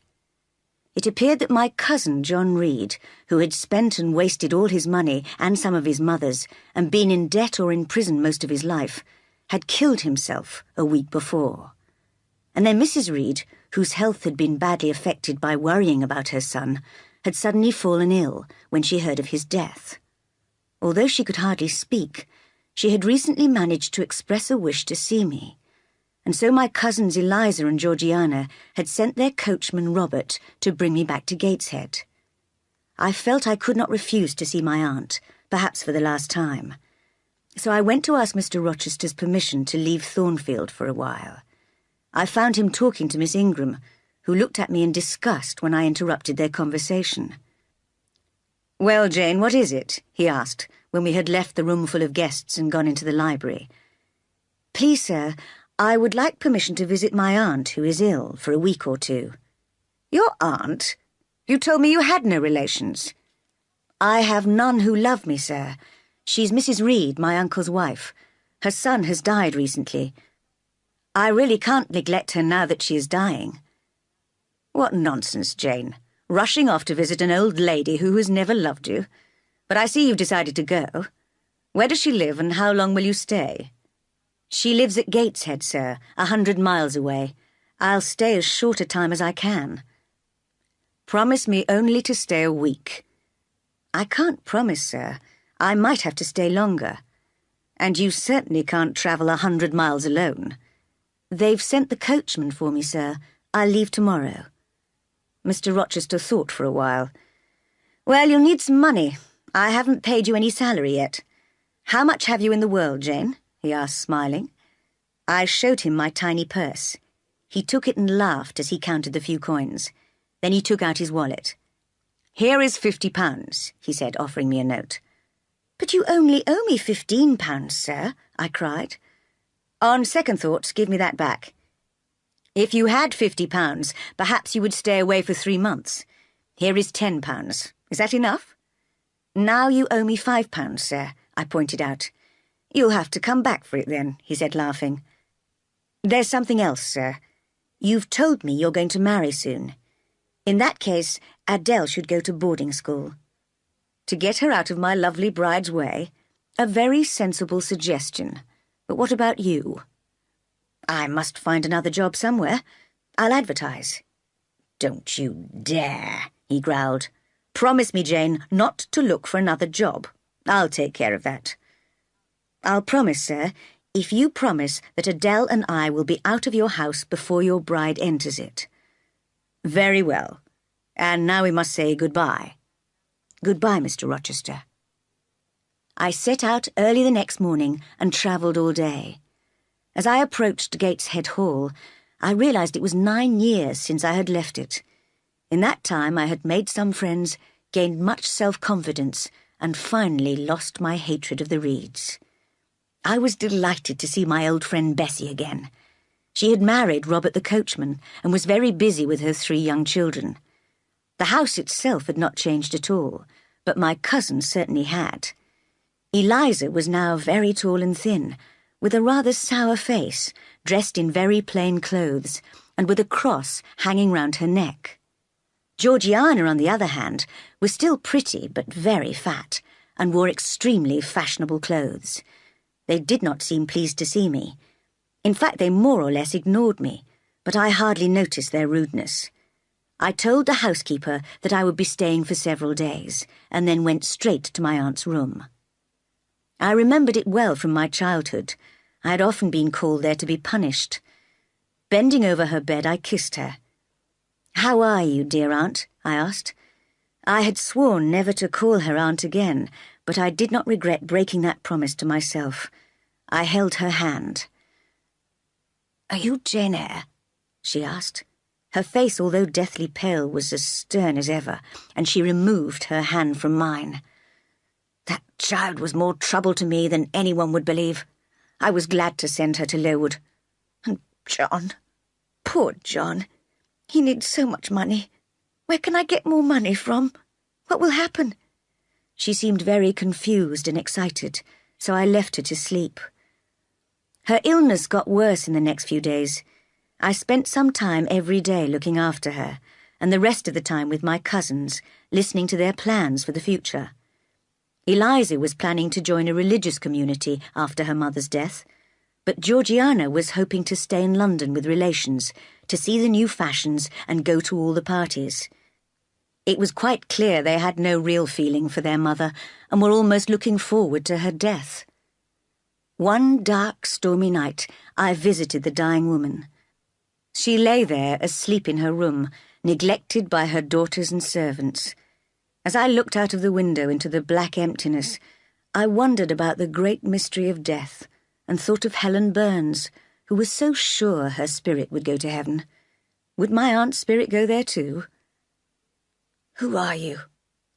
It appeared that my cousin John Reed, who had spent and wasted all his money and some of his mother's, and been in debt or in prison most of his life, had killed himself a week before. And then Mrs. Reed, whose health had been badly affected by worrying about her son, had suddenly fallen ill when she heard of his death. Although she could hardly speak, She had recently managed to express a wish to see me, and so my cousins Eliza and Georgiana had sent their coachman Robert to bring me back to Gateshead. I felt I could not refuse to see my aunt, perhaps for the last time. So I went to ask Mr. Rochester's permission to leave Thornfield for a while. I found him talking to Miss Ingram, who looked at me in disgust when I interrupted their conversation. "Well, Jane, what is it?" he asked, when we had left the room full of guests and gone into the library. "Please, sir, I would like permission to visit my aunt, who is ill, for a week or two." "Your aunt? You told me you had no relations." "I have none who love me, sir. She's Mrs. Reed, my uncle's wife. Her son has died recently. I really can't neglect her now that she is dying." "What nonsense, Jane. Rushing off to visit an old lady who has never loved you. But I see you've decided to go. Where does she live, and how long will you stay?" "She lives at Gateshead, sir, 100 miles away. I'll stay as short a time as I can." "Promise me only to stay a week." "I can't promise, sir. I might have to stay longer." "And you certainly can't travel 100 miles alone." "They've sent the coachman for me, sir. I'll leave tomorrow." Mr. Rochester thought for a while. "Well, you'll need some money. I haven't paid you any salary yet. How much have you in the world, Jane?" he asked, smiling. I showed him my tiny purse. He took it and laughed as he counted the few coins. Then he took out his wallet. "Here is £50, he said, offering me a note. "But you only owe me £15, sir," I cried. "On second thoughts, give me that back. If you had £50, perhaps you would stay away for 3 months. Here is £10. Is that enough?" "Now you owe me £5, sir," I pointed out. "You'll have to come back for it then," he said, laughing. "There's something else, sir. You've told me you're going to marry soon. In that case, Adele should go to boarding school." To get her out of my lovely bride's way? A very sensible suggestion. But what about you? "I must find another job somewhere. I'll advertise." "Don't you dare," he growled. "Promise me, Jane, not to look for another job. I'll take care of that." "I'll promise, sir, if you promise that Adele and I will be out of your house before your bride enters it." "Very well. And now we must say goodbye." "Goodbye, Mr. Rochester." I set out early the next morning and travelled all day. As I approached Gateshead Hall, I realised it was 9 years since I had left it. In that time I had made some friends, gained much self-confidence, and finally lost my hatred of the Reeds. I was delighted to see my old friend Bessie again. She had married Robert the coachman and was very busy with her 3 young children. The house itself had not changed at all, but my cousins certainly had. Eliza was now very tall and thin, with a rather sour face, dressed in very plain clothes, and with a cross hanging round her neck. Georgiana, on the other hand, was still pretty but very fat, and wore extremely fashionable clothes. They did not seem pleased to see me. In fact, they more or less ignored me, but I hardly noticed their rudeness. I told the housekeeper that I would be staying for several days, and then went straight to my aunt's room. I remembered it well from my childhood. I had often been called there to be punished. Bending over her bed, I kissed her. "How are you, dear aunt?" I asked. I had sworn never to call her aunt again, but I did not regret breaking that promise to myself. I held her hand. "Are you Jane Eyre?" she asked. Her face, although deathly pale, was as stern as ever, and she removed her hand from mine. "That child was more trouble to me than anyone would believe. I was glad to send her to Lowood. And John, poor John, he needs so much money. Where can I get more money from? What will happen?" She seemed very confused and excited, so I left her to sleep. Her illness got worse in the next few days. I spent some time every day looking after her, and the rest of the time with my cousins, listening to their plans for the future. Eliza was planning to join a religious community after her mother's death, but Georgiana was hoping to stay in London with relations, to see the new fashions and go to all the parties. It was quite clear they had no real feeling for their mother and were almost looking forward to her death. One dark, stormy night, I visited the dying woman. She lay there asleep in her room, neglected by her daughters and servants. As I looked out of the window into the black emptiness, I wondered about the great mystery of death and thought of Helen Burns, who was so sure her spirit would go to heaven. Would my aunt's spirit go there too? "Who are you?"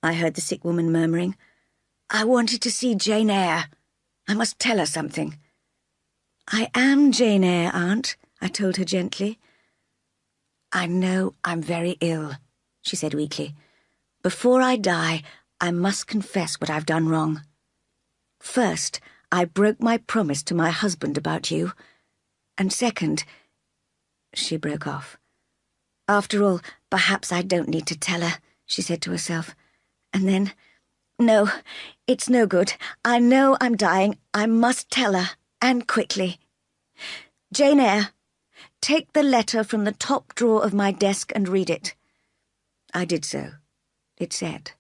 I heard the sick woman murmuring. "I wanted to see Jane Eyre. I must tell her something." "I am Jane Eyre, Aunt," I told her gently. "I know I'm very ill," she said weakly. "Before I die, I must confess what I've done wrong. First, I broke my promise to my husband about you. And second—" She broke off. "After all, perhaps I don't need to tell her," she said to herself. And then, "No, it's no good. I know I'm dying. I must tell her, and quickly. Jane Eyre, take the letter from the top drawer of my desk and read it." I did so. It said,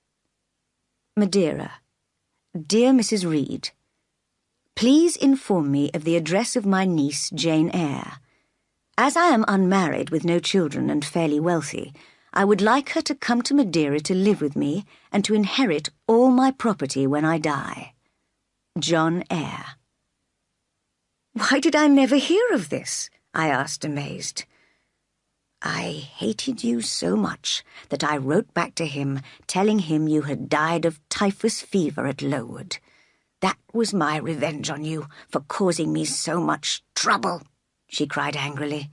"Madeira. Dear Mrs. Reed, please inform me of the address of my niece, Jane Eyre. As I am unmarried with no children and fairly wealthy, I would like her to come to Madeira to live with me and to inherit all my property when I die. John Eyre." "Why did I never hear of this?" I asked, amazed. "I hated you so much that I wrote back to him telling him you had died of typhus fever at Lowood. That was my revenge on you for causing me so much trouble," she cried angrily.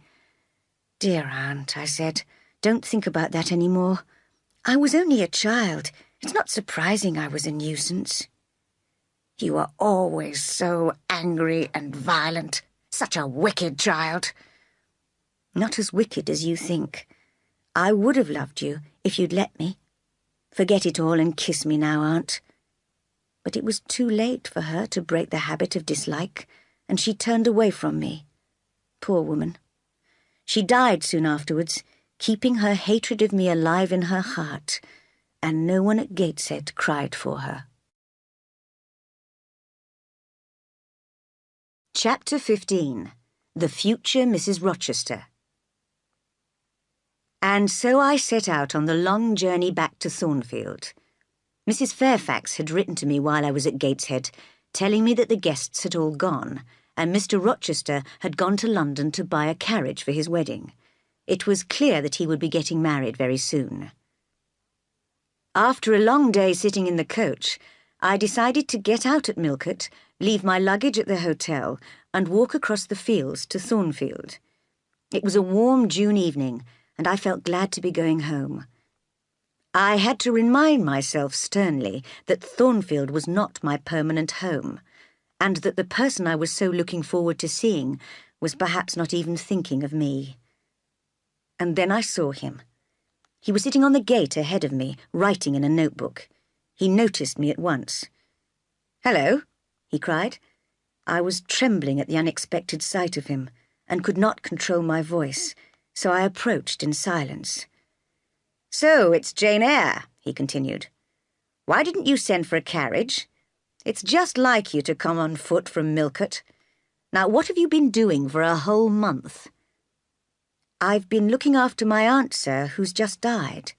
"Dear Aunt," I said, "don't think about that any more. I was only a child. It's not surprising I was a nuisance." "You were always so angry and violent. Such a wicked child." "Not as wicked as you think. I would have loved you if you'd let me. Forget it all and kiss me now, Aunt." But it was too late for her to break the habit of dislike, and she turned away from me. Poor woman. She died soon afterwards, keeping her hatred of me alive in her heart, and no one at Gateshead cried for her. Chapter 15. The Future Mrs. Rochester. And so I set out on the long journey back to Thornfield. Mrs. Fairfax had written to me while I was at Gateshead, telling me that the guests had all gone, and Mr. Rochester had gone to London to buy a carriage for his wedding. It was clear that he would be getting married very soon. After a long day sitting in the coach, I decided to get out at Millcote, leave my luggage at the hotel, and walk across the fields to Thornfield. It was a warm June evening, and I felt glad to be going home. I had to remind myself sternly that Thornfield was not my permanent home, and that the person I was so looking forward to seeing was perhaps not even thinking of me. And then I saw him. He was sitting on the gate ahead of me, writing in a notebook. He noticed me at once. "Hello," he cried. I was trembling at the unexpected sight of him, and could not control my voice, so I approached in silence. "So it's Jane Eyre," he continued. "Why didn't you send for a carriage? It's just like you to come on foot from Millcote. Now, what have you been doing for a whole month?" "I've been looking after my aunt, sir, who's just died."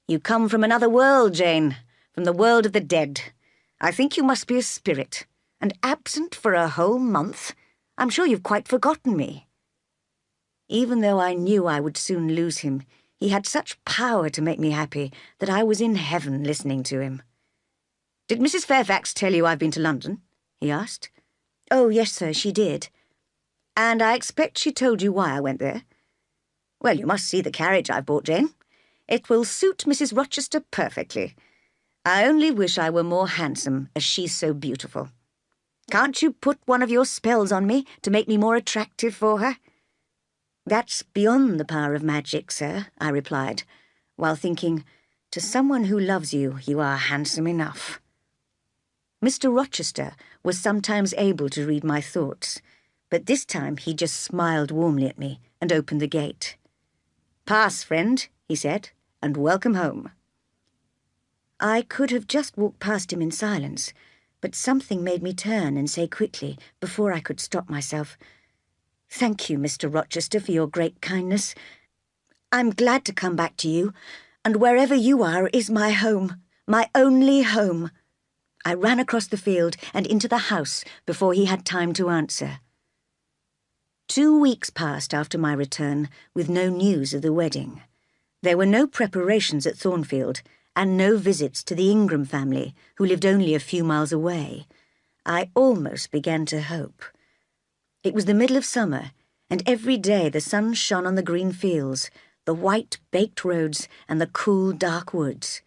"You come from another world, Jane, from the world of the dead. I think you must be a spirit, and absent for a whole month. I'm sure you've quite forgotten me." Even though I knew I would soon lose him, he had such power to make me happy that I was in heaven listening to him. "Did Mrs. Fairfax tell you I've been to London?" he asked. "Oh, yes, sir, she did." "And I expect she told you why I went there? Well, you must see the carriage I've bought, Jane. It will suit Mrs. Rochester perfectly. I only wish I were more handsome, as she's so beautiful. Can't you put one of your spells on me to make me more attractive for her?" "That's beyond the power of magic, sir," I replied, while thinking, to someone who loves you, you are handsome enough. Mr. Rochester was sometimes able to read my thoughts, but this time he just smiled warmly at me and opened the gate. "Pass, friend," he said, "and welcome home." I could have just walked past him in silence, But something made me turn and say quickly, before I could stop myself, "Thank you, Mr. Rochester, for your great kindness. I'm glad to come back to you, and wherever you are is my home, my only home." I ran across the field and into the house before he had time to answer. 2 weeks passed after my return with no news of the wedding. There were no preparations at Thornfield, and no visits to the Ingram family, who lived only a few miles away. I almost began to hope. It was the middle of summer, and every day the sun shone on the green fields, the white, baked roads, and the cool, dark woods.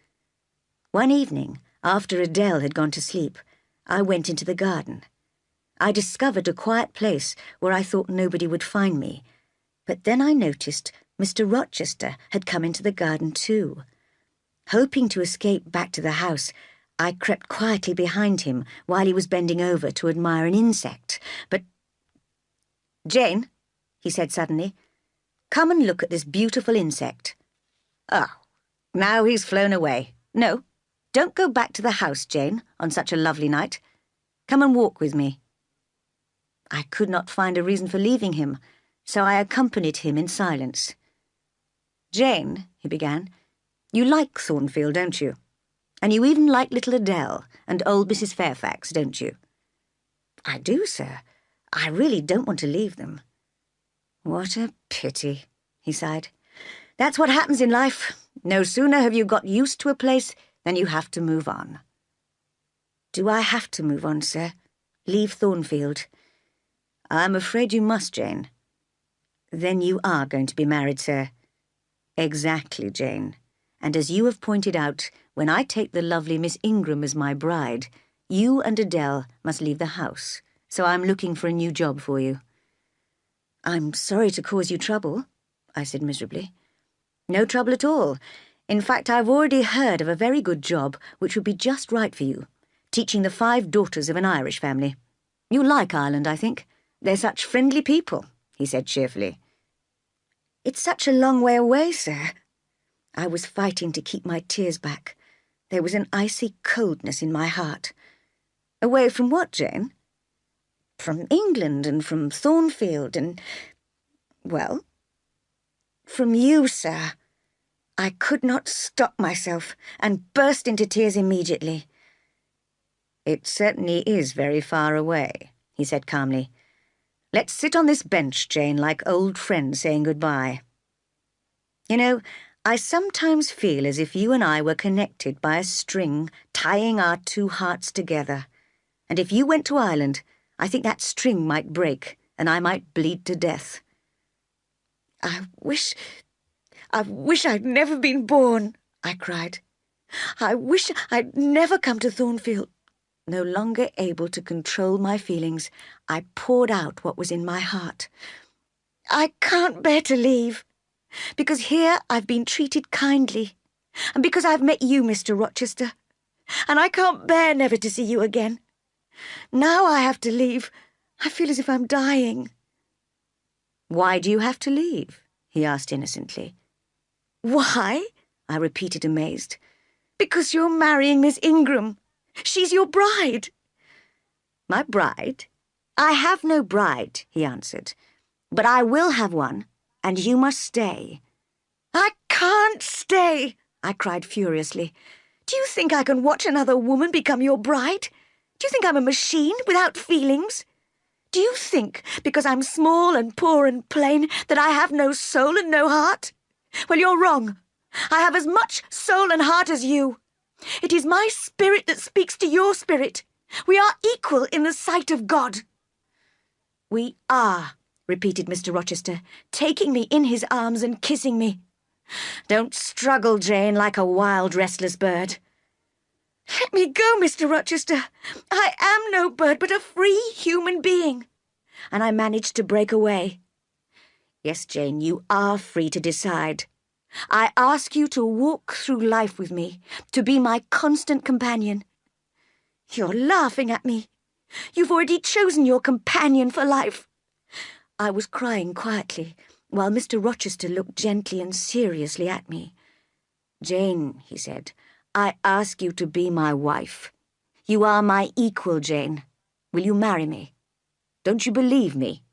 One evening, after Adele had gone to sleep, I went into the garden. I discovered a quiet place where I thought nobody would find me, but then I noticed Mr. Rochester had come into the garden too. Hoping to escape back to the house, I crept quietly behind him while he was bending over to admire an insect, but— "Jane," he said suddenly, "come and look at this beautiful insect." "Oh, now he's flown away. No, don't go back to the house, Jane, on such a lovely night. Come and walk with me." I could not find a reason for leaving him, so I accompanied him in silence. "Jane," he began, "you like Thornfield, don't you? And you even like little Adele and old Mrs. Fairfax, don't you?" "I do, sir. I really don't want to leave them." "What a pity," he sighed. "That's what happens in life. No sooner have you got used to a place than you have to move on." "Do I have to move on, sir? Leave Thornfield?" "I'm afraid you must, Jane." "Then you are going to be married, sir?" "Exactly, Jane. And as you have pointed out, when I take the lovely Miss Ingram as my bride, you and Adele must leave the house, so I'm looking for a new job for you." "I'm sorry to cause you trouble," I said miserably. "No trouble at all. In fact, I've already heard of a very good job which would be just right for you, teaching the 5 daughters of an Irish family. You'll like Ireland, I think. They're such friendly people," he said cheerfully. "It's such a long way away, sir." I was fighting to keep my tears back. There was an icy coldness in my heart. "Away from what, Jane?" "From England and from Thornfield and— well, from you, sir." I could not stop myself and burst into tears immediately. "It certainly is very far away," he said calmly. "Let's sit on this bench, Jane, like old friends saying goodbye. You know, I sometimes feel as if you and I were connected by a string tying our 2 hearts together. And if you went to Ireland, I think that string might break and I might bleed to death." I wish I'd never been born," I cried. "I wish I'd never come to Thornfield." No longer able to control my feelings, I poured out what was in my heart. "I can't bear to leave, because here I've been treated kindly, and because I've met you, Mr. Rochester, and I can't bear never to see you again. Now I have to leave. I feel as if I'm dying." "Why do you have to leave?" he asked innocently. "Why?" I repeated, amazed. "Because you're marrying Miss Ingram. She's your bride." "My bride? I have no bride," he answered. "But I will have one, and you must stay." "I can't stay," I cried furiously. "Do you think I can watch another woman become your bride? Do you think I'm a machine without feelings? Do you think, because I'm small and poor and plain, that I have no soul and no heart? Well, you're wrong. I have as much soul and heart as you. It is my spirit that speaks to your spirit. We are equal in the sight of God." "We are," repeated Mr. Rochester, taking me in his arms and kissing me. "Don't struggle, Jane, like a wild, restless bird." "Let me go, Mr. Rochester. I am no bird, but a free human being." And I managed to break away. "Yes, Jane, you are free to decide. I ask you to walk through life with me, to be my constant companion." "You're laughing at me. You've already chosen your companion for life." I was crying quietly, while Mr. Rochester looked gently and seriously at me. "Jane," he said, "I ask you to be my wife. You are my equal, Jane. Will you marry me? Don't you believe me?"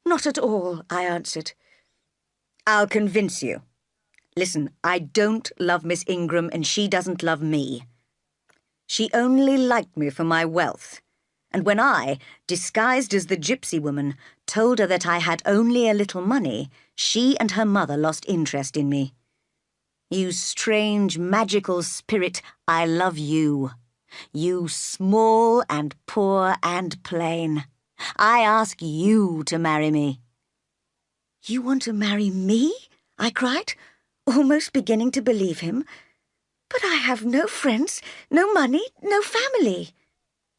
"Not at all," I answered. "I'll convince you. Listen, I don't love Miss Ingram and she doesn't love me. She only liked me for my wealth. And when I, disguised as the gypsy woman, told her that I had only a little money, she and her mother lost interest in me. You strange, magical spirit, I love you. You small and poor and plain. I ask you to marry me." "You want to marry me?" I cried, almost beginning to believe him. "But I have no friends, no money, no family."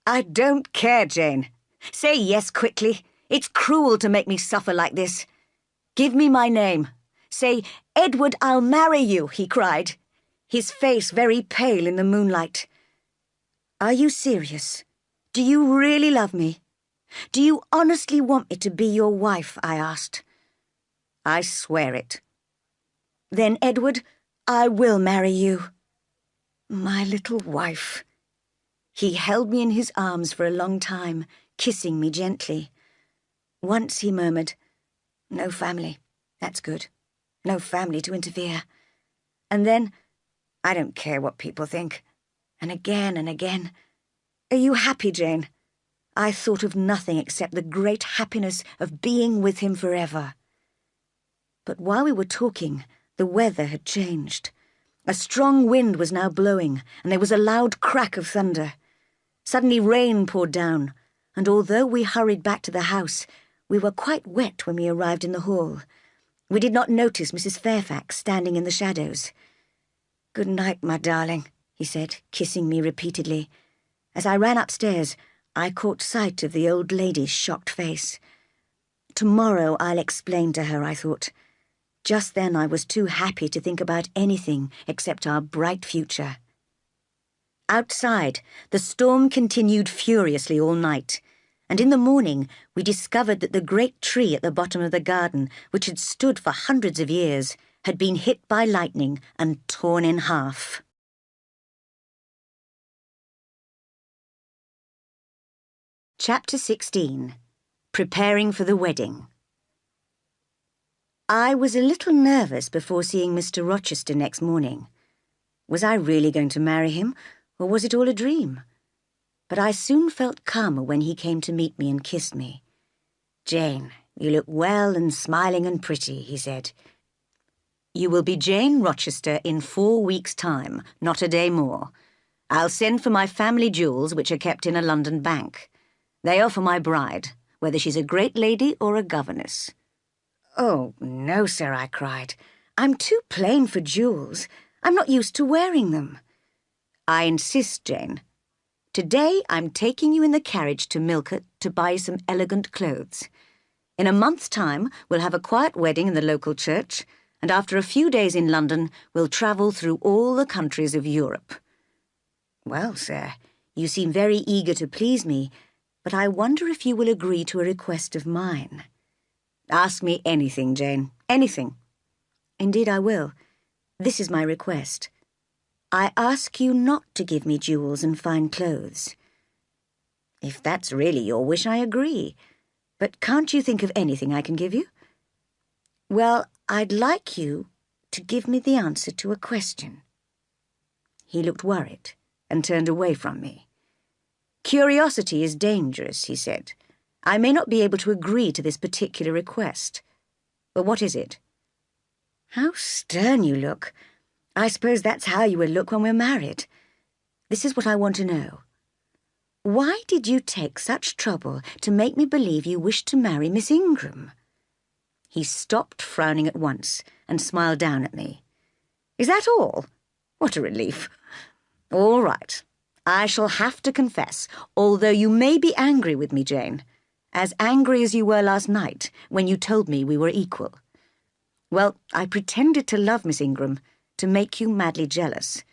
"I don't care, Jane. Say yes quickly. It's cruel to make me suffer like this. Give me my name. Say, 'Edward, I'll marry you,'" he cried, his face very pale in the moonlight. "Are you serious? Do you really love me? Do you honestly want me to be your wife?" I asked. "I swear it." "Then, Edward, I will marry you. My little wife." He held me in his arms for a long time, kissing me gently. Once he murmured, "No family. That's good. No family to interfere." And then, "I don't care what people think." And again, "Are you happy, Jane?" I thought of nothing except the great happiness of being with him forever. But while we were talking, the weather had changed. A strong wind was now blowing, and there was a loud crack of thunder. Suddenly rain poured down, and although we hurried back to the house, we were quite wet when we arrived in the hall. We did not notice Mrs. Fairfax standing in the shadows. "Good night, my darling," he said, kissing me repeatedly. As I ran upstairs, I caught sight of the old lady's shocked face. Tomorrow I'll explain to her, I thought. Just then I was too happy to think about anything except our bright future. Outside, the storm continued furiously all night, and in the morning we discovered that the great tree at the bottom of the garden, which had stood for hundreds of years, had been hit by lightning and torn in half. Chapter 16. Preparing for the Wedding. I was a little nervous before seeing Mr. Rochester next morning. Was I really going to marry him, or was it all a dream? But I soon felt calmer when he came to meet me and kissed me. "Jane, you look well and smiling and pretty," he said. "You will be Jane Rochester in 4 weeks' time, not a day more. I'll send for my family jewels, which are kept in a London bank. They are for my bride, whether she's a great lady or a governess." "Oh, no, sir," I cried. "I'm too plain for jewels. I'm not used to wearing them." "I insist, Jane. Today I'm taking you in the carriage to Millcote to buy some elegant clothes. In a month's time we'll have a quiet wedding in the local church, and after a few days in London we'll travel through all the countries of Europe." "Well, sir, you seem very eager to please me, but I wonder if you will agree to a request of mine." "Ask me anything, Jane, anything." "Indeed I will. This is my request. I ask you not to give me jewels and fine clothes." "If that's really your wish, I agree. But can't you think of anything I can give you?" "Well, I'd like you to give me the answer to a question." He looked worried and turned away from me. "Curiosity is dangerous," he said. "I may not be able to agree to this particular request. But what is it?" "How stern you look. I suppose that's how you will look when we're married. This is what I want to know. Why did you take such trouble to make me believe you wished to marry Miss Ingram?" He stopped frowning at once and smiled down at me. "Is that all? What a relief. All right. I shall have to confess, although you may be angry with me, Jane, as angry as you were last night when you told me we were equal. Well, I pretended to love Miss Ingram, to make you madly jealous.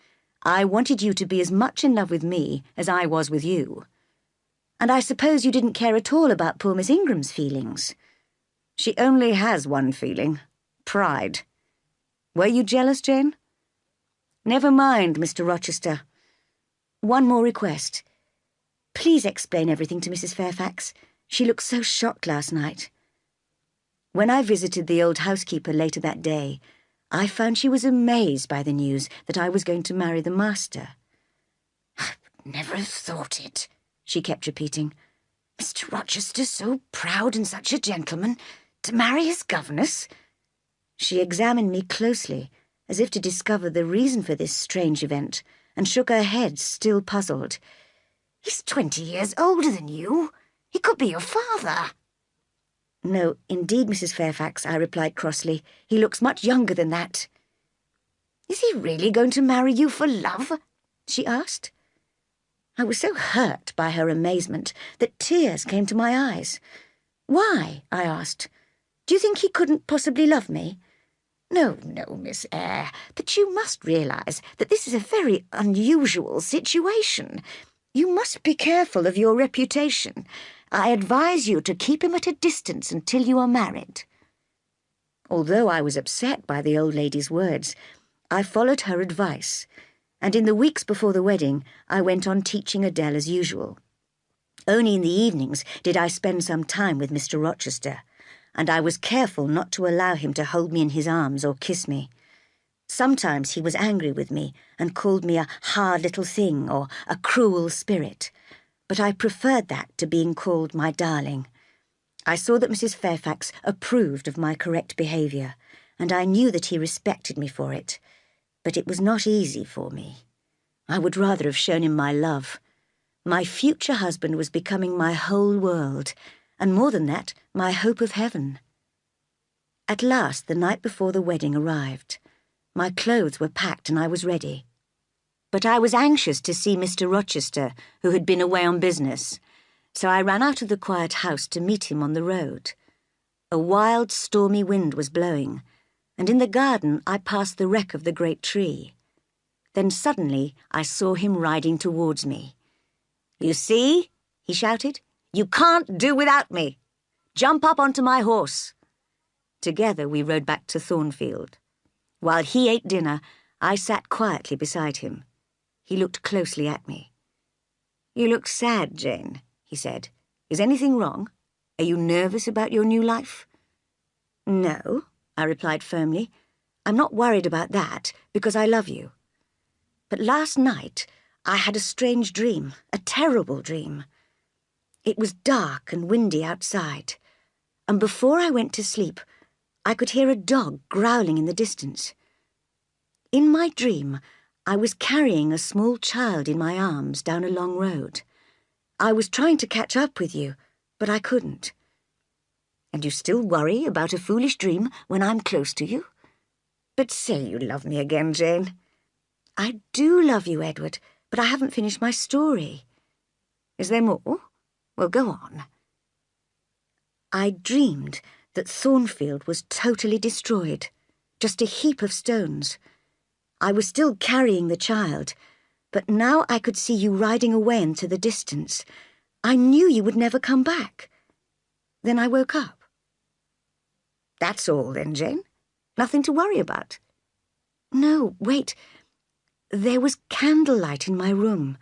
I wanted you to be as much in love with me as I was with you. And I suppose you didn't care at all about poor Miss Ingram's feelings. She only has one feeling, pride. Were you jealous, Jane? Never mind, Mr. Rochester. One more request. please explain everything to Mrs. Fairfax? She looked so shocked last night." When I visited the old housekeeper later that day, I found she was amazed by the news that I was going to marry the master. "Never have thought it," she kept repeating. "Mr. Rochester so proud and such a gentleman, to marry his governess." She examined me closely, as if to discover the reason for this strange event, and shook her head, still puzzled. "He's 20 years older than you. He could be your father." "No, indeed, Mrs. Fairfax," I replied crossly. "He looks much younger than that." "Is he really going to marry you for love?" she asked. I was so hurt by her amazement that tears came to my eyes. "Why?" I asked. "Do you think he couldn't possibly love me?" No, Miss Eyre, but you must realise that this is a very unusual situation. You must be careful of your reputation. I advise you to keep him at a distance until you are married." Although I was upset by the old lady's words, I followed her advice, and in the weeks before the wedding, I went on teaching Adele as usual. Only in the evenings did I spend some time with Mr. Rochester, and I was careful not to allow him to hold me in his arms or kiss me. Sometimes he was angry with me and called me a hard little thing or a cruel spirit, but I preferred that to being called my darling. I saw that Mrs. Fairfax approved of my correct behaviour, and I knew that he respected me for it. But it was not easy for me. I would rather have shown him my love. My future husband was becoming my whole world, and more than that, my hope of heaven. At last, the night before the wedding arrived. My clothes were packed and I was ready. But I was anxious to see Mr. Rochester, who had been away on business, so I ran out of the quiet house to meet him on the road. A wild, stormy wind was blowing, and in the garden I passed the wreck of the great tree. Then suddenly I saw him riding towards me. "You see," he shouted, "you can't do without me. Jump up onto my horse." Together we rode back to Thornfield. While he ate dinner, I sat quietly beside him. He looked closely at me. "You look sad, Jane," he said. "Is anything wrong? Are you nervous about your new life?" "No," I replied firmly. "I'm not worried about that, because I love you. But last night I had a strange dream, a terrible dream. It was dark and windy outside, and before I went to sleep, I could hear a dog growling in the distance. In my dream, I was carrying a small child in my arms down a long road. I was trying to catch up with you, but I couldn't." "And you still worry about a foolish dream when I'm close to you? But say you love me again, Jane." "I do love you, Edward, but I haven't finished my story." "Is there more? Well, go on." "I dreamed that Thornfield was totally destroyed, just a heap of stones. I was still carrying the child, but now I could see you riding away into the distance. I knew you would never come back. Then I woke up." "That's all then, Jane? Nothing to worry about?" "No, wait. There was candlelight in my room,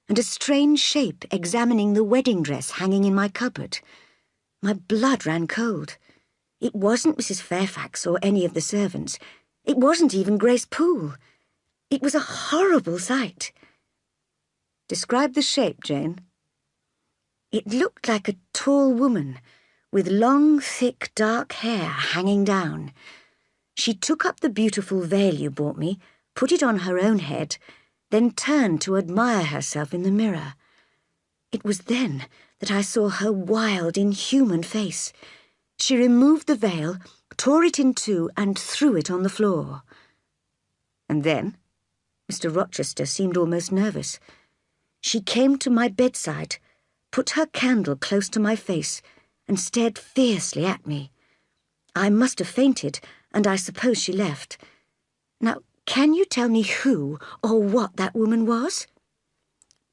and a strange shape examining the wedding dress hanging in my cupboard. My blood ran cold. It wasn't Mrs. Fairfax or any of the servants. It wasn't even Grace Poole. It was a horrible sight." "Describe the shape, Jane." "It looked like a tall woman, with long, thick, dark hair hanging down. She took up the beautiful veil you bought me, put it on her own head, then turned to admire herself in the mirror. It was then that I saw her wild, inhuman face. She removed the veil, tore it in two, and threw it on the floor." "And then?" Mr. Rochester seemed almost nervous. "She came to my bedside, put her candle close to my face, and stared fiercely at me. I must have fainted, and I suppose she left. Now, can you tell me who or what that woman was?"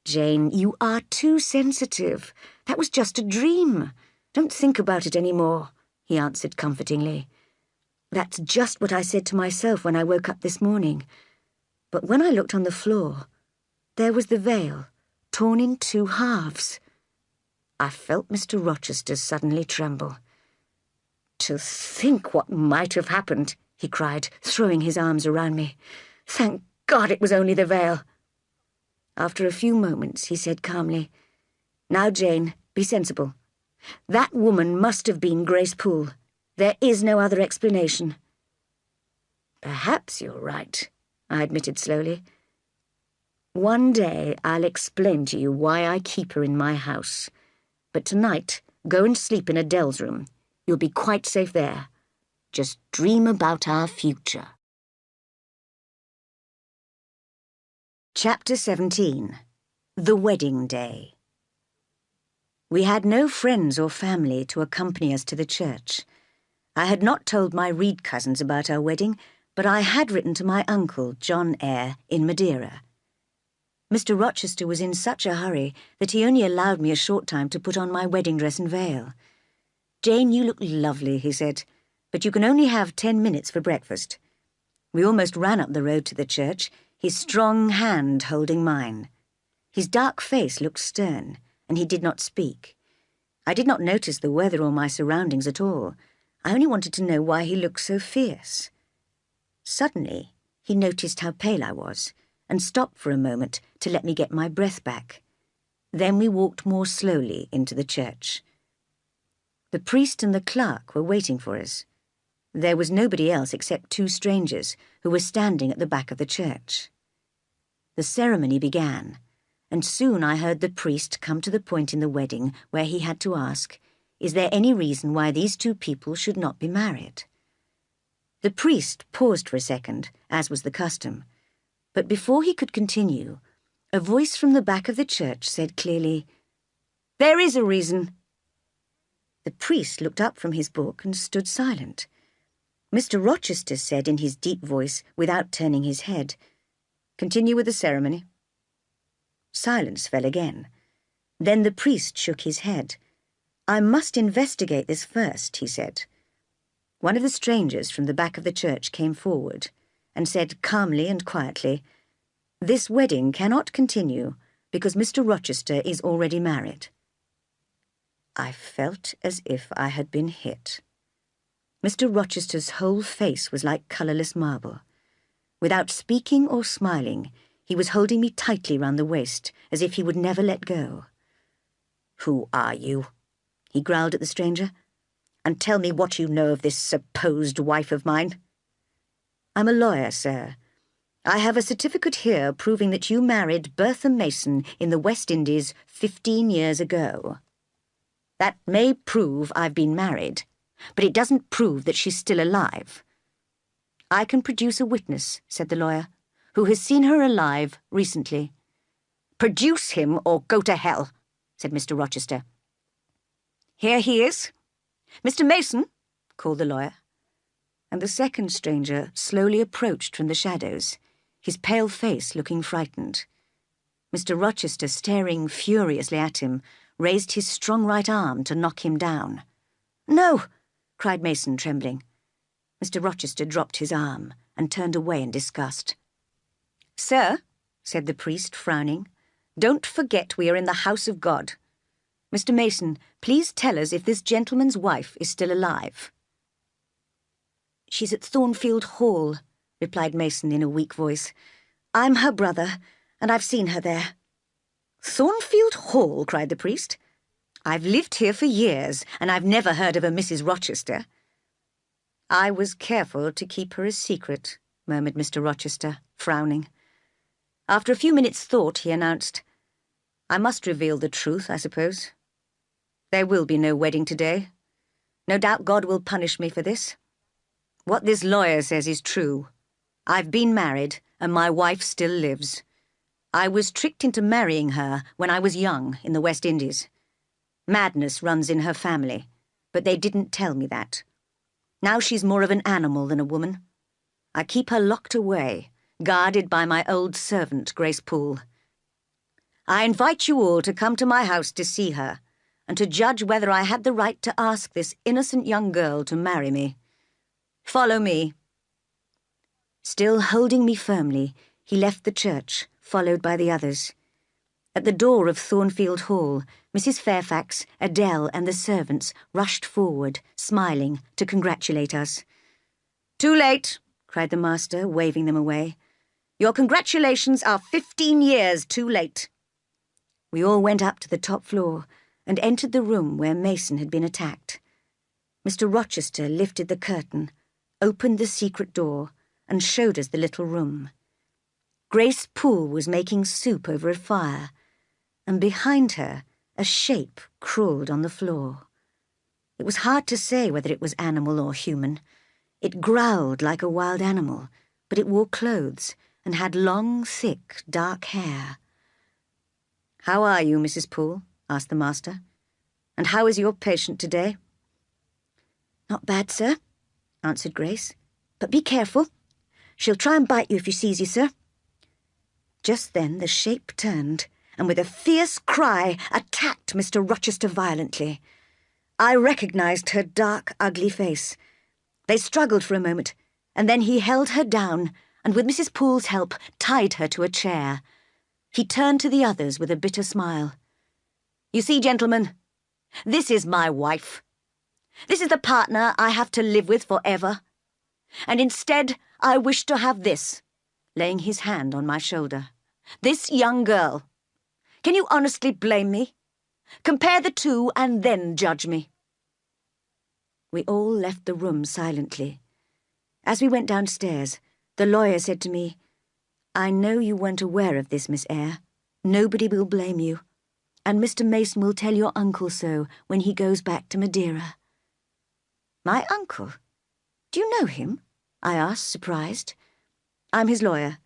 "Jane, you are too sensitive. That was just a dream. Don't think about it any more," he answered comfortingly. "That's just what I said to myself when I woke up this morning. But when I looked on the floor, there was the veil, torn in two halves. I felt Mr. Rochester suddenly tremble. "To think what might have happened," he cried, throwing his arms around me. "Thank God it was only the veil." After a few moments, he said calmly, "Now, Jane, be sensible. That woman must have been Grace Poole. There is no other explanation." "Perhaps you're right," I admitted slowly. "One day I'll explain to you why I keep her in my house. But tonight, go and sleep in Adele's room. You'll be quite safe there. Just dream about our future." Chapter 17. The Wedding Day. We had no friends or family to accompany us to the church. I had not told my Reed cousins about our wedding, but I had written to my uncle, John Eyre, in Madeira. Mr. Rochester was in such a hurry that he only allowed me a short time to put on my wedding dress and veil. "Jane, you look lovely," he said, "but you can only have 10 minutes for breakfast." We almost ran up the road to the church, his strong hand holding mine. His dark face looked stern, and he did not speak. I did not notice the weather or my surroundings at all. I only wanted to know why he looked so fierce. Suddenly, he noticed how pale I was, and stopped for a moment to let me get my breath back. Then we walked more slowly into the church. The priest and the clerk were waiting for us. There was nobody else except 2 strangers who were standing at the back of the church. The ceremony began, and soon I heard the priest come to the point in the wedding where he had to ask, "Is there any reason why these 2 people should not be married?" The priest paused for a second, as was the custom, but before he could continue, a voice from the back of the church said clearly, "There is a reason." The priest looked up from his book and stood silent. Mr. Rochester said in his deep voice, without turning his head, "Continue with the ceremony." Silence fell again. Then the priest shook his head. "I must investigate this first," he said. One of the strangers from the back of the church came forward and said calmly and quietly, "This wedding cannot continue because Mr. Rochester is already married." I felt as if I had been hit. Mr. Rochester's whole face was like colourless marble. Without speaking or smiling, he was holding me tightly round the waist, as if he would never let go. "Who are you?" he growled at the stranger. "And tell me what you know of this supposed wife of mine." "I'm a lawyer, sir. I have a certificate here proving that you married Bertha Mason in the West Indies 15 years ago. That may prove I've been married, but it doesn't prove that she's still alive." "I can produce a witness," said the lawyer, "who has seen her alive recently." "Produce him or go to hell," said Mr. Rochester. "Here he is. Mr. Mason," called the lawyer. And the second stranger slowly approached from the shadows, his pale face looking frightened. Mr. Rochester, staring furiously at him, raised his strong right arm to knock him down. "No!" cried Mason, trembling. Mr. Rochester dropped his arm and turned away in disgust. "Sir," said the priest, frowning, "don't forget we are in the house of God. Mr. Mason, please tell us if this gentleman's wife is still alive." "She's at Thornfield Hall," replied Mason in a weak voice. "I'm her brother, and I've seen her there." "Thornfield Hall?" cried the priest. "I've lived here for years, and I've never heard of a Mrs. Rochester." "I was careful to keep her a secret," murmured Mr. Rochester, frowning. After a few minutes' thought, he announced, "I must reveal the truth, I suppose. There will be no wedding today. No doubt God will punish me for this. What this lawyer says is true. I've been married, and my wife still lives. I was tricked into marrying her when I was young in the West Indies. Madness runs in her family, but they didn't tell me that. Now she's more of an animal than a woman. I keep her locked away, guarded by my old servant, Grace Poole. I invite you all to come to my house to see her, and to judge whether I had the right to ask this innocent young girl to marry me. Follow me." Still holding me firmly, he left the church, followed by the others. At the door of Thornfield Hall, Mrs. Fairfax, Adele, and the servants rushed forward, smiling, to congratulate us. "Too late," cried the master, waving them away. "Your congratulations are 15 years too late." We all went up to the top floor and entered the room where Mason had been attacked. Mr. Rochester lifted the curtain, opened the secret door, and showed us the little room. Grace Poole was making soup over a fire, and behind her a shape crawled on the floor. It was hard to say whether it was animal or human. It growled like a wild animal, but it wore clothes and had long, thick, dark hair. "How are you, Mrs. Poole?" asked the master. "And how is your patient today?" "Not bad, sir," answered Grace. "But be careful. She'll try and bite you if she sees you, sir." Just then the shape turned, and with a fierce cry attacked Mr. Rochester violently. I recognized her dark, ugly face. They struggled for a moment, and then he held her down and, with Mrs. Poole's help, tied her to a chair. He turned to the others with a bitter smile. "You see, gentlemen, this is my wife. This is the partner I have to live with forever. And instead, I wish to have this," laying his hand on my shoulder. "This young girl. Can you honestly blame me? Compare the two and then judge me." We all left the room silently. As we went downstairs, the lawyer said to me, "I know you weren't aware of this, Miss Eyre. Nobody will blame you. And Mr. Mason will tell your uncle so when he goes back to Madeira." "My uncle? Do you know him?" I asked, surprised. "I'm his lawyer.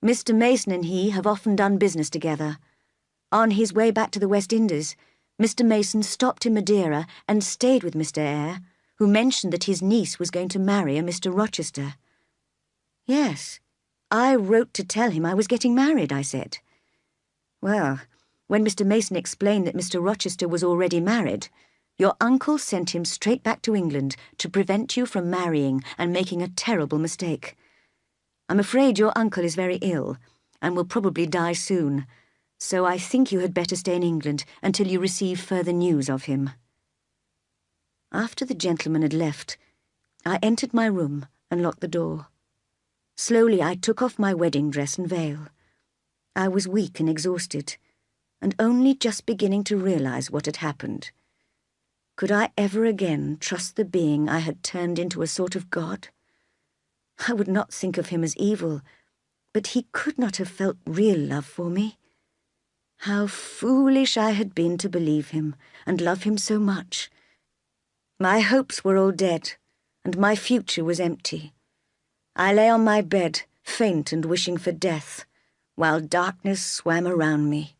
Mr. Mason and he have often done business together. On his way back to the West Indies, Mr. Mason stopped in Madeira and stayed with Mr. Eyre, who mentioned that his niece was going to marry a Mr. Rochester." "Yes, I wrote to tell him I was getting married," I said. "Well, when Mr. Mason explained that Mr. Rochester was already married, your uncle sent him straight back to England to prevent you from marrying and making a terrible mistake. I'm afraid your uncle is very ill and will probably die soon, so I think you had better stay in England until you receive further news of him." After the gentleman had left, I entered my room and locked the door. Slowly I took off my wedding dress and veil. I was weak and exhausted, and only just beginning to realize what had happened. Could I ever again trust the being I had turned into a sort of god? I would not think of him as evil, but he could not have felt real love for me. How foolish I had been to believe him and love him so much. My hopes were all dead, and my future was empty. I lay on my bed, faint and wishing for death, while darkness swam around me.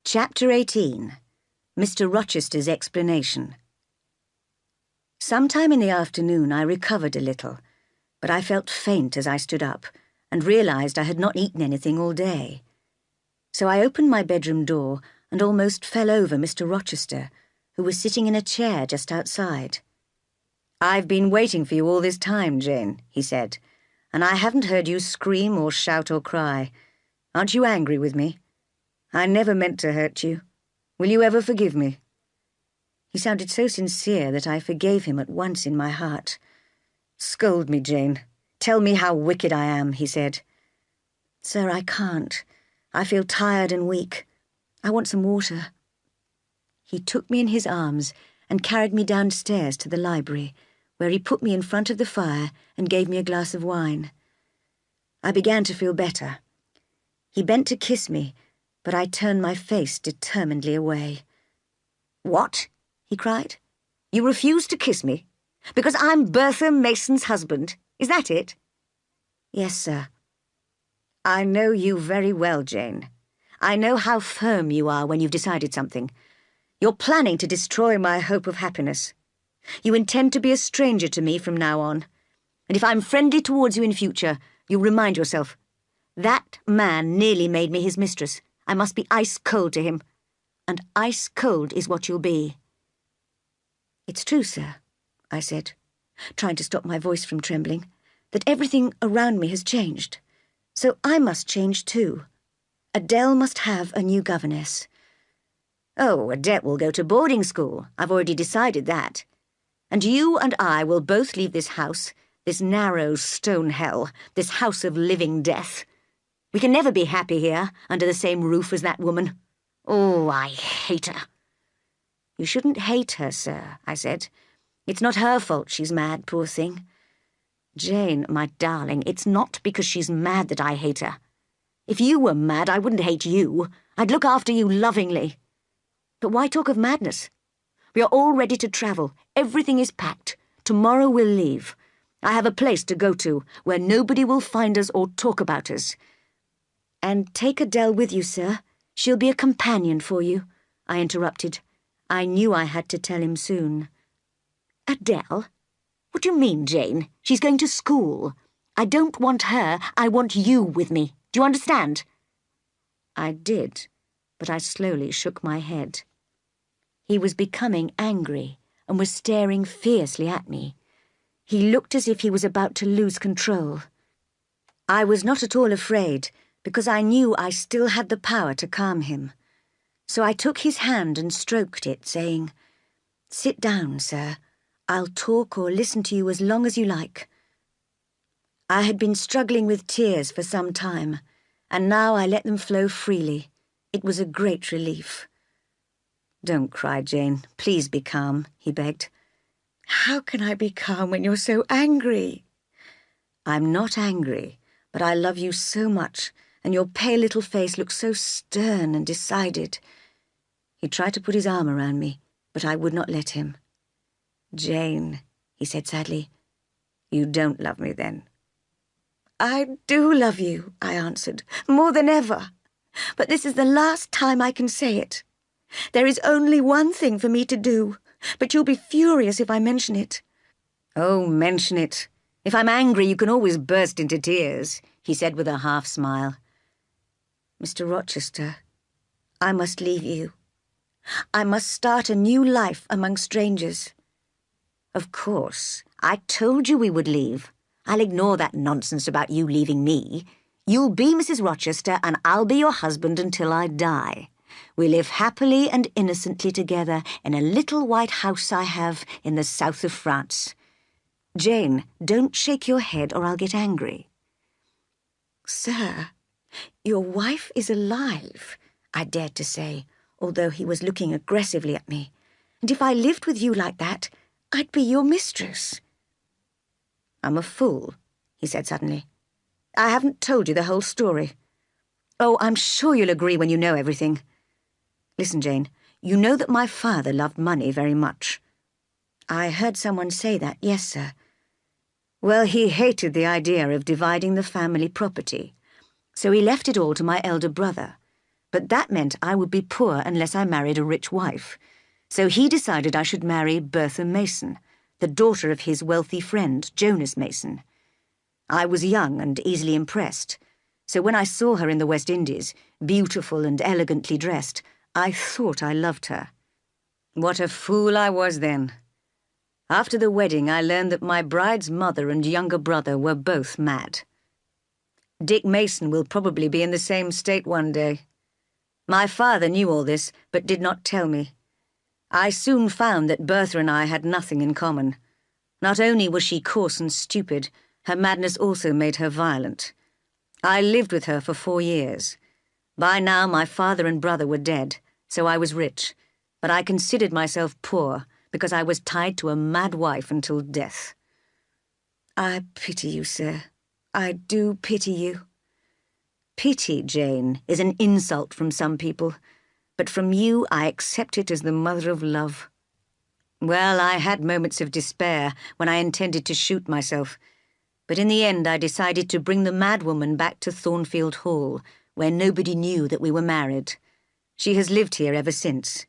Chapter 18. Mr. Rochester's Explanation. Sometime in the afternoon I recovered a little, but I felt faint as I stood up and realized I had not eaten anything all day. So I opened my bedroom door and almost fell over Mr. Rochester, who was sitting in a chair just outside. "I've been waiting for you all this time, Jane," he said, "and I haven't heard you scream or shout or cry. Aren't you angry with me? I never meant to hurt you. Will you ever forgive me?" He sounded so sincere that I forgave him at once in my heart. "Scold me, Jane. Tell me how wicked I am," he said. "Sir, I can't. I feel tired and weak. I want some water." He took me in his arms and carried me downstairs to the library, where he put me in front of the fire and gave me a glass of wine. I began to feel better. He bent to kiss me, but I turned my face determinedly away. "What?" he cried. "You refuse to kiss me? Because I'm Bertha Mason's husband? Is that it?" "Yes, sir." "I know you very well, Jane. I know how firm you are when you've decided something. You're planning to destroy my hope of happiness. You intend to be a stranger to me from now on. And if I'm friendly towards you in future, you'll remind yourself. That man nearly made me his mistress. I must be ice cold to him. And ice cold is what you'll be." "It's true, sir," I said, trying to stop my voice from trembling, "that everything around me has changed. So I must change too. Adele must have a new governess. Oh, Adele will go to boarding school. I've already decided that. And you and I will both leave this house, this narrow stone hell, this house of living death. We can never be happy here, under the same roof as that woman. Oh, I hate her. You shouldn't hate her, sir, I said. It's not her fault she's mad, poor thing. Jane, my darling, it's not because she's mad that I hate her. If you were mad, I wouldn't hate you. I'd look after you lovingly. But why talk of madness? We are all ready to travel. Everything is packed. Tomorrow we'll leave. I have a place to go to where nobody will find us or talk about us. And take Adele with you, sir. She'll be a companion for you, I interrupted. I knew I had to tell him soon. Adele? What do you mean, Jane? She's going to school. I don't want her, I want you with me. Do you understand? I did, but I slowly shook my head. He was becoming angry and was staring fiercely at me. He looked as if he was about to lose control. I was not at all afraid, because I knew I still had the power to calm him. So I took his hand and stroked it, saying, "Sit down, sir. I'll talk or listen to you as long as you like." I had been struggling with tears for some time, and now I let them flow freely. It was a great relief. "Don't cry, Jane. Please be calm," he begged. "How can I be calm when you're so angry?" "I'm not angry, but I love you so much, and your pale little face looks so stern and decided." He tried to put his arm around me, but I would not let him. "Jane," he said sadly, "you don't love me then." "I do love you," I answered, "more than ever. But this is the last time I can say it. There is only one thing for me to do, but you'll be furious if I mention it." "Oh, mention it. If I'm angry, you can always burst into tears," he said with a half-smile. "Mr. Rochester, I must leave you. I must start a new life among strangers." "Of course. I told you we would leave. I'll ignore that nonsense about you leaving me. You'll be Mrs. Rochester, and I'll be your husband until I die. We live happily and innocently together in a little white house I have in the south of France. Jane, don't shake your head or I'll get angry." "Sir, your wife is alive," I dared to say, although he was looking aggressively at me. "And if I lived with you like that, I'd be your mistress." "I'm a fool," he said suddenly. "I haven't told you the whole story. Oh, I'm sure you'll agree when you know everything. Listen, Jane, you know that my father loved money very much." "I heard someone say that, yes, sir." "Well, he hated the idea of dividing the family property, so he left it all to my elder brother. But that meant I would be poor unless I married a rich wife. So he decided I should marry Bertha Mason, the daughter of his wealthy friend, Jonas Mason. I was young and easily impressed, so when I saw her in the West Indies, beautiful and elegantly dressed, I thought I loved her. What a fool I was then. After the wedding, I learned that my bride's mother and younger brother were both mad. Dick Mason will probably be in the same state one day. My father knew all this, but did not tell me. I soon found that Bertha and I had nothing in common. Not only was she coarse and stupid, her madness also made her violent. I lived with her for 4 years. By now my father and brother were dead, so I was rich, but I considered myself poor because I was tied to a mad wife until death." "I pity you, sir. I do pity you." "Pity, Jane, is an insult from some people, but from you I accept it as the mother of love. Well, I had moments of despair when I intended to shoot myself, but in the end I decided to bring the madwoman back to Thornfield Hall, where nobody knew that we were married. She has lived here ever since.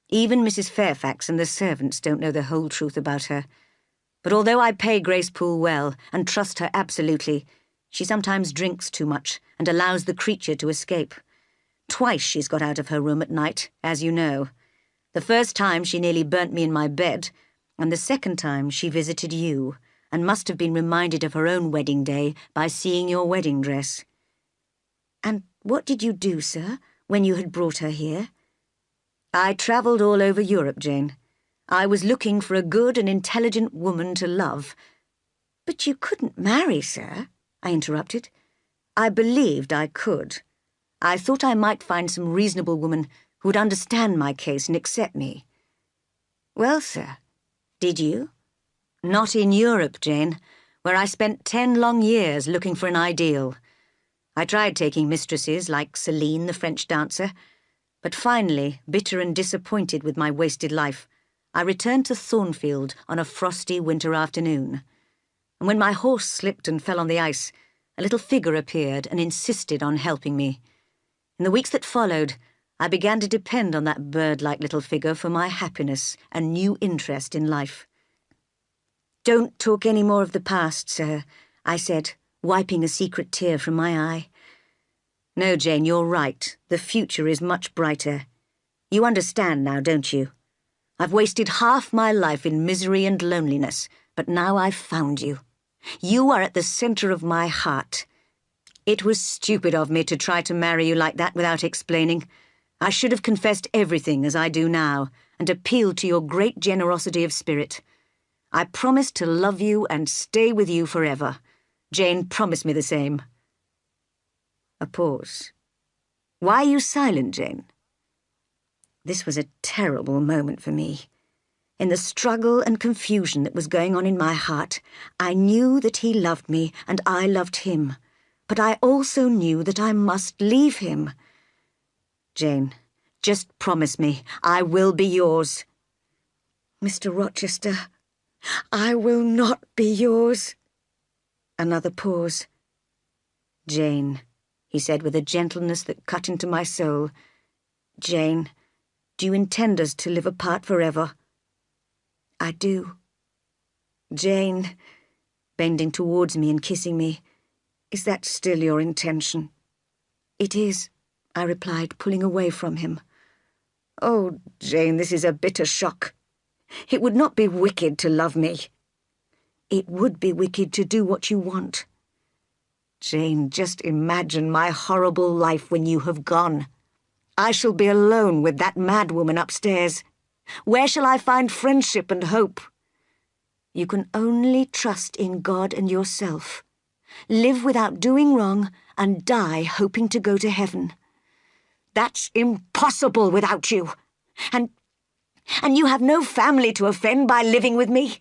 Even Mrs. Fairfax and the servants don't know the whole truth about her. But although I pay Grace Poole well and trust her absolutely, she sometimes drinks too much and allows the creature to escape. Twice she's got out of her room at night, as you know. The first time she nearly burnt me in my bed, and the second time she visited you, and must have been reminded of her own wedding day by seeing your wedding dress. And what did you do, sir, when you had brought her here? I travelled all over Europe, Jane. I was looking for a good and intelligent woman to love. But you couldn't marry, sir, I interrupted. I believed I could. I thought I might find some reasonable woman who would understand my case and accept me. Well, sir, did you? Not in Europe, Jane, where I spent 10 long years looking for an ideal. I tried taking mistresses like Celine, the French dancer, but finally, bitter and disappointed with my wasted life, I returned to Thornfield on a frosty winter afternoon. And when my horse slipped and fell on the ice, a little figure appeared and insisted on helping me. In the weeks that followed, I began to depend on that bird-like little figure for my happiness and new interest in life. Don't talk any more of the past, sir, I said, wiping a secret tear from my eye. No, Jane, you're right. The future is much brighter. You understand now, don't you? I've wasted half my life in misery and loneliness, but now I've found you. You are at the centre of my heart. It was stupid of me to try to marry you like that without explaining. I should have confessed everything as I do now, and appealed to your great generosity of spirit. I promised to love you and stay with you forever. Jane promised me the same. A pause. Why are you silent, Jane? This was a terrible moment for me. In the struggle and confusion that was going on in my heart, I knew that he loved me and I loved him, but I also knew that I must leave him. Jane, just promise me I will be yours. Mr. Rochester, I will not be yours. Another pause. Jane, he said with a gentleness that cut into my soul. Jane, do you intend us to live apart forever? I do. Jane, bending towards me and kissing me, is that still your intention? It is, I replied, pulling away from him. Oh, Jane, this is a bitter shock. It would not be wicked to love me. It would be wicked to do what you want. Jane, just imagine my horrible life when you have gone. I shall be alone with that madwoman upstairs. Where shall I find friendship and hope? You can only trust in God and yourself. Live without doing wrong and die hoping to go to heaven. That's impossible without you. And you have no family to offend by living with me.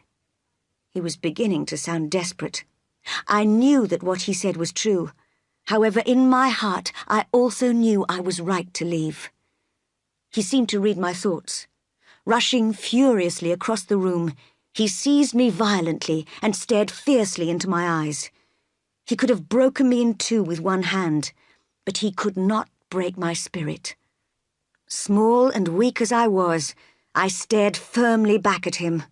He was beginning to sound desperate. I knew that what he said was true. However, in my heart, I also knew I was right to leave. He seemed to read my thoughts. Rushing furiously across the room, he seized me violently and stared fiercely into my eyes. He could have broken me in two with one hand, but he could not break my spirit. Small and weak as I was, I stared firmly back at him.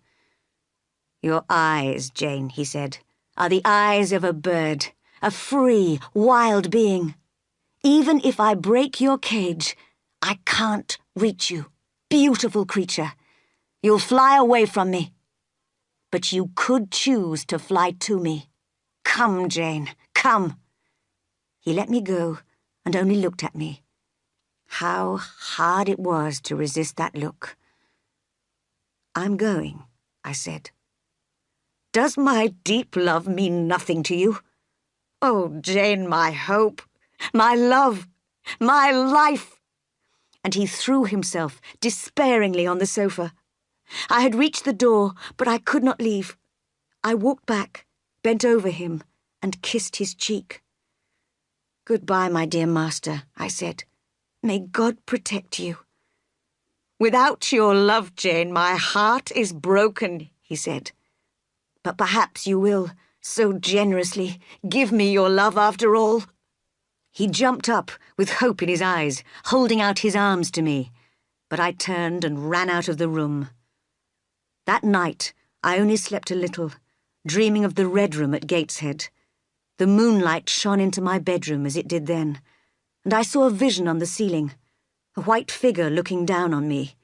Your eyes, Jane, he said, are the eyes of a bird, a free, wild being. Even if I break your cage, I can't reach you, beautiful creature. You'll fly away from me. But you could choose to fly to me. Come, Jane, come. He let me go and only looked at me. How hard it was to resist that look. I'm going, I said. Does my deep love mean nothing to you? Oh, Jane, my hope, my love, my life. And he threw himself despairingly on the sofa. I had reached the door, but I could not leave. I walked back, bent over him, and kissed his cheek. Goodbye, my dear master, I said. May God protect you. Without your love, Jane, my heart is broken, he said. But perhaps you will, so generously, give me your love after all. He jumped up, with hope in his eyes, holding out his arms to me. But I turned and ran out of the room. That night, I only slept a little, dreaming of the Red Room at Gateshead. The moonlight shone into my bedroom as it did then, and I saw a vision on the ceiling, a white figure looking down on me.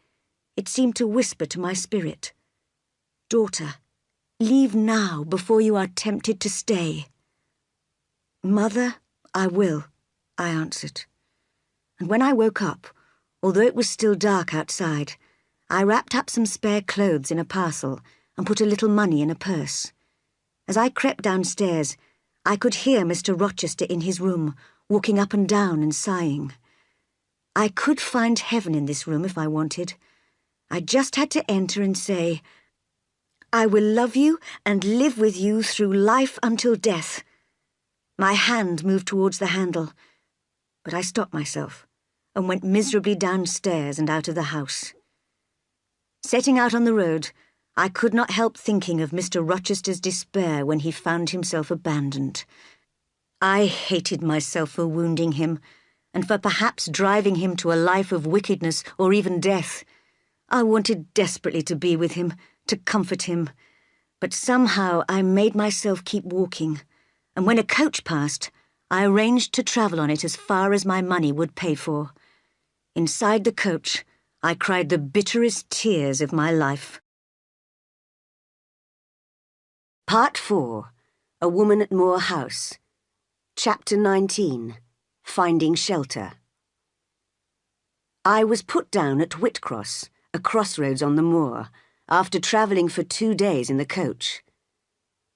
It seemed to whisper to my spirit, "Daughter, leave now before you are tempted to stay." Mother, I will, I answered. And when I woke up, although it was still dark outside, I wrapped up some spare clothes in a parcel and put a little money in a purse. As I crept downstairs, I could hear Mr. Rochester in his room, walking up and down and sighing. I could find heaven in this room if I wanted. I just had to enter and say, "I will love you and live with you through life until death." My hand moved towards the handle, but I stopped myself and went miserably downstairs and out of the house. Setting out on the road, I could not help thinking of Mr. Rochester's despair when he found himself abandoned. I hated myself for wounding him, and for perhaps driving him to a life of wickedness or even death. I wanted desperately to be with him, to comfort him, but somehow I made myself keep walking, and when a coach passed, I arranged to travel on it as far as my money would pay for. Inside the coach, I cried the bitterest tears of my life. Part 4. A Woman at Moor House. Chapter 19. Finding Shelter. I was put down at Whitcross, a crossroads on the moor, after travelling for 2 days in the coach.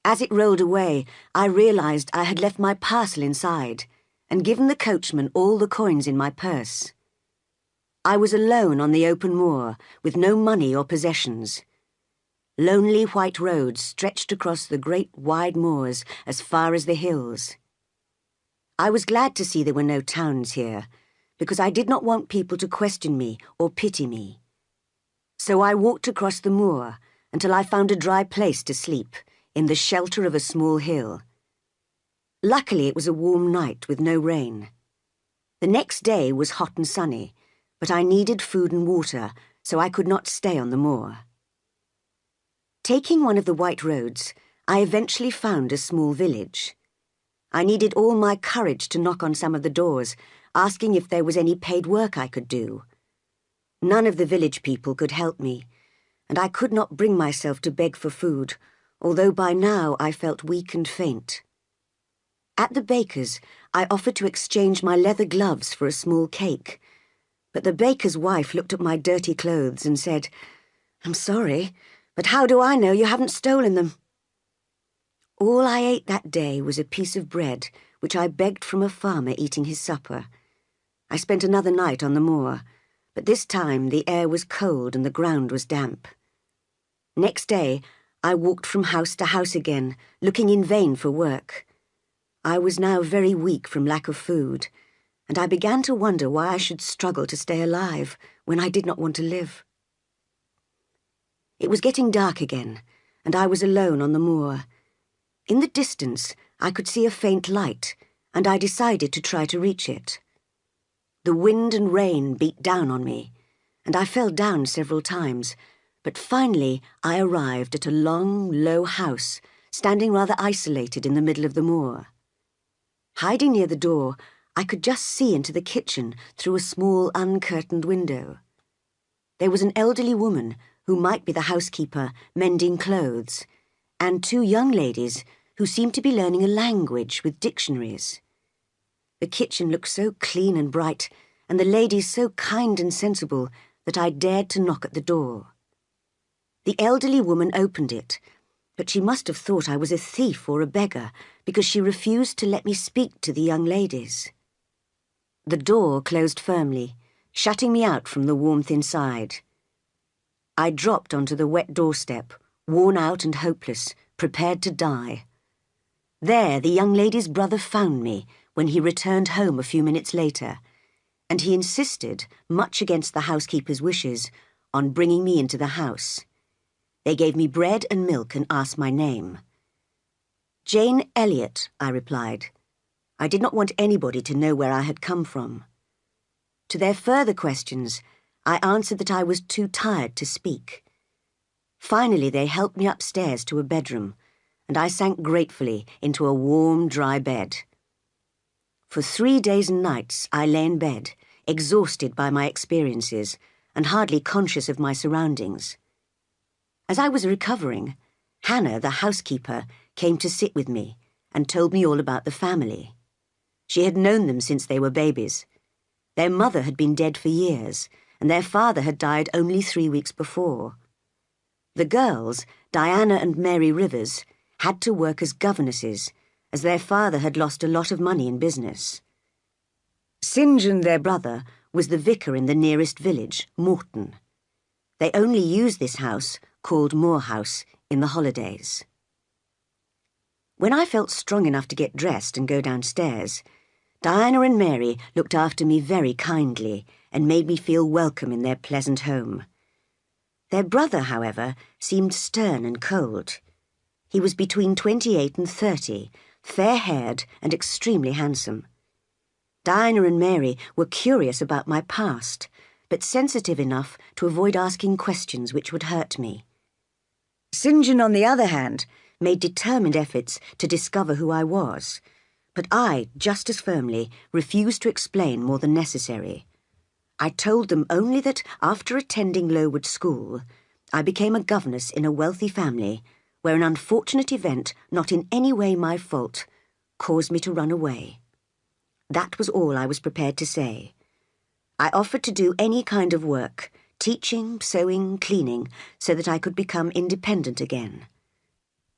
As it rolled away, I realised I had left my parcel inside and given the coachman all the coins in my purse. I was alone on the open moor, with no money or possessions. Lonely white roads stretched across the great wide moors as far as the hills. I was glad to see there were no towns here, because I did not want people to question me or pity me. So I walked across the moor until I found a dry place to sleep, in the shelter of a small hill. Luckily, it was a warm night with no rain. The next day was hot and sunny, but I needed food and water, so I could not stay on the moor. Taking one of the white roads, I eventually found a small village. I needed all my courage to knock on some of the doors, asking if there was any paid work I could do. None of the village people could help me, and I could not bring myself to beg for food, although by now I felt weak and faint. At the baker's, I offered to exchange my leather gloves for a small cake, but the baker's wife looked at my dirty clothes and said, "I'm sorry, but how do I know you haven't stolen them?" All I ate that day was a piece of bread, which I begged from a farmer eating his supper. I spent another night on the moor, but this time the air was cold and the ground was damp. Next day, I walked from house to house again, looking in vain for work. I was now very weak from lack of food, and I began to wonder why I should struggle to stay alive when I did not want to live. It was getting dark again, and I was alone on the moor. In the distance, I could see a faint light, and I decided to try to reach it. The wind and rain beat down on me, and I fell down several times, but finally I arrived at a long, low house, standing rather isolated in the middle of the moor. Hiding near the door, I could just see into the kitchen through a small, uncurtained window. There was an elderly woman, who might be the housekeeper, mending clothes, and 2 young ladies who seemed to be learning a language with dictionaries. The kitchen looked so clean and bright, and the ladies so kind and sensible, that I dared to knock at the door. The elderly woman opened it, but she must have thought I was a thief or a beggar, because she refused to let me speak to the young ladies. The door closed firmly, shutting me out from the warmth inside. I dropped onto the wet doorstep, worn out and hopeless, prepared to die. There, the young lady's brother found me when he returned home a few minutes later, and he insisted, much against the housekeeper's wishes, on bringing me into the house. They gave me bread and milk and asked my name. "Jane Elliot," I replied. I did not want anybody to know where I had come from. To their further questions, I answered that I was too tired to speak. Finally, they helped me upstairs to a bedroom, and I sank gratefully into a warm, dry bed. For 3 days and nights, I lay in bed, exhausted by my experiences, and hardly conscious of my surroundings. As I was recovering, Hannah, the housekeeper, came to sit with me and told me all about the family. She had known them since they were babies. Their mother had been dead for years, and their father had died only 3 weeks before. The girls, Diana and Mary Rivers, had to work as governesses, as their father had lost a lot of money in business. St. John, their brother, was the vicar in the nearest village, Morton. They only used this house, called Moor House, in the holidays. When I felt strong enough to get dressed and go downstairs, Diana and Mary looked after me very kindly and made me feel welcome in their pleasant home. Their brother, however, seemed stern and cold. He was between 28 and 30, fair-haired and extremely handsome. Diana and Mary were curious about my past, but sensitive enough to avoid asking questions which would hurt me. St. John, on the other hand, made determined efforts to discover who I was, but I, just as firmly, refused to explain more than necessary. I told them only that, after attending Lowood School, I became a governess in a wealthy family where an unfortunate event, not in any way my fault, caused me to run away. That was all I was prepared to say. I offered to do any kind of work, teaching, sewing, cleaning, so that I could become independent again.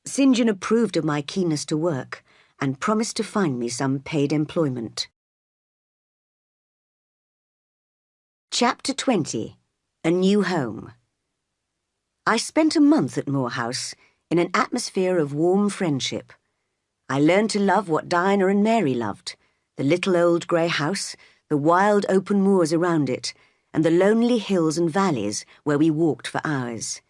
St. John approved of my keenness to work and promised to find me some paid employment. Chapter 20. A New Home. I spent a month at Moor House in an atmosphere of warm friendship. I learned to love what Diana and Mary loved, the little old grey house, the wild open moors around it, and the lonely hills and valleys where we walked for hours.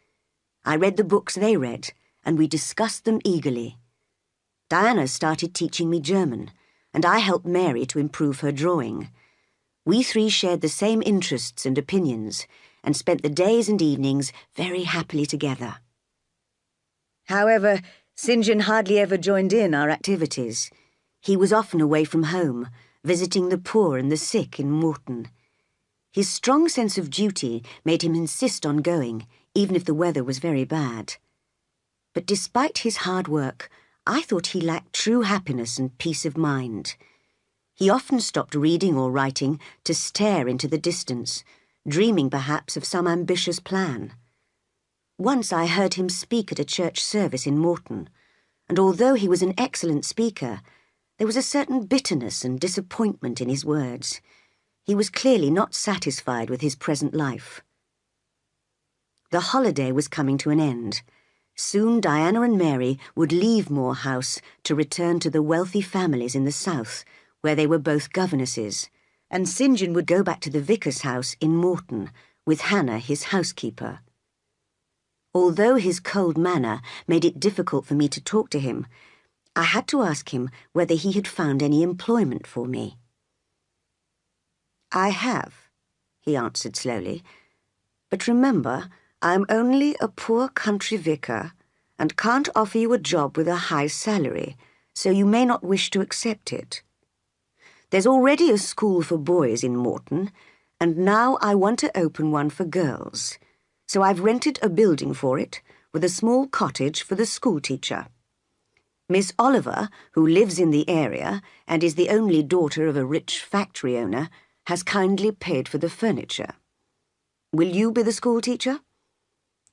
I read the books they read, and we discussed them eagerly. Diana started teaching me German, and I helped Mary to improve her drawing. We three shared the same interests and opinions, and spent the days and evenings very happily together. However, St. John hardly ever joined in our activities. He was often away from home, visiting the poor and the sick in Morton. His strong sense of duty made him insist on going, even if the weather was very bad. But despite his hard work, I thought he lacked true happiness and peace of mind. He often stopped reading or writing to stare into the distance, dreaming perhaps of some ambitious plan. Once I heard him speak at a church service in Morton, and although he was an excellent speaker, there was a certain bitterness and disappointment in his words. He was clearly not satisfied with his present life. The holiday was coming to an end. Soon Diana and Mary would leave Moor House to return to the wealthy families in the south, where they were both governesses, and St. John would go back to the vicar's house in Morton, with Hannah, his housekeeper. Although his cold manner made it difficult for me to talk to him, I had to ask him whether he had found any employment for me. "I have," he answered slowly, "but remember, I'm only a poor country vicar and can't offer you a job with a high salary, so you may not wish to accept it. There's already a school for boys in Morton, and now I want to open one for girls, so I've rented a building for it, with a small cottage for the schoolteacher. Miss Oliver, who lives in the area and is the only daughter of a rich factory owner, has kindly paid for the furniture. Will you be the schoolteacher?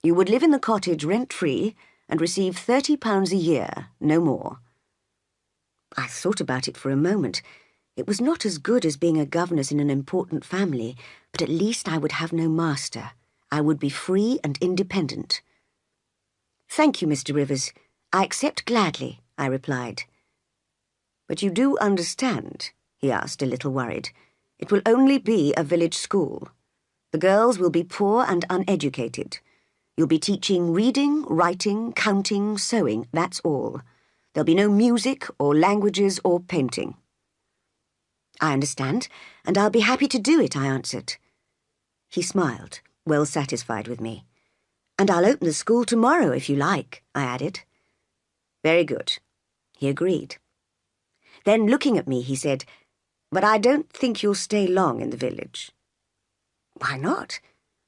You would live in the cottage rent-free and receive £30 a year, no more." I thought about it for a moment. It was not as good as being a governess in an important family, but at least I would have no master. I would be free and independent. "Thank you, Mr. Rivers. I accept gladly," I replied. "But you do understand," he asked, a little worried, "it will only be a village school. The girls will be poor and uneducated. You'll be teaching reading, writing, counting, sewing, that's all. There'll be no music or languages or painting." "I understand, and I'll be happy to do it," I answered. He smiled, well satisfied with me. "And I'll open the school tomorrow if you like," I added. "Very good," he agreed. Then, looking at me, he said, "But I don't think you'll stay long in the village." "Why not?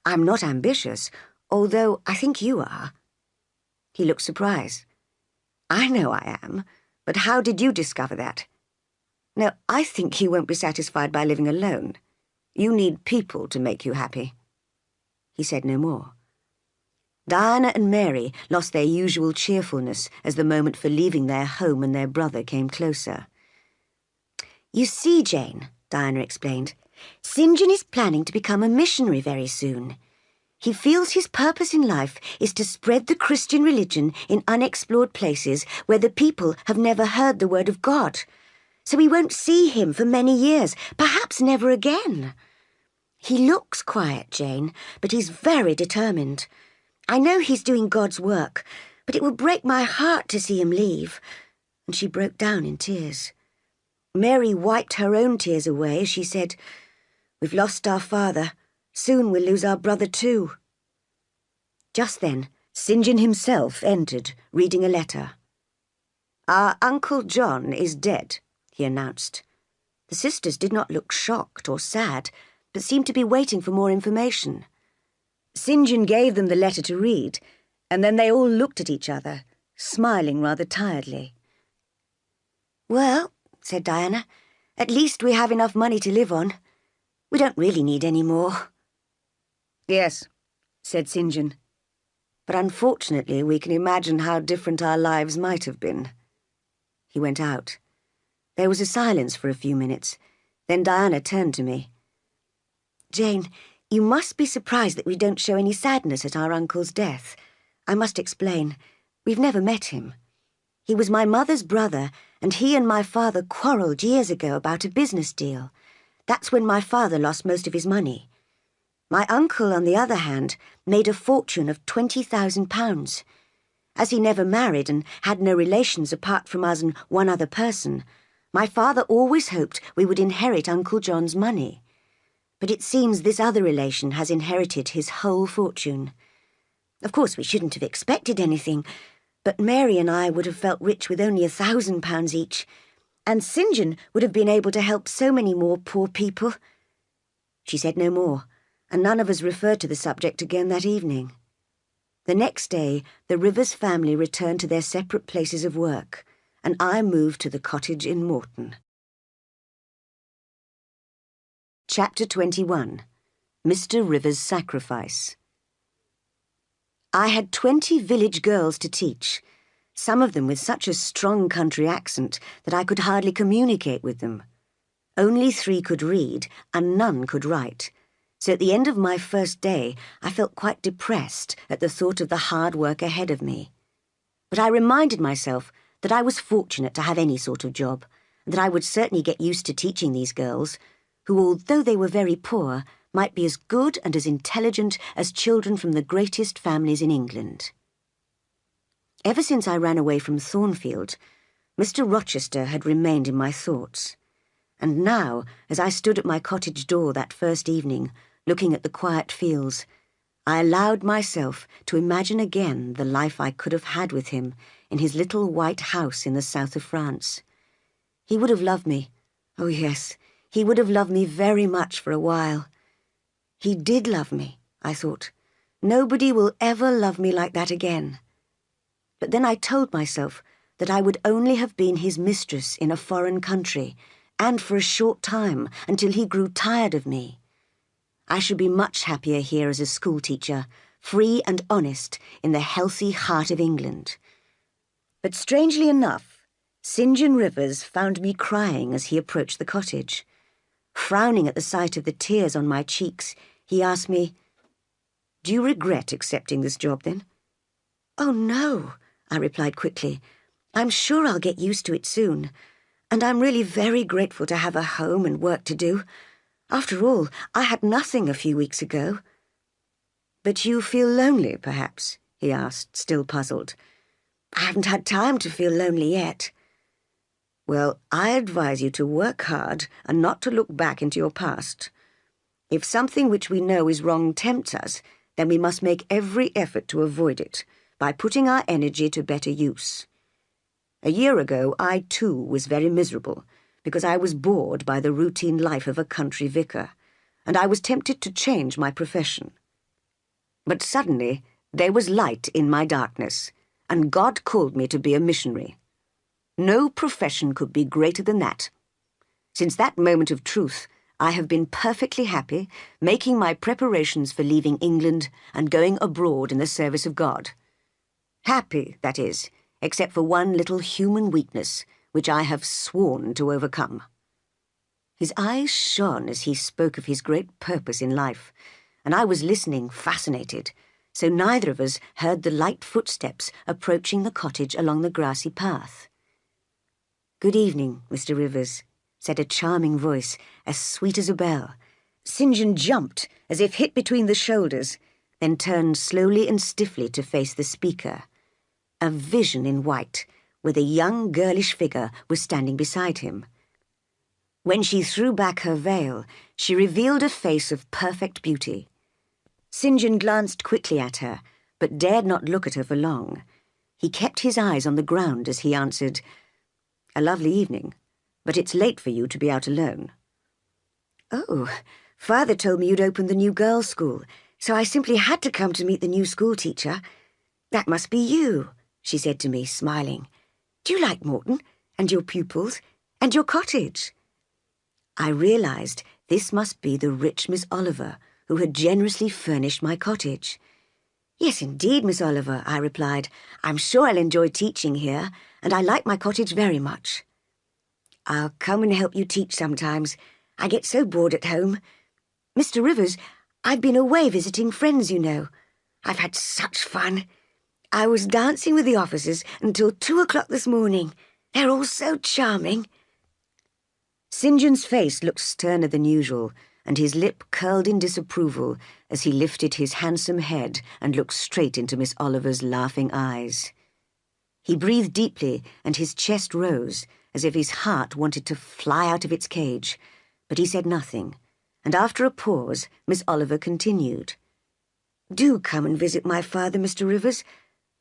I'm not ambitious, although I think you are." He looked surprised. "I know I am, but how did you discover that?" No, I think you won't be satisfied by living alone. You need people to make you happy." He said no more. Diana and Mary lost their usual cheerfulness as the moment for leaving their home and their brother came closer. "You see, Jane," Diana explained, "St. John is planning to become a missionary very soon. He feels his purpose in life is to spread the Christian religion in unexplored places where the people have never heard the word of God. So we won't see him for many years, perhaps never again. He looks quiet, Jane, but he's very determined. I know he's doing God's work, but it will break my heart to see him leave." And she broke down in tears. Mary wiped her own tears away as she said, "We've lost our father. Soon we'll lose our brother too." Just then, St. John himself entered, reading a letter. "Our Uncle John is dead," he announced. The sisters did not look shocked or sad, but seemed to be waiting for more information. St. John gave them the letter to read, and then they all looked at each other, smiling rather tiredly. "Well," said Diana, "at least we have enough money to live on. We don't really need any more." "Yes," said St. John, "but unfortunately we can imagine how different our lives might have been." He went out. There was a silence for a few minutes. Then Diana turned to me. "Jane, you must be surprised that we don't show any sadness at our uncle's death. I must explain. We've never met him. He was my mother's brother, and he and my father quarrelled years ago about a business deal. That's when my father lost most of his money. My uncle, on the other hand, made a fortune of £20,000. As he never married and had no relations apart from us and one other person, my father always hoped we would inherit Uncle John's money. But it seems this other relation has inherited his whole fortune. Of course, we shouldn't have expected anything, but Mary and I would have felt rich with only £1,000 each, and St. John would have been able to help so many more poor people." She said no more, and none of us referred to the subject again that evening. The next day, the Rivers family returned to their separate places of work, and I moved to the cottage in Morton. Chapter 21. Mr. Rivers' Sacrifice. I had 20 village girls to teach, some of them with such a strong country accent that I could hardly communicate with them. Only 3 could read, and none could write. So at the end of my first day, I felt quite depressed at the thought of the hard work ahead of me. But I reminded myself that I was fortunate to have any sort of job, and that I would certainly get used to teaching these girls, who, although they were very poor, might be as good and as intelligent as children from the greatest families in England. Ever since I ran away from Thornfield, Mr. Rochester had remained in my thoughts. And now, as I stood at my cottage door that first evening, looking at the quiet fields, I allowed myself to imagine again the life I could have had with him in his little white house in the south of France. He would have loved me. Oh, yes, he would have loved me very much for a while. He did love me, I thought. Nobody will ever love me like that again. But then I told myself that I would only have been his mistress in a foreign country, and for a short time, until he grew tired of me. I should be much happier here as a schoolteacher, free and honest, in the healthy heart of England. But strangely enough, St. John Rivers found me crying as he approached the cottage. Frowning at the sight of the tears on my cheeks, he asked me, "Do you regret accepting this job, then?" "Oh, no," I replied quickly. "I'm sure I'll get used to it soon, and I'm really very grateful to have a home and work to do. After all, I had nothing a few weeks ago." "But you feel lonely, perhaps?" he asked, still puzzled. "I haven't had time to feel lonely yet." "Well, I advise you to work hard and not to look back into your past. If something which we know is wrong tempts us, then we must make every effort to avoid it, by putting our energy to better use. A year ago, I too was very miserable, because I was bored by the routine life of a country vicar, and I was tempted to change my profession. But suddenly, there was light in my darkness, and God called me to be a missionary. No profession could be greater than that. Since that moment of truth, I have been perfectly happy, making my preparations for leaving England and going abroad in the service of God. Happy, that is, except for one little human weakness, which I have sworn to overcome." His eyes shone as he spoke of his great purpose in life, and I was listening, fascinated, so neither of us heard the light footsteps approaching the cottage along the grassy path. "Good evening, Mr. Rivers," said a charming voice, as sweet as a bell. St. John jumped, as if hit between the shoulders, then turned slowly and stiffly to face the speaker. A vision in white, with a young girlish figure, was standing beside him. When she threw back her veil, she revealed a face of perfect beauty. St. John glanced quickly at her, but dared not look at her for long. He kept his eyes on the ground as he answered, "A lovely evening, but it's late for you to be out alone." "Oh, Father told me you'd opened the new girls' school, so I simply had to come to meet the new school teacher. That must be you," she said to me, smiling. "Do you like Morton, and your pupils, and your cottage?" I realized this must be the rich Miss Oliver, who had generously furnished my cottage. "Yes, indeed, Miss Oliver," I replied. "I'm sure I'll enjoy teaching here, and I like my cottage very much." "I'll come and help you teach sometimes. I get so bored at home. Mr. Rivers, I've been away visiting friends, you know. I've had such fun. I was dancing with the officers until 2 o'clock this morning. They're all so charming." St. John's face looked sterner than usual, and his lip curled in disapproval as he lifted his handsome head and looked straight into Miss Oliver's laughing eyes. He breathed deeply, and his chest rose, as if his heart wanted to fly out of its cage, but he said nothing, and after a pause, Miss Oliver continued. "Do come and visit my father, Mr. Rivers.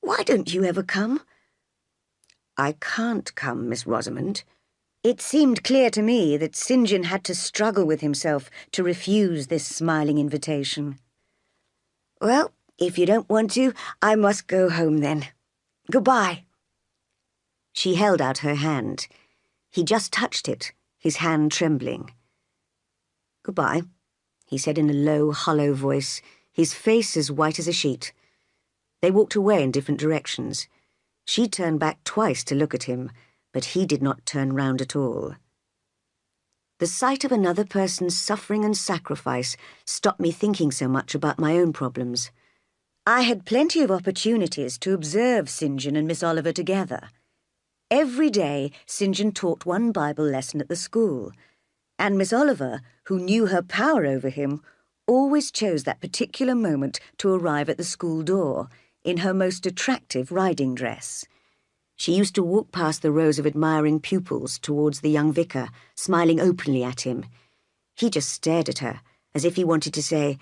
Why don't you ever come?" "I can't come, Miss Rosamond." It seemed clear to me that St. John had to struggle with himself to refuse this smiling invitation. "Well, if you don't want to, I must go home then. Goodbye." She held out her hand. He just touched it, his hand trembling. "Goodbye," he said in a low, hollow voice, his face as white as a sheet. They walked away in different directions. She turned back twice to look at him, but he did not turn round at all. The sight of another person's suffering and sacrifice stopped me thinking so much about my own problems. I had plenty of opportunities to observe St. John and Miss Oliver together. Every day, St. John taught one Bible lesson at the school, and Miss Oliver, who knew her power over him, always chose that particular moment to arrive at the school door, in her most attractive riding dress. She used to walk past the rows of admiring pupils towards the young vicar, smiling openly at him. He just stared at her, as if he wanted to say,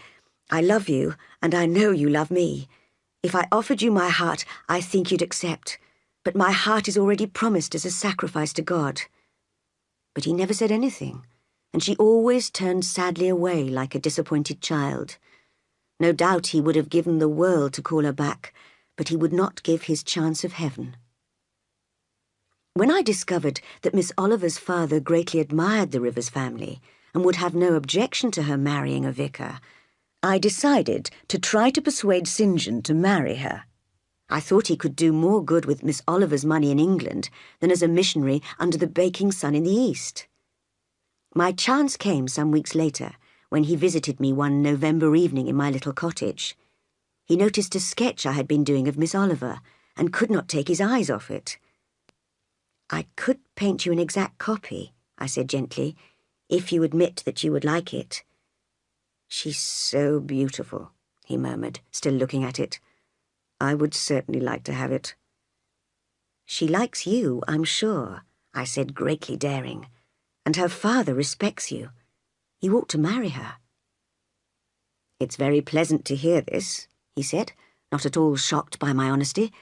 "I love you, and I know you love me. If I offered you my heart, I think you'd accept, but my heart is already promised as a sacrifice to God." But he never said anything, and she always turned sadly away like a disappointed child. No doubt he would have given the world to call her back, but he would not give his chance of heaven. When I discovered that Miss Oliver's father greatly admired the Rivers family and would have no objection to her marrying a vicar, I decided to try to persuade St. John to marry her. I thought he could do more good with Miss Oliver's money in England than as a missionary under the baking sun in the East. My chance came some weeks later, when he visited me one November evening in my little cottage. He noticed a sketch I had been doing of Miss Oliver and could not take his eyes off it. "I could paint you an exact copy," I said gently, "if you admit that you would like it." "She's so beautiful," he murmured, still looking at it. "I would certainly like to have it." "She likes you, I'm sure," I said, greatly daring, "and her father respects you. You ought to marry her." "It's very pleasant to hear this," he said, not at all shocked by my honesty.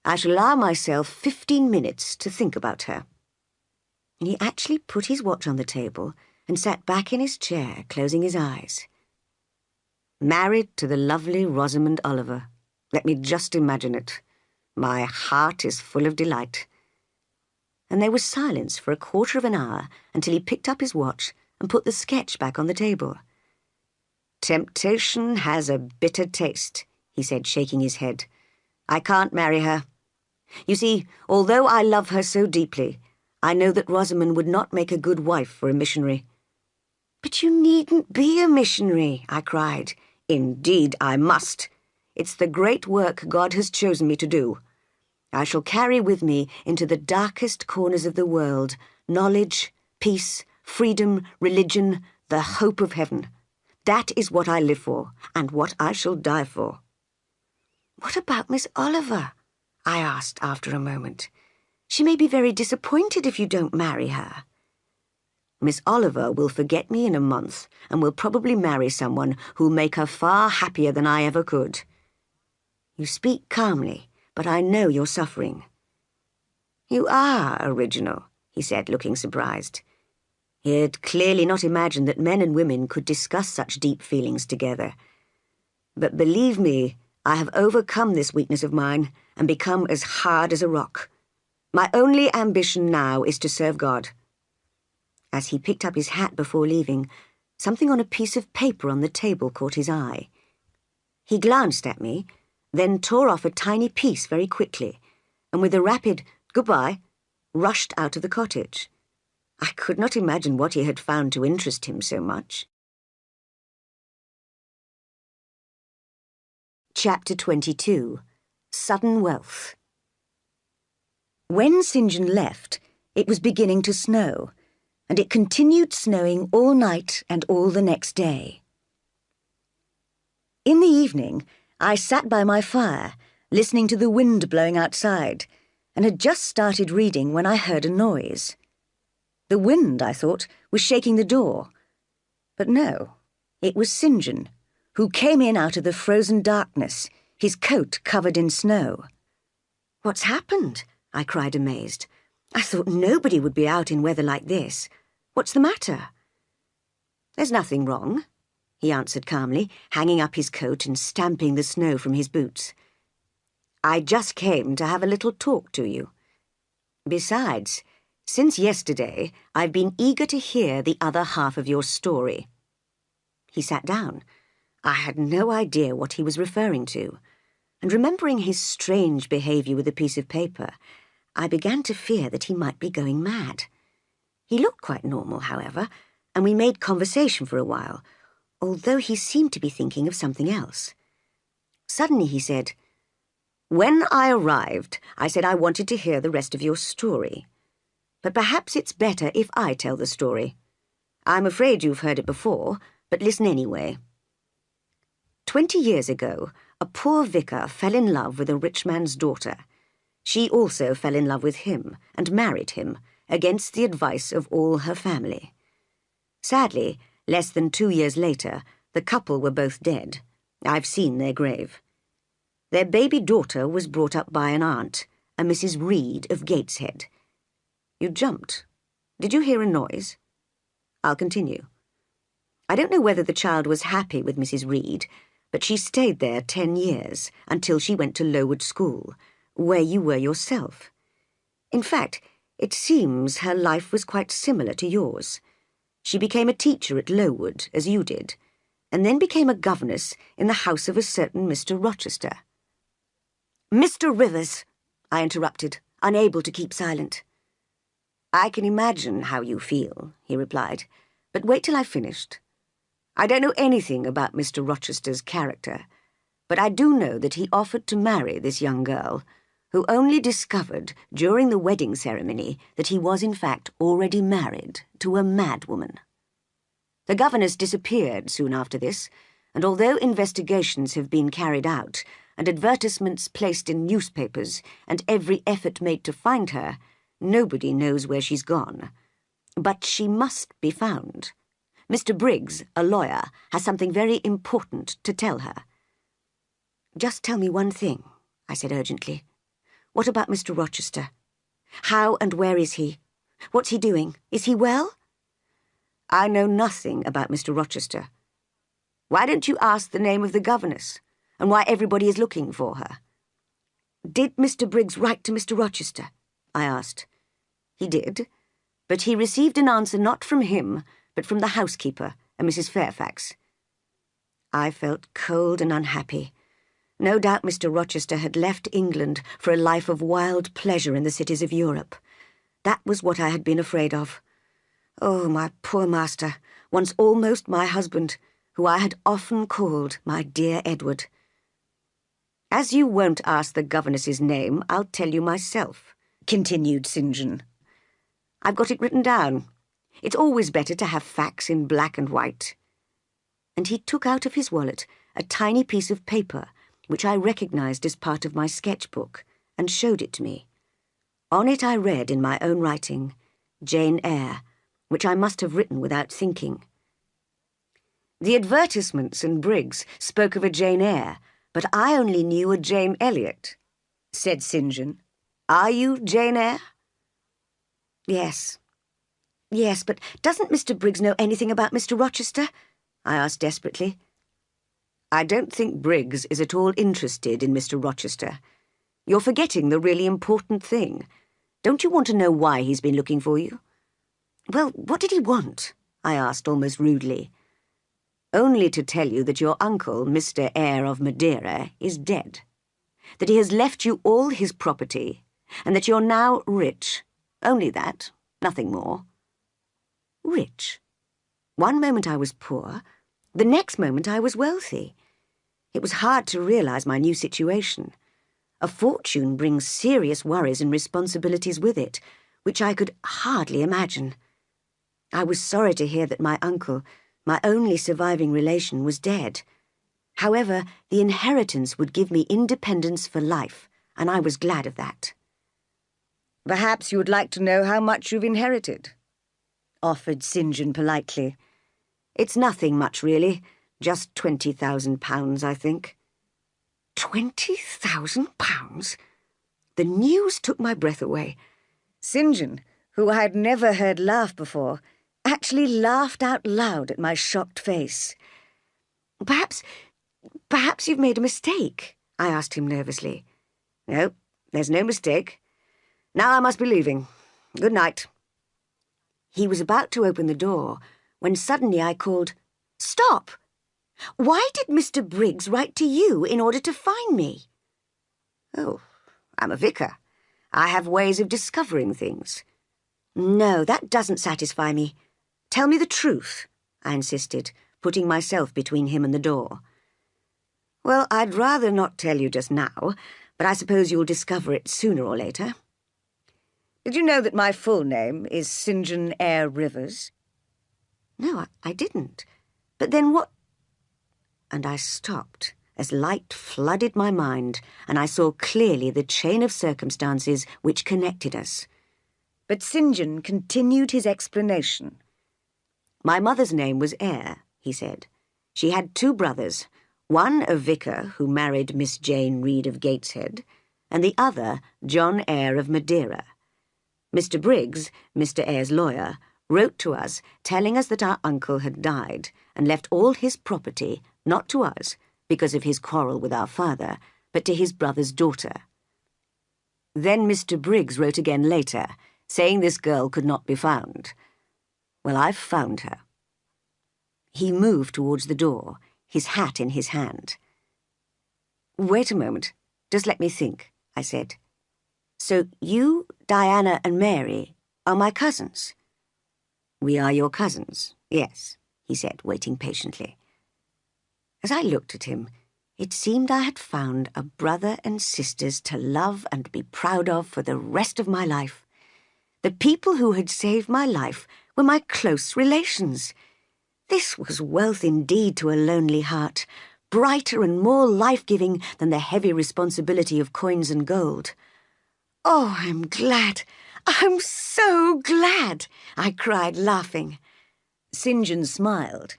"I shall allow myself 15 minutes to think about her." And he actually put his watch on the table and sat back in his chair, closing his eyes. Married to the lovely Rosamond Oliver. Let me just imagine it. My heart is full of delight. and there was silence for a quarter of an hour until he picked up his watch and put the sketch back on the table. "Temptation has a bitter taste," he said, shaking his head. "I can't marry her. You see, although I love her so deeply, I know that Rosamond would not make a good wife for a missionary." "But you needn't be a missionary," I cried. "Indeed I must. It's the great work God has chosen me to do. I shall carry with me into the darkest corners of the world knowledge, peace, freedom, religion, the hope of heaven. That is what I live for, and what I shall die for." "What about Miss Oliver?" I asked after a moment. "She may be very disappointed if you don't marry her." "Miss Oliver will forget me in a month and will probably marry someone who'll make her far happier than I ever could." "You speak calmly, but I know you're suffering." "You are original," he said, looking surprised. He had clearly not imagined that men and women could discuss such deep feelings together. "But believe me, I have overcome this weakness of mine and become as hard as a rock. My only ambition now is to serve God." As he picked up his hat before leaving, something on a piece of paper on the table caught his eye. He glanced at me, then tore off a tiny piece very quickly, and with a rapid "goodbye," rushed out of the cottage. I could not imagine what he had found to interest him so much. Chapter 22. Sudden Wealth. When St. John left, it was beginning to snow, and it continued snowing all night and all the next day. In the evening, I sat by my fire, listening to the wind blowing outside, and had just started reading when I heard a noise. The wind, I thought, was shaking the door. But no, it was St. John, who came in out of the frozen darkness, his coat covered in snow. "What's happened?" I cried, amazed. "I thought nobody would be out in weather like this. What's the matter?" "There's nothing wrong," he answered calmly, hanging up his coat and stamping the snow from his boots. "I just came to have a little talk to you. Besides, since yesterday, I've been eager to hear the other half of your story." He sat down. I had no idea what he was referring to, and remembering his strange behaviour with a piece of paper, I began to fear that he might be going mad. He looked quite normal, however, and we made conversation for a while, although he seemed to be thinking of something else. Suddenly he said, "When I arrived, I said I wanted to hear the rest of your story. But perhaps it's better if I tell the story. I'm afraid you've heard it before, but listen anyway. 20 years ago, a poor vicar fell in love with a rich man's daughter. She also fell in love with him and married him, against the advice of all her family. Sadly, less than 2 years later, the couple were both dead. I've seen their grave. Their baby daughter was brought up by an aunt, a Mrs. Reed of Gateshead. You jumped. Did you hear a noise? I'll continue. I don't know whether the child was happy with Mrs. Reed, but she stayed there 10 years, until she went to Lowood School, where you were yourself. In fact, it seems her life was quite similar to yours. She became a teacher at Lowood, as you did, and then became a governess in the house of a certain Mr. Rochester." "Mr. Rivers," I interrupted, unable to keep silent. "I can imagine how you feel," he replied, "but wait till I've finished. I don't know anything about Mr. Rochester's character, but I do know that he offered to marry this young girl, who only discovered during the wedding ceremony that he was in fact already married to a madwoman. The governess disappeared soon after this, and although investigations have been carried out and advertisements placed in newspapers and every effort made to find her, nobody knows where she's gone. But she must be found. Mr. Briggs, a lawyer, has something very important to tell her." "Just tell me one thing," I said urgently. "What about Mr. Rochester? How and where is he? What's he doing? Is he well?" "I know nothing about Mr. Rochester. Why don't you ask the name of the governess, and why everybody is looking for her?" "Did Mr. Briggs write to Mr. Rochester?" I asked. He did, but he received an answer not from him, but from the housekeeper, a Mrs. Fairfax. I felt cold and unhappy. No doubt Mr. Rochester had left England for a life of wild pleasure in the cities of Europe. That was what I had been afraid of. Oh, my poor master, once almost my husband, who I had often called my dear Edward. "As you won't ask the governess's name, I'll tell you myself," continued St. John. "I've got it written down. It's always better to have facts in black and white." And he took out of his wallet a tiny piece of paper, which I recognized as part of my sketchbook, and showed it to me. On it I read in my own writing, Jane Eyre, which I must have written without thinking. The advertisements and Briggs spoke of a Jane Eyre, but I only knew a Jane Elliot, said St. John. "Are you Jane Eyre?" Yes, but doesn't Mr. Briggs know anything about Mr. Rochester?" I asked desperately. "I don't think Briggs is at all interested in Mr. Rochester. You're forgetting the really important thing. Don't you want to know why he's been looking for you?" "Well, what did he want?" I asked almost rudely. "Only to tell you that your uncle, Mr. Eyre of Madeira, is dead. That he has left you all his property, and that you're now rich. Only that, nothing more." Rich? One moment I was poor, the next moment I was wealthy. It was hard to realize my new situation. A fortune brings serious worries and responsibilities with it, which I could hardly imagine. I was sorry to hear that my uncle, my only surviving relation, was dead. However, the inheritance would give me independence for life, and I was glad of that. "Perhaps you would like to know how much you've inherited?" offered St. John politely. "It's nothing much, really. Just £20,000, I think." £20,000? The news took my breath away. St. John, who I had never heard laugh before, actually laughed out loud at my shocked face. Perhaps you've made a mistake," I asked him nervously. "No, there's no mistake. Now I must be leaving. Good night." He was about to open the door when suddenly I called, "Stop! Why did Mr. Briggs write to you in order to find me?" "Oh, I'm a vicar. I have ways of discovering things." "No, that doesn't satisfy me. Tell me the truth," I insisted, putting myself between him and the door. "Well, I'd rather not tell you just now, but I suppose you'll discover it sooner or later. Did you know that my full name is St. John Eyre Rivers?" "No, I didn't. But then what—" And I stopped as light flooded my mind, and I saw clearly the chain of circumstances which connected us. But St. John continued his explanation. "My mother's name was Eyre," he said. "She had 2 brothers, one a vicar who married Miss Jane Reed of Gateshead, and the other John Eyre of Madeira. Mr. Briggs, Mr. Eyre's lawyer, wrote to us telling us that our uncle had died and left all his property, not to us, because of his quarrel with our father, but to his brother's daughter. Then Mr. Briggs wrote again later, saying this girl could not be found. Well, I've found her." He moved towards the door, his hat in his hand. "Wait a moment. Just let me think," I said. "So you, Diana, and Mary are my cousins?" "We are your cousins, yes," he said, waiting patiently. As I looked at him, it seemed I had found a brother and sisters to love and be proud of for the rest of my life. The people who had saved my life were my close relations. This was wealth indeed to a lonely heart, brighter and more life-giving than the heavy responsibility of coins and gold. "Oh, I'm glad! I'm so glad!" I cried, laughing. St. John smiled.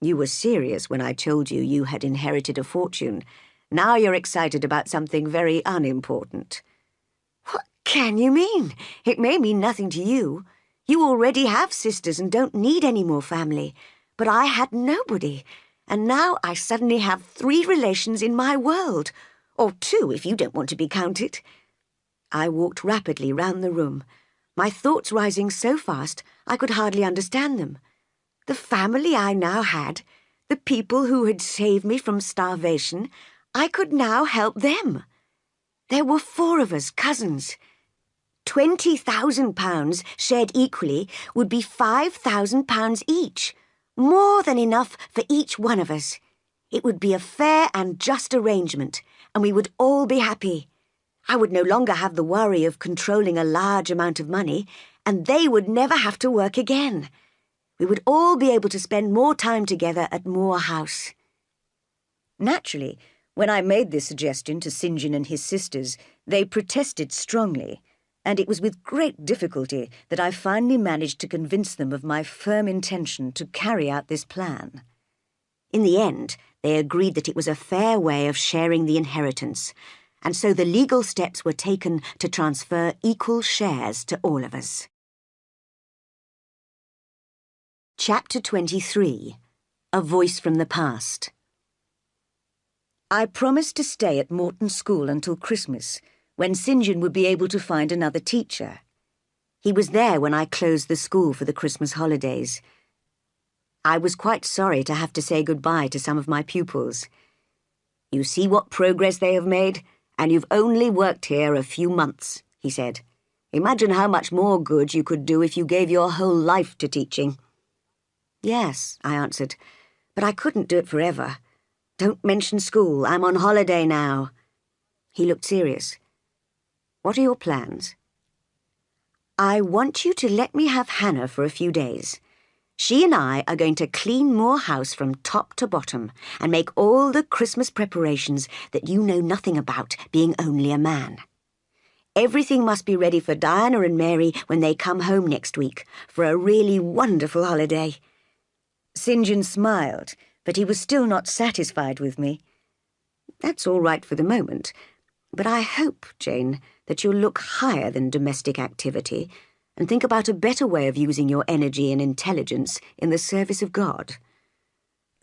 "You were serious when I told you you had inherited a fortune. Now you're excited about something very unimportant." "What can you mean? It may mean nothing to you. You already have sisters and don't need any more family. But I had nobody, and now I suddenly have 3 relations in my world, or 2 if you don't want to be counted." I walked rapidly round the room. my thoughts rising so fast I could hardly understand them. The family I now had, the people who had saved me from starvation, I could now help them. There were 4 of us, cousins. £20,000 shared equally would be £5,000 each, more than enough for each one of us. It would be a fair and just arrangement, and we would all be happy. I would no longer have the worry of controlling a large amount of money, and they would never have to work again. We would all be able to spend more time together at Moor House. Naturally, when I made this suggestion to St. John and his sisters, they protested strongly, and it was with great difficulty that I finally managed to convince them of my firm intention to carry out this plan. In the end, they agreed that it was a fair way of sharing the inheritance, and so the legal steps were taken to transfer equal shares to all of us. Chapter 23. A Voice from the Past. I promised to stay at Morton School until Christmas, when St. John would be able to find another teacher. He was there when I closed the school for the Christmas holidays. I was quite sorry to have to say goodbye to some of my pupils. "You see what progress they have made, and you've only worked here a few months," he said. "Imagine how much more good you could do if you gave your whole life to teaching." "Yes," I answered, "but I couldn't do it forever. Don't mention school. I'm on holiday now." He looked serious. "What are your plans?" "I want you to let me have Hannah for a few days. She and I are going to clean Moor House from top to bottom and make all the Christmas preparations that you know nothing about, being only a man. Everything must be ready for Diana and Mary when they come home next week for a really wonderful holiday." St. John smiled, but he was still not satisfied with me. "That's all right for the moment, but I hope, Jane, that you'll look higher than domestic activity and think about a better way of using your energy and intelligence in the service of God."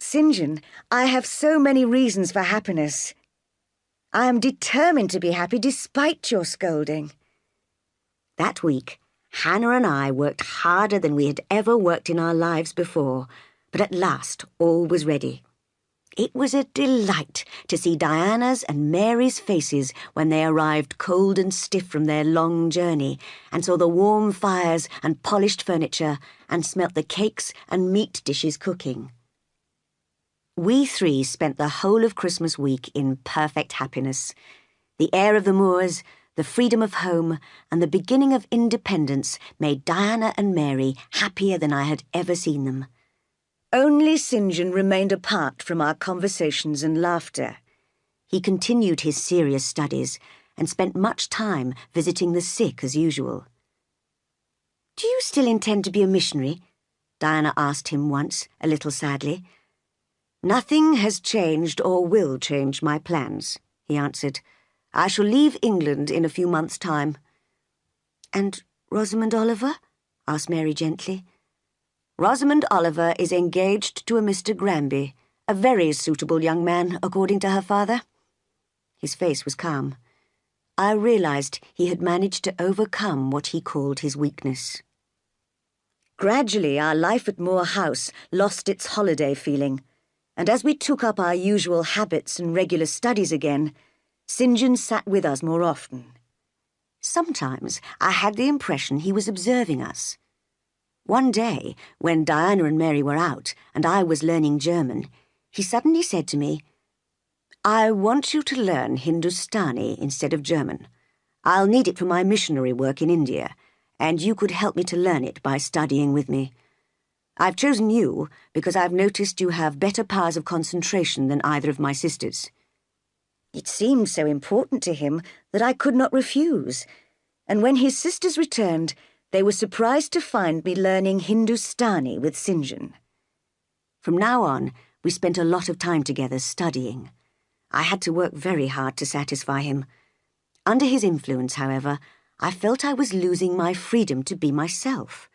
"St. John, I have so many reasons for happiness. I am determined to be happy despite your scolding." That week, Hannah and I worked harder than we had ever worked in our lives before, but at last all was ready. It was a delight to see Diana's and Mary's faces when they arrived cold and stiff from their long journey and saw the warm fires and polished furniture and smelt the cakes and meat dishes cooking. We 3 spent the whole of Christmas week in perfect happiness. The air of the moors, the freedom of home, and the beginning of independence made Diana and Mary happier than I had ever seen them. Only St. John remained apart from our conversations and laughter. He continued his serious studies and spent much time visiting the sick as usual. "Do you still intend to be a missionary?" Diana asked him once, a little sadly. "Nothing has changed or will change my plans," he answered. "I shall leave England in a few months' time." "And Rosamond Oliver?" asked Mary gently. "Rosamond Oliver is engaged to a Mr. Granby, a very suitable young man, according to her father." His face was calm. I realized he had managed to overcome what he called his weakness. Gradually, our life at Moor House lost its holiday feeling, and as we took up our usual habits and regular studies again, St. John sat with us more often. Sometimes I had the impression he was observing us. One day, when Diana and Mary were out and I was learning German, he suddenly said to me, "I want you to learn Hindustani instead of German. I'll need it for my missionary work in India, and you could help me to learn it by studying with me. I've chosen you because I've noticed you have better powers of concentration than either of my sisters." It seemed so important to him that I could not refuse, and when his sisters returned, they were surprised to find me learning Hindustani with St. John. From now on, we spent a lot of time together studying. I had to work very hard to satisfy him. Under his influence, however, I felt I was losing my freedom to be myself.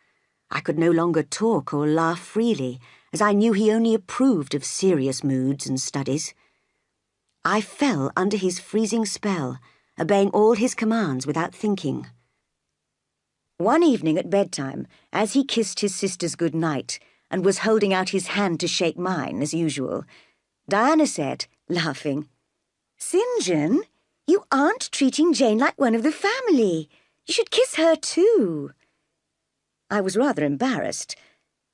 I could no longer talk or laugh freely, as I knew he only approved of serious moods and studies. I fell under his freezing spell, obeying all his commands without thinking. One evening at bedtime, as he kissed his sisters good night and was holding out his hand to shake mine, as usual, Diana said, laughing, "St. John, you aren't treating Jane like one of the family. You should kiss her too." I was rather embarrassed,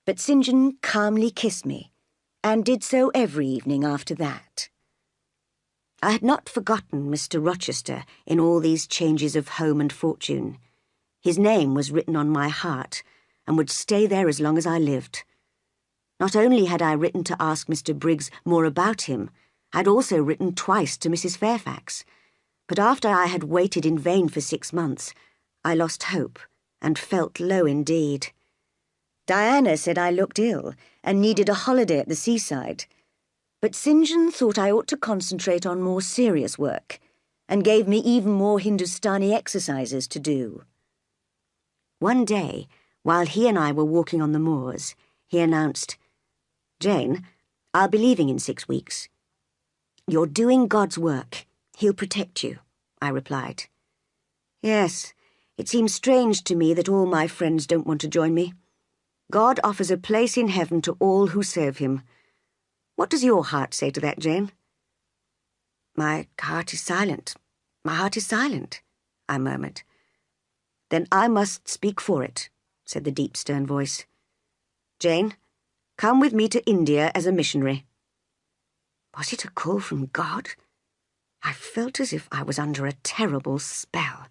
but St. John calmly kissed me, and did so every evening after that. I had not forgotten Mr. Rochester in all these changes of home and fortune. His name was written on my heart, and would stay there as long as I lived. Not only had I written to ask Mr. Briggs more about him, I had also written twice to Mrs. Fairfax. But after I had waited in vain for 6 months, I lost hope, and felt low indeed. Diana said I looked ill, and needed a holiday at the seaside. But St. John thought I ought to concentrate on more serious work, and gave me even more Hindustani exercises to do. One day, while he and I were walking on the moors, he announced, "Jane, I'll be leaving in 6 weeks." "You're doing God's work. He'll protect you," I replied. "Yes, it seems strange to me that all my friends don't want to join me. God offers a place in heaven to all who serve him. What does your heart say to that, Jane?" "My heart is silent. My heart is silent," I murmured. "Then I must speak for it," said the deep, stern voice. "Jane, come with me to India as a missionary." Was it a call from God? I felt as if I was under a terrible spell,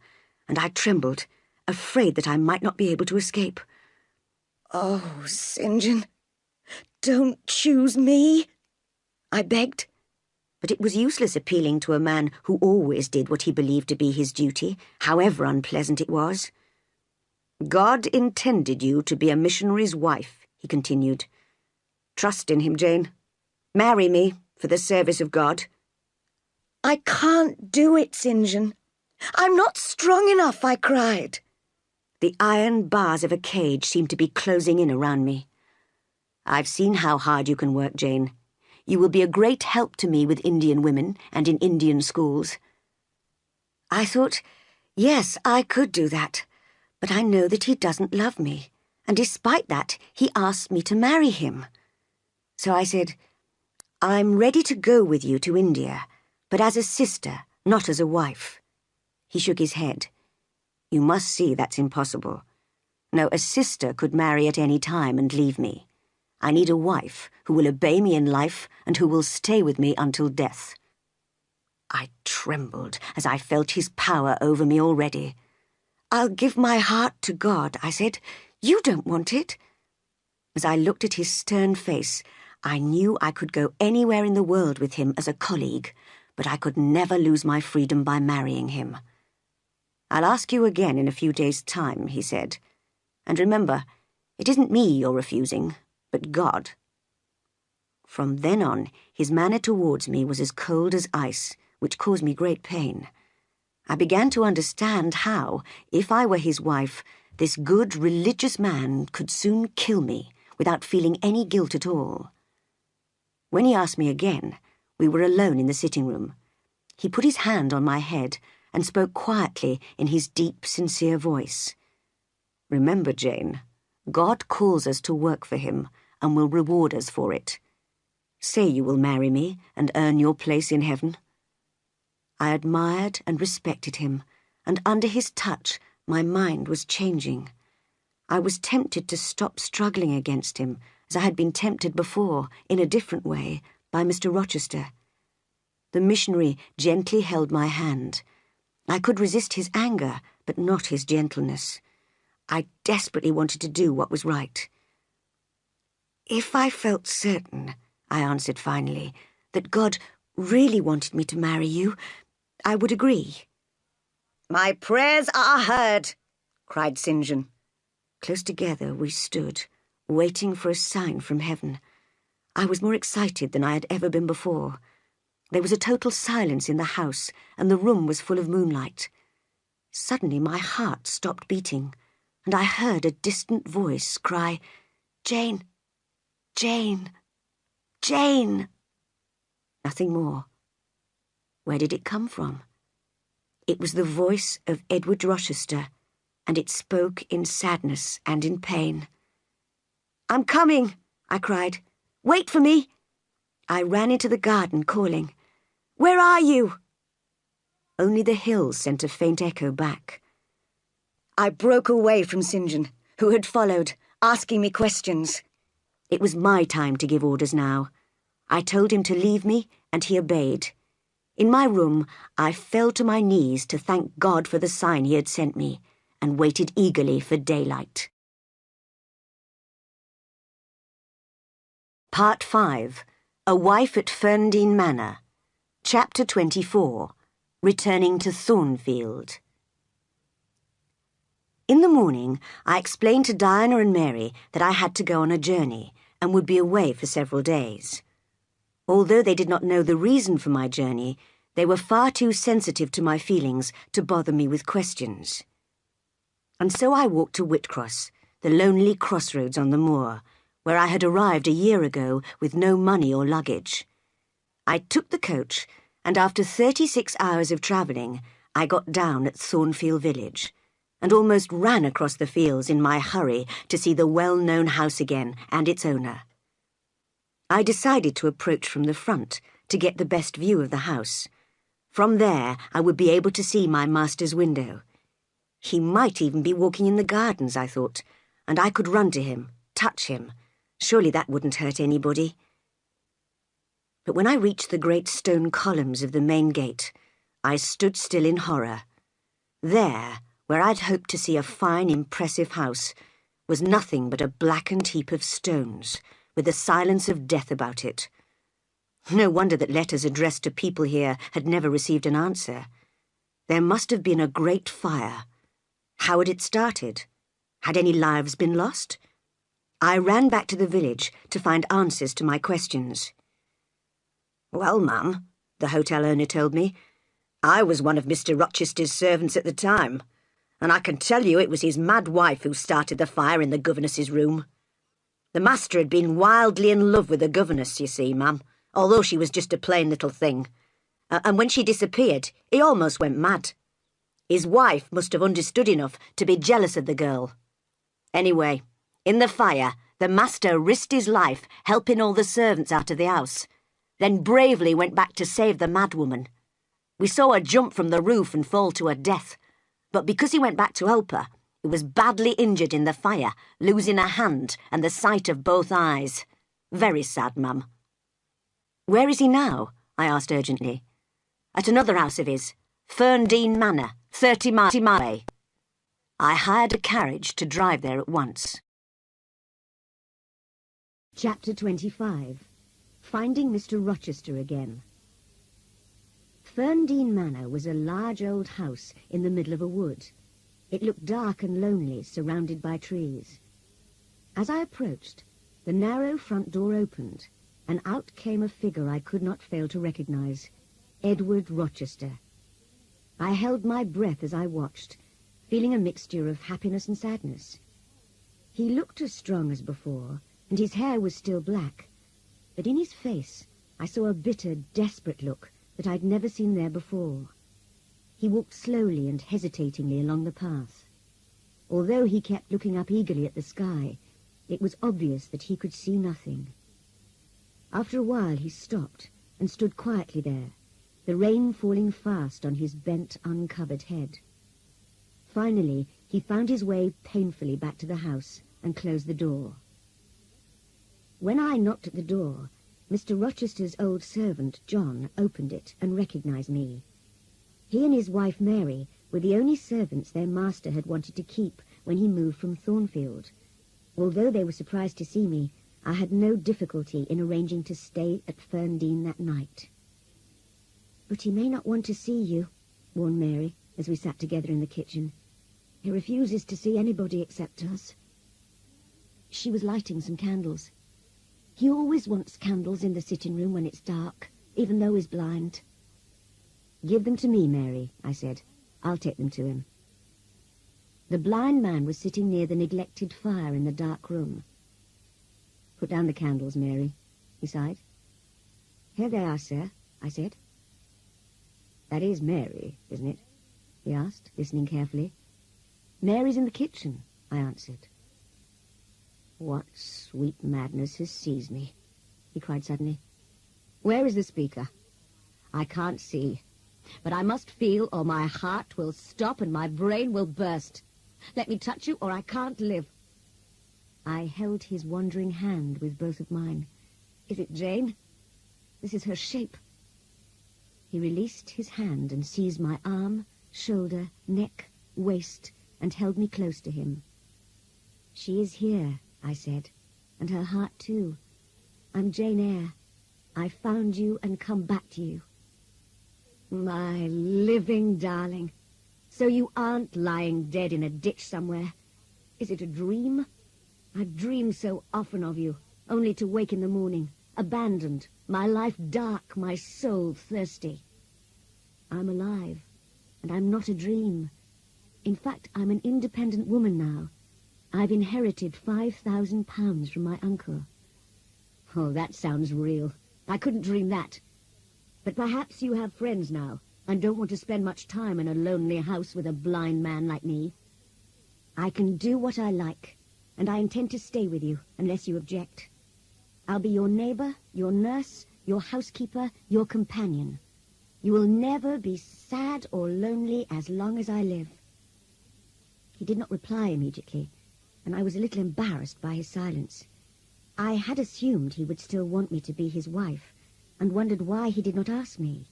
and I trembled, afraid that I might not be able to escape. "Oh, St. John, don't choose me," I begged. But it was useless appealing to a man who always did what he believed to be his duty, however unpleasant it was. "God intended you to be a missionary's wife," he continued. "Trust in him, Jane. Marry me for the service of God." "I can't do it, St. John. I'm not strong enough," I cried. The iron bars of a cage seemed to be closing in around me. "I've seen how hard you can work, Jane. You will be a great help to me with Indian women and in Indian schools." I thought, yes, I could do that, but I know that he doesn't love me, and despite that, he asked me to marry him. So I said, "I'm ready to go with you to India, but as a sister, not as a wife." He shook his head. "You must see that's impossible. No, a sister could marry at any time and leave me. I need a wife who will obey me in life and who will stay with me until death." I trembled as I felt his power over me already. "I'll give my heart to God," I said. "You don't want it." As I looked at his stern face, I knew I could go anywhere in the world with him as a colleague, but I could never lose my freedom by marrying him. "I'll ask you again in a few days' time," he said. "And remember, it isn't me you're refusing, but God." From then on, his manner towards me was as cold as ice, which caused me great pain. I began to understand how, if I were his wife, this good, religious man could soon kill me without feeling any guilt at all. When he asked me again, we were alone in the sitting room. He put his hand on my head and spoke quietly in his deep, sincere voice. "Remember, Jane, God calls us to work for him and will reward us for it. Say you will marry me and earn your place in heaven." I admired and respected him, and under his touch my mind was changing. I was tempted to stop struggling against him, as I had been tempted before, in a different way, by Mr. Rochester. The missionary gently held my hand. I could resist his anger, but not his gentleness. I desperately wanted to do what was right. "If I felt certain," I answered finally, "that God really wanted me to marry you, I would agree." "My prayers are heard," cried St. John. Close together we stood, waiting for a sign from heaven. I was more excited than I had ever been before. There was a total silence in the house, and the room was full of moonlight. Suddenly my heart stopped beating, and I heard a distant voice cry, "Jane, Jane, Jane!" Nothing more. Where did it come from? It was the voice of Edward Rochester, and it spoke in sadness and in pain. "I'm coming," I cried. "Wait for me." I ran into the garden, calling, "Where are you?" Only the hills sent a faint echo back. I broke away from St. John, who had followed, asking me questions. It was my time to give orders now. I told him to leave me, and he obeyed. In my room, I fell to my knees to thank God for the sign he had sent me, and waited eagerly for daylight. Part 5. A Wife at Ferndean Manor. Chapter 24. Returning to Thornfield. In the morning, I explained to Diana and Mary that I had to go on a journey and would be away for several days. Although they did not know the reason for my journey, they were far too sensitive to my feelings to bother me with questions. And so I walked to Whitcross, the lonely crossroads on the moor, where I had arrived a year ago with no money or luggage. I took the coach, and after 36 hours of travelling, I got down at Thornfield village, and almost ran across the fields in my hurry to see the well-known house again and its owner. I decided to approach from the front to get the best view of the house. From there, I would be able to see my master's window. He might even be walking in the gardens, I thought, and I could run to him, touch him. Surely that wouldn't hurt anybody. But when I reached the great stone columns of the main gate, I stood still in horror. There, where I'd hoped to see a fine, impressive house, was nothing but a blackened heap of stones, with the silence of death about it. No wonder that letters addressed to people here had never received an answer. There must have been a great fire. How had it started? Had any lives been lost? I ran back to the village to find answers to my questions. "Well, ma'am," the hotel owner told me, "I was one of Mr. Rochester's servants at the time, and I can tell you it was his mad wife who started the fire in the governess's room. The master had been wildly in love with the governess, you see, ma'am, although she was just a plain little thing. And when she disappeared, he almost went mad. His wife must have understood enough to be jealous of the girl. Anyway, in the fire, the master risked his life helping all the servants out of the house, then bravely went back to save the madwoman. We saw her jump from the roof and fall to her death, but because he went back to help her, he was badly injured in the fire, losing a hand and the sight of both eyes. Very sad, ma'am." "Where is he now?" I asked urgently. "At another house of his, Ferndean Manor, 30 miles away." I hired a carriage to drive there at once. Chapter 25. Finding Mr. Rochester again. Ferndean Manor was a large old house in the middle of a wood. It looked dark and lonely, surrounded by trees. As I approached, the narrow front door opened, and out came a figure I could not fail to recognize, Edward Rochester. I held my breath as I watched, feeling a mixture of happiness and sadness. He looked as strong as before, and his hair was still black, but in his face I saw a bitter, desperate look that I'd never seen there before. He walked slowly and hesitatingly along the path. Although he kept looking up eagerly at the sky, it was obvious that he could see nothing. After a while he stopped and stood quietly there, the rain falling fast on his bent, uncovered head. Finally, he found his way painfully back to the house and closed the door. When I knocked at the door, Mr. Rochester's old servant, John, opened it and recognized me. He and his wife, Mary, were the only servants their master had wanted to keep when he moved from Thornfield. Although they were surprised to see me, I had no difficulty in arranging to stay at Ferndean that night. "But he may not want to see you," warned Mary, as we sat together in the kitchen. "He refuses to see anybody except us." She was lighting some candles. "He always wants candles in the sitting room when it's dark, even though he's blind." "Give them to me, Mary," I said. "I'll take them to him." The blind man was sitting near the neglected fire in the dark room. "Put down the candles, Mary," he sighed. "Here they are, sir," I said. "That is Mary, isn't it?" he asked, listening carefully. Mary's in the kitchen, I answered. What sweet madness has seized me, he cried suddenly. Where is the speaker? I can't see, but I must feel or my heart will stop and my brain will burst. Let me touch you or I can't live. I held his wandering hand with both of mine. Is it Jane? This is her shape. He released his hand and seized my arm, shoulder, neck, waist, and held me close to him. She is here, I said, and her heart too. I'm Jane Eyre. I found you and come back to you. My living darling. So you aren't lying dead in a ditch somewhere. Is it a dream? I've dreamed so often of you, only to wake in the morning, abandoned, my life dark, my soul thirsty. I'm alive, and I'm not a dream. In fact, I'm an independent woman now. I've inherited £5,000 from my uncle. Oh, that sounds real. I couldn't dream that. But perhaps you have friends now, and don't want to spend much time in a lonely house with a blind man like me. I can do what I like, and I intend to stay with you, unless you object. I'll be your neighbor, your nurse, your housekeeper, your companion. You will never be sad or lonely as long as I live. He did not reply immediately, and I was a little embarrassed by his silence. I had assumed he would still want me to be his wife, and wondered why he did not ask me.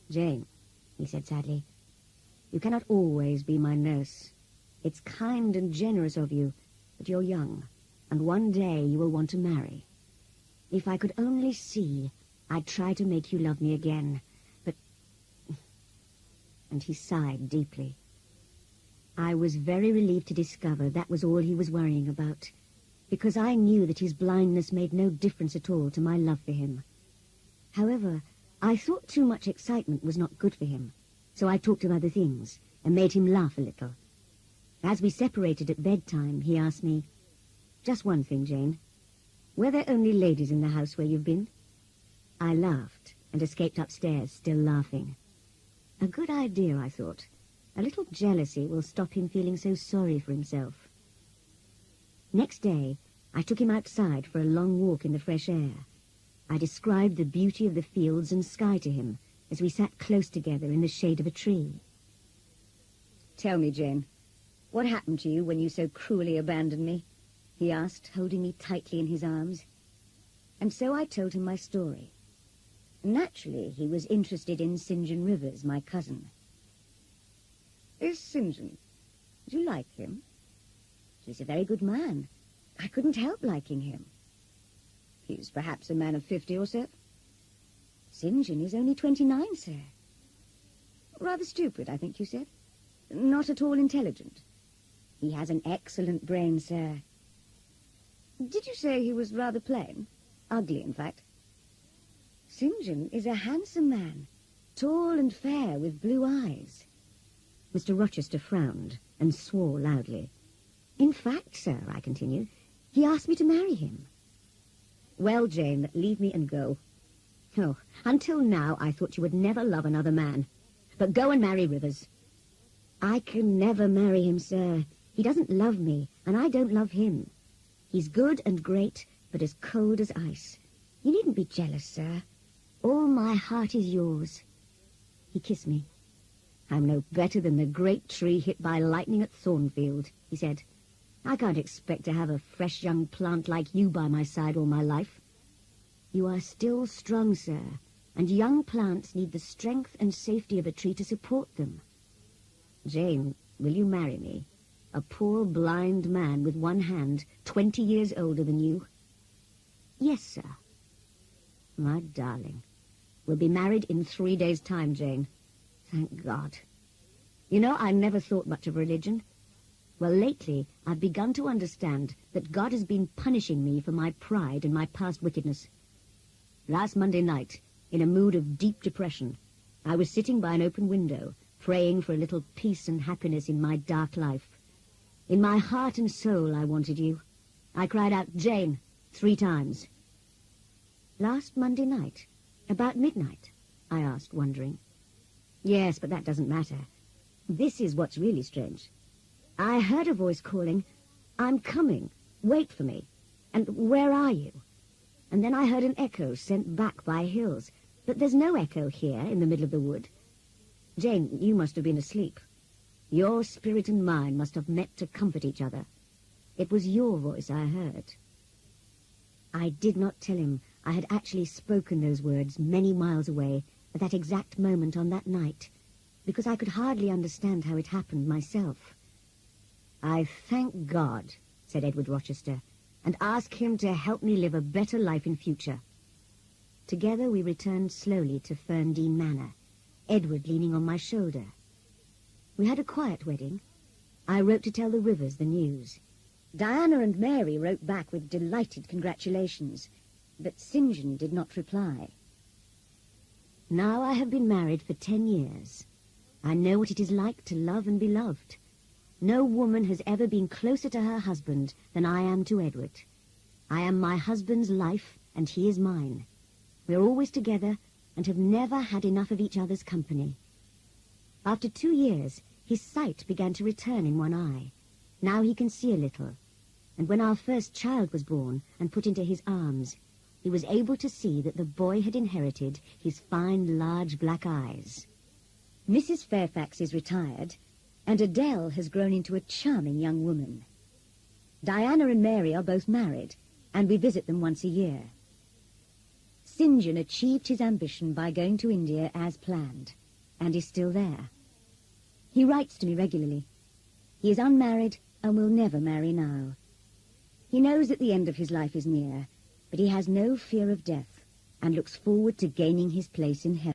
Jane, he said sadly, you cannot always be my nurse. It's kind and generous of you, but you're young, and one day you will want to marry. If I could only see, I'd try to make you love me again, but... And he sighed deeply. I was very relieved to discover that was all he was worrying about, because I knew that his blindness made no difference at all to my love for him. However, I thought too much excitement was not good for him, so I talked of other things and made him laugh a little. As we separated at bedtime, he asked me, "Just one thing, Jane. Were there only ladies in the house where you've been?" I laughed and escaped upstairs, still laughing. A good idea, I thought. A little jealousy will stop him feeling so sorry for himself. Next day, I took him outside for a long walk in the fresh air. I described the beauty of the fields and sky to him as we sat close together in the shade of a tree. "Tell me, Jane, what happened to you when you so cruelly abandoned me?" he asked, holding me tightly in his arms. And so I told him my story. Naturally, he was interested in St. John Rivers, my cousin. "Is St. John? Do you like him?" "He's a very good man. I couldn't help liking him." "He's perhaps a man of 50 or so?" "St. John is only 29, sir." "Rather stupid, I think you said. Not at all intelligent." "He has an excellent brain, sir." "Did you say he was rather plain? Ugly, in fact?" "St. John is a handsome man, tall and fair, with blue eyes." Mr. Rochester frowned and swore loudly. "In fact, sir," I continued, "he asked me to marry him." "Well, Jane, leave me and go. Oh, until now I thought you would never love another man. But go and marry Rivers." "I can never marry him, sir. He doesn't love me, and I don't love him. He's good and great, but as cold as ice. You needn't be jealous, sir. All my heart is yours." He kissed me. "I'm no better than the great tree hit by lightning at Thornfield," he said. "I can't expect to have a fresh young plant like you by my side all my life." "You are still strong, sir, and young plants need the strength and safety of a tree to support them." "Jane, will you marry me? A poor blind man with one hand, 20 years older than you?" "Yes, sir." "My darling, we'll be married in 3 days' time, Jane. Thank God. You know, I never thought much of religion. Well, lately, I've begun to understand that God has been punishing me for my pride and my past wickedness. Last Monday night, in a mood of deep depression, I was sitting by an open window, praying for a little peace and happiness in my dark life. In my heart and soul, I wanted you. I cried out, "Jane," 3 times. "Last Monday night? About midnight?" I asked, wondering. "Yes, but that doesn't matter. This is what's really strange. I heard a voice calling, "I'm coming, wait for me, and where are you?" And then I heard an echo sent back by hills, but there's no echo here in the middle of the wood. Jane, you must have been asleep. Your spirit and mine must have met to comfort each other. It was your voice I heard. I did not tell him I had actually spoken those words many miles away at that exact moment on that night, because I could hardly understand how it happened myself. "I thank God," said Edward Rochester, "and ask him to help me live a better life in future." Together we returned slowly to Ferndean Manor, Edward leaning on my shoulder. We had a quiet wedding. I wrote to tell the Rivers the news. Diana and Mary wrote back with delighted congratulations, but St. John did not reply. Now I have been married for 10 years. I know what it is like to love and be loved. No woman has ever been closer to her husband than I am to Edward. I am my husband's life, and he is mine. We're always together and have never had enough of each other's company. After 2 years, his sight began to return in one eye. Now he can see a little. And when our first child was born and put into his arms, he was able to see that the boy had inherited his fine, large black eyes. Mrs. Fairfax is retired, and Adele has grown into a charming young woman. Diana and Mary are both married, and we visit them once a year. St. John achieved his ambition by going to India as planned, and is still there. He writes to me regularly. He is unmarried and will never marry now. He knows that the end of his life is near, but he has no fear of death and looks forward to gaining his place in heaven.